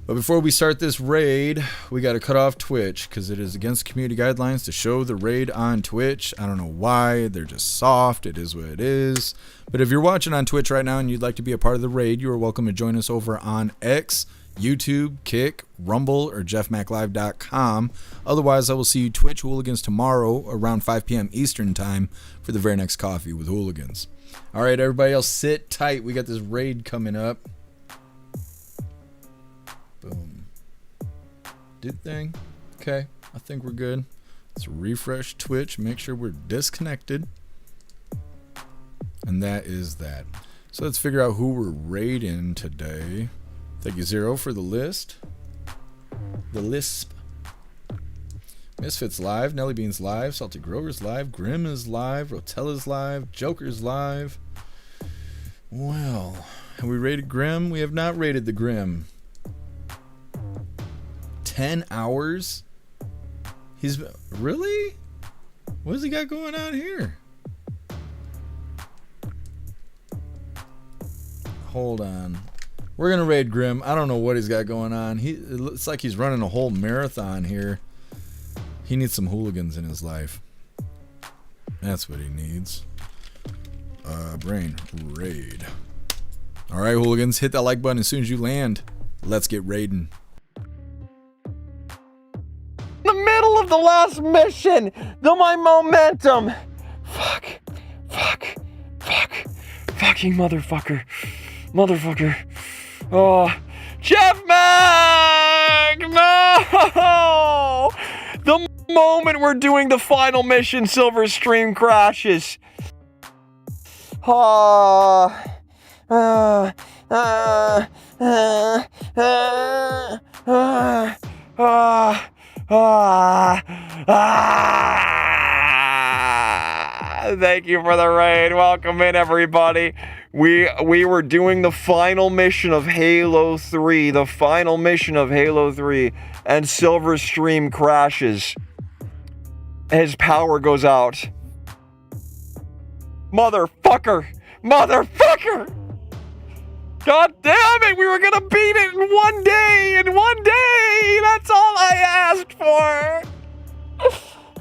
But before we start this raid, we got to cut off Twitch because it is against community guidelines to show the raid on Twitch. I don't know why. They're just soft. It is what it is. But if you're watching on Twitch right now and you'd like to be a part of the raid, you are welcome to join us over on X, YouTube, Kick, Rumble, or jeffmaclive.com. Otherwise, I will see you Twitch Hooligans tomorrow around 5 p.m. Eastern time for the very next Coffee with Hooligans. All right, everybody else, sit tight. We got this raid coming up. Boom. Did thing. Okay, I think we're good. Let's refresh Twitch, make sure we're disconnected. And that is that. So let's figure out who we're raiding today. Thank you, Zero, for the list. The Lisp. Misfits live, Nelly Beans live, Salty Grover's live, Grim is live, Rotella's live, Joker's live. Well, have we rated Grim? We have not rated the Grim. 10 hours? He's really? What has he got going on here? Hold on. We're gonna raid Grim. I don't know what he's got going on. It looks like he's running a whole marathon here. He needs some hooligans in his life. That's what he needs. Brain raid. All right, hooligans, hit that like button as soon as you land. Let's get raiding. The middle of the last mission. My momentum. Fuck. Fucking motherfucker. Oh, Jeff Mac! No! The moment we're doing the final mission, Silver Stream crashes. Thank you for the raid. Welcome in, everybody. We were doing the final mission of Halo 3. And Silver Stream crashes. His power goes out. Motherfucker! God damn it! We were gonna beat it in one day! That's all I asked for!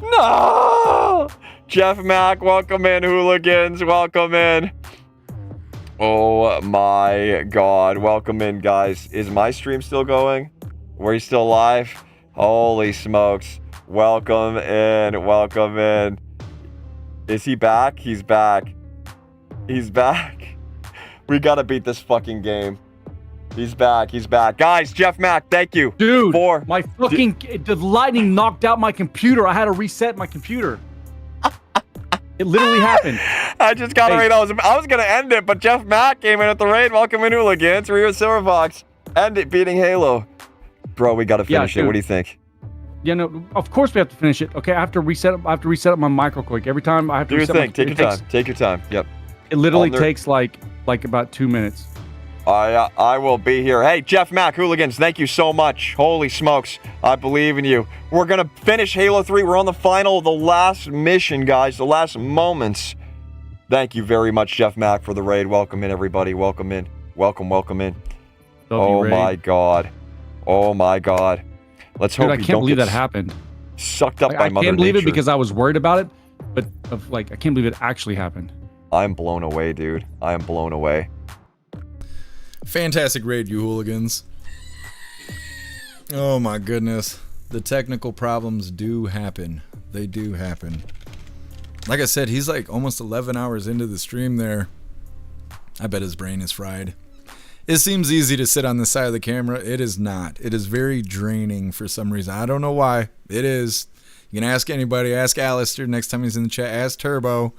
No! Jeff Mac, welcome in, hooligans. Welcome in. Oh my god. Welcome in, guys. Is my stream still going? Were you still live? Holy smokes. Welcome in. Is he back? He's back. He's back. We gotta beat this fucking game. He's back. He's back. Guys, Jeff Mack, thank you. Dude, my fucking the lightning knocked out my computer. I had to reset my computer. It literally happened. I just got to raid. I was gonna end it, but Jeff Mack came in at the raid. Welcome in, Hooligans. We're here at Silverfox. End it, beating Halo. Bro, we gotta finish it. What do you think? Yeah, no, of course we have to finish it. Okay, I have to reset up my micro quick. Every time I have to reset my Take your time. Take your time. Yep. It literally takes like about 2 minutes. I will be here. Hey, Jeff Mack, Hooligans, thank you so much. Holy smokes, I believe in you. We're going to finish Halo 3. We're on the last mission, guys, the last moments. Thank you very much, Jeff Mack, for the raid. Welcome in, everybody. Welcome in. Welcome in. Oh, my God. Oh, my God. Let's hope I can't believe that happened. Sucked up by Mother Nature. I can't believe it because I was worried about it, but I can't believe it actually happened. I'm blown away, dude. I am blown away. Fantastic raid, you hooligans. Oh my goodness. The technical problems do happen. They do happen. Like I said, he's like almost 11 hours into the stream there. I bet his brain is fried. It seems easy to sit on the side of the camera. It is not. It is very draining for some reason. I don't know why. It is. You can ask anybody. Ask Alistair next time he's in the chat. Ask Turbo.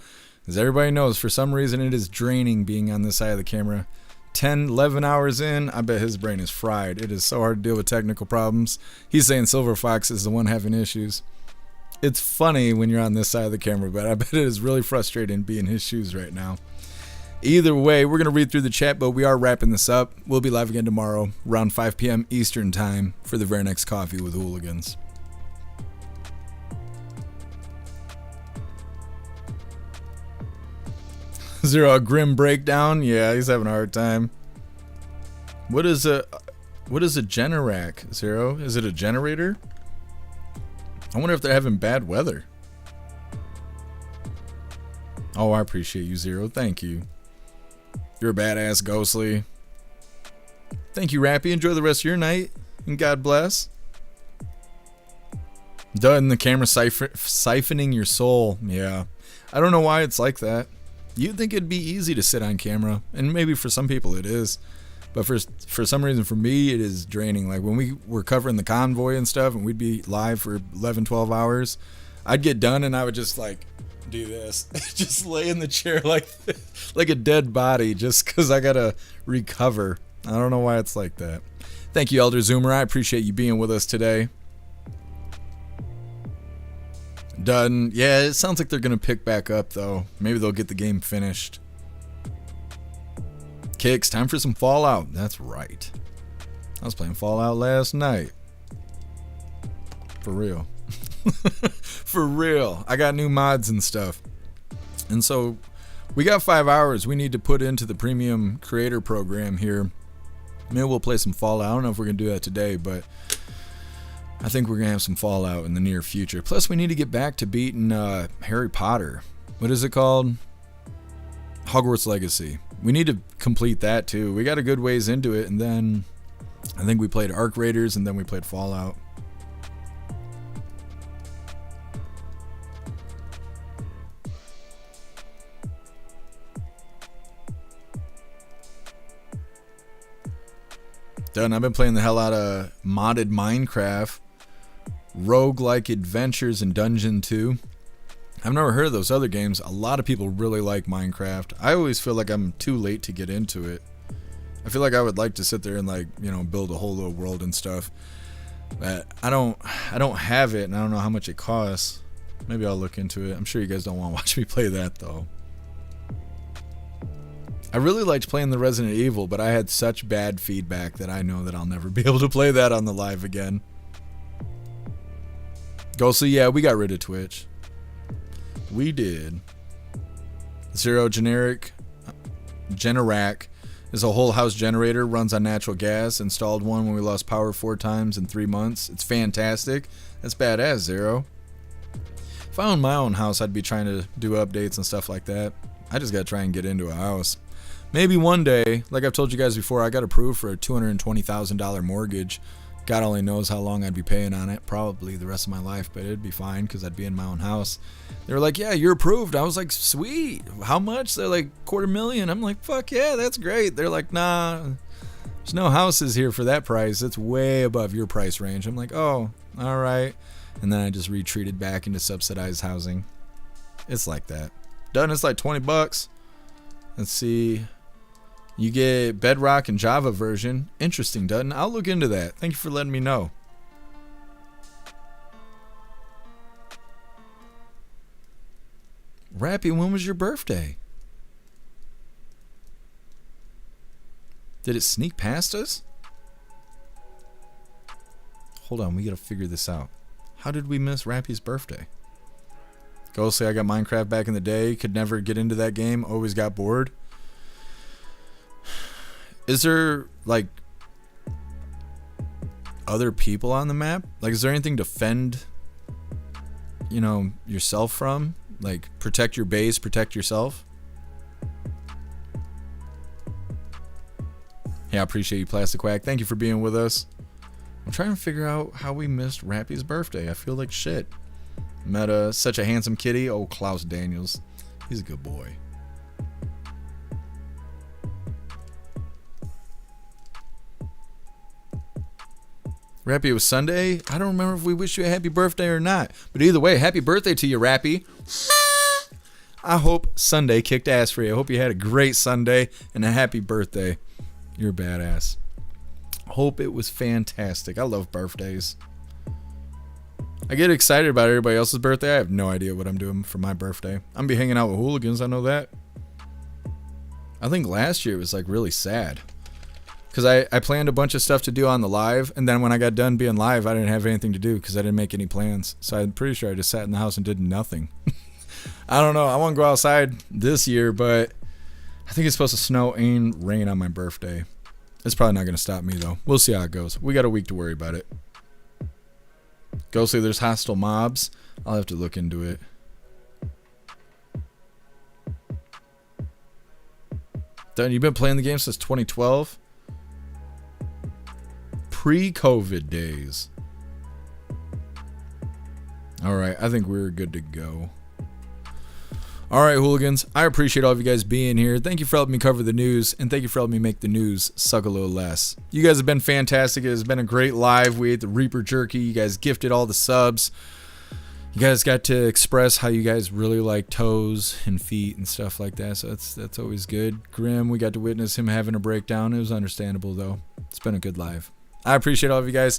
As everybody knows, for some reason it is draining being on this side of the camera. 10, 11 hours in, I bet his brain is fried. It is so hard to deal with technical problems. He's saying Silver Fox is the one having issues. It's funny when you're on this side of the camera, but I bet it is really frustrating being in his shoes right now. Either way, we're going to read through the chat, but we are wrapping this up. We'll be live again tomorrow, around 5 p.m. Eastern time, for the very next Coffee with Hooligans. Zero, a grim breakdown? Yeah, he's having a hard time. What is a Generac, Zero? Is it a generator? I wonder if they're having bad weather. Oh, I appreciate you, Zero. Thank you. You're a badass, Ghostly. Thank you, Rappy. Enjoy the rest of your night, and God bless. Done the camera siphoning your soul. Yeah. I don't know why it's like that. You'd think it'd be easy to sit on camera, and maybe for some people it is, but for some reason for me it is draining. Like when we were covering the convoy and stuff and we'd be live for 11-12 hours, I'd get done and I would just like do this, just lay in the chair like a dead body just because I gotta recover. I don't know why it's like that. Thank you, Elder Zoomer. I appreciate you being with us today. Done. Yeah, it sounds like they're going to pick back up, though. Maybe they'll get the game finished. Kicks, time for some Fallout. That's right. I was playing Fallout last night. For real. For real. I got new mods and stuff. And so, we got 5 hours we need to put into the premium creator program here. Maybe we'll play some Fallout. I don't know if we're going to do that today, but I think we're going to have some Fallout in the near future. Plus, we need to get back to beating Harry Potter. What is it called? Hogwarts Legacy. We need to complete that, too. We got a good ways into it, and then I think we played Arc Raiders, and then we played Fallout. Done. I've been playing the hell out of modded Minecraft. Roguelike Adventures and Dungeon 2. I've never heard of those other games. A lot of people really like Minecraft. I always feel like I'm too late to get into it. I feel like I would like to sit there and like, you know, build a whole little world and stuff. But I don't have it, and I don't know how much it costs. Maybe I'll look into it. I'm sure you guys don't want to watch me play that though. I really liked playing the Resident Evil, but I had such bad feedback that I know that I'll never be able to play that on the live again. Ghostly, yeah, we got rid of Twitch. We did. Zero Generac is a whole house generator, runs on natural gas. Installed one when we lost power 4 times in 3 months. It's fantastic. That's badass, Zero. If I owned my own house, I'd be trying to do updates and stuff like that. I just gotta try and get into a house. Maybe one day, like I've told you guys before, I got approved for a $220,000 mortgage. God only knows how long I'd be paying on it. Probably the rest of my life, but it'd be fine because I'd be in my own house. They were like, yeah, you're approved. I was like, sweet. How much? They're like, $250,000. I'm like, fuck yeah, that's great. They're like, nah, there's no houses here for that price. It's way above your price range. I'm like, oh, all right. And then I just retreated back into subsidized housing. It's like that. Done. It's like $20. Let's see. You get Bedrock and Java version. Interesting, Dutton. I'll look into that. Thank you for letting me know. Rappy, when was your birthday? Did it sneak past us? Hold on, we gotta figure this out. How did we miss Rappy's birthday? Ghostly, I got Minecraft back in the day. Could never get into that game. Always got bored. Is there, like, other people on the map? Like, is there anything to fend, you know, yourself from? Like, protect your base, protect yourself? Yeah, I appreciate you, Plastic Quack. Thank you for being with us. I'm trying to figure out how we missed Rappy's birthday. I feel like shit. Met such a handsome kitty. Oh, Klaus Daniels. He's a good boy. Rappy, it was Sunday. I don't remember if we wished you a happy birthday or not. But either way, happy birthday to you, Rappy. I hope Sunday kicked ass for you. I hope you had a great Sunday and a happy birthday. You're a badass. Hope it was fantastic. I love birthdays. I get excited about everybody else's birthday. I have no idea what I'm doing for my birthday. I'm going to be hanging out with Hooligans. I know that. I think last year it was like really sad. Because I planned a bunch of stuff to do on the live, and then when I got done being live, I didn't have anything to do because I didn't make any plans. So I'm pretty sure I just sat in the house and did nothing. I don't know. I want to go outside this year, but I think it's supposed to snow and rain on my birthday. It's probably not going to stop me, though. We'll see how it goes. We got a week to worry about it. Ghostly, there's hostile mobs. I'll have to look into it. Done. You've been playing the game since 2012? Pre-COVID days. Alright, I think we're good to go. Alright, Hooligans, I appreciate all of you guys being here. Thank you for helping me cover the news, and thank you for helping me make the news suck a little less. You guys have been fantastic. It has been a great live. We ate the Reaper Jerky. You guys gifted all the subs. You guys got to express how you guys really like toes and feet and stuff like that, so that's always good. Grim, we got to witness him having a breakdown. It was understandable, though. It's been a good live. I appreciate all of you guys.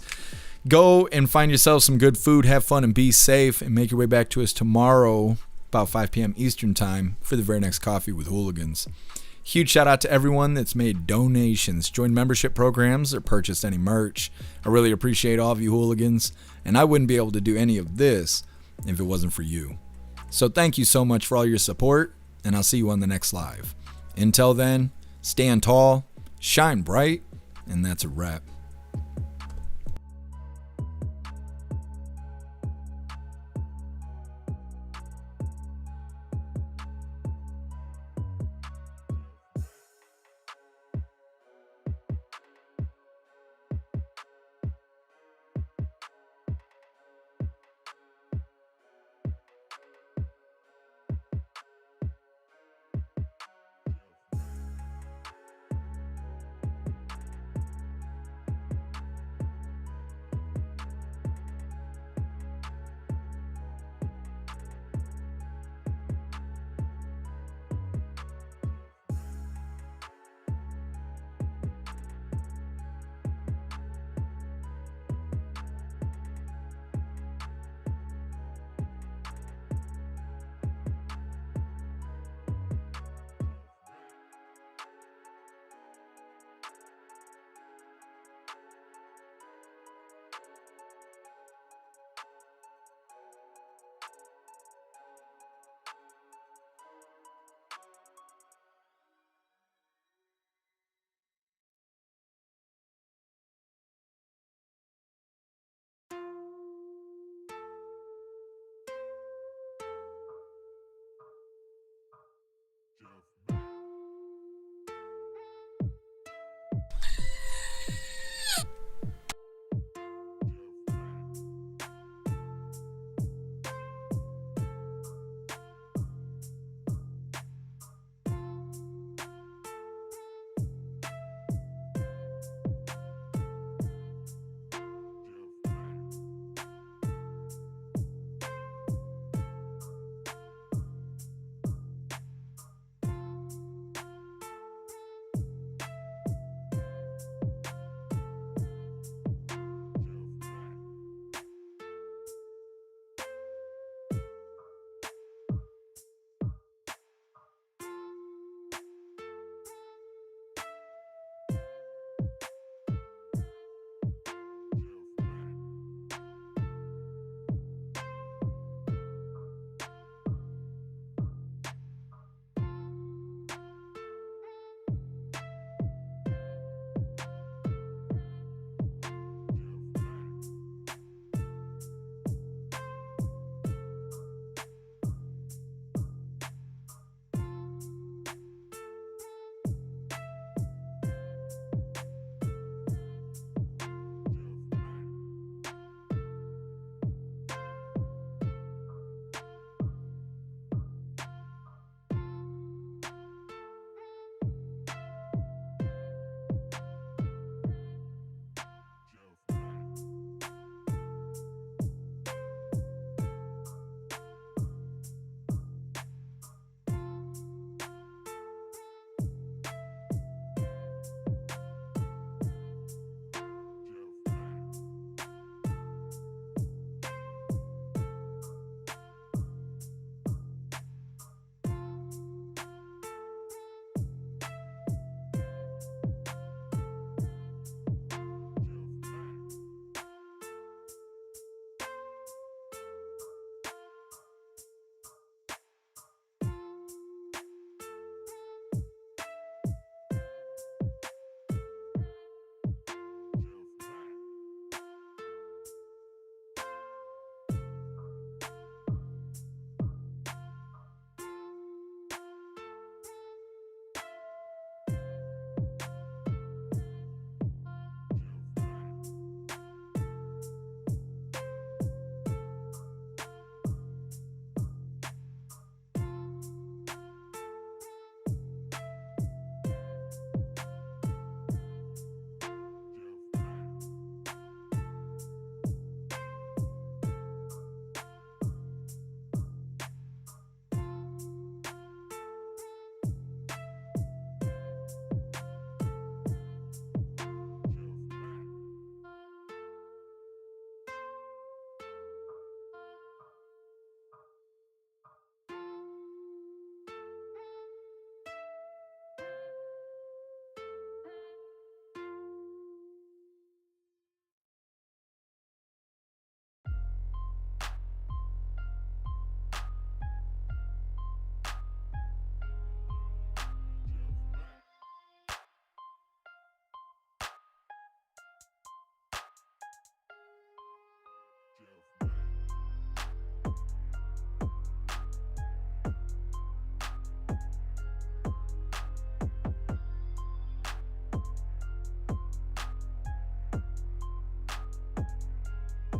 Go and find yourself some good food, have fun, and be safe, and make your way back to us tomorrow about 5 p.m. Eastern time for the very next Coffee with Hooligans. Huge shout out to everyone that's made donations, joined membership programs, or purchased any merch. I really appreciate all of you Hooligans, and I wouldn't be able to do any of this if it wasn't for you. So thank you so much for all your support, and I'll see you on the next live. Until then, stand tall, shine bright, and that's a wrap.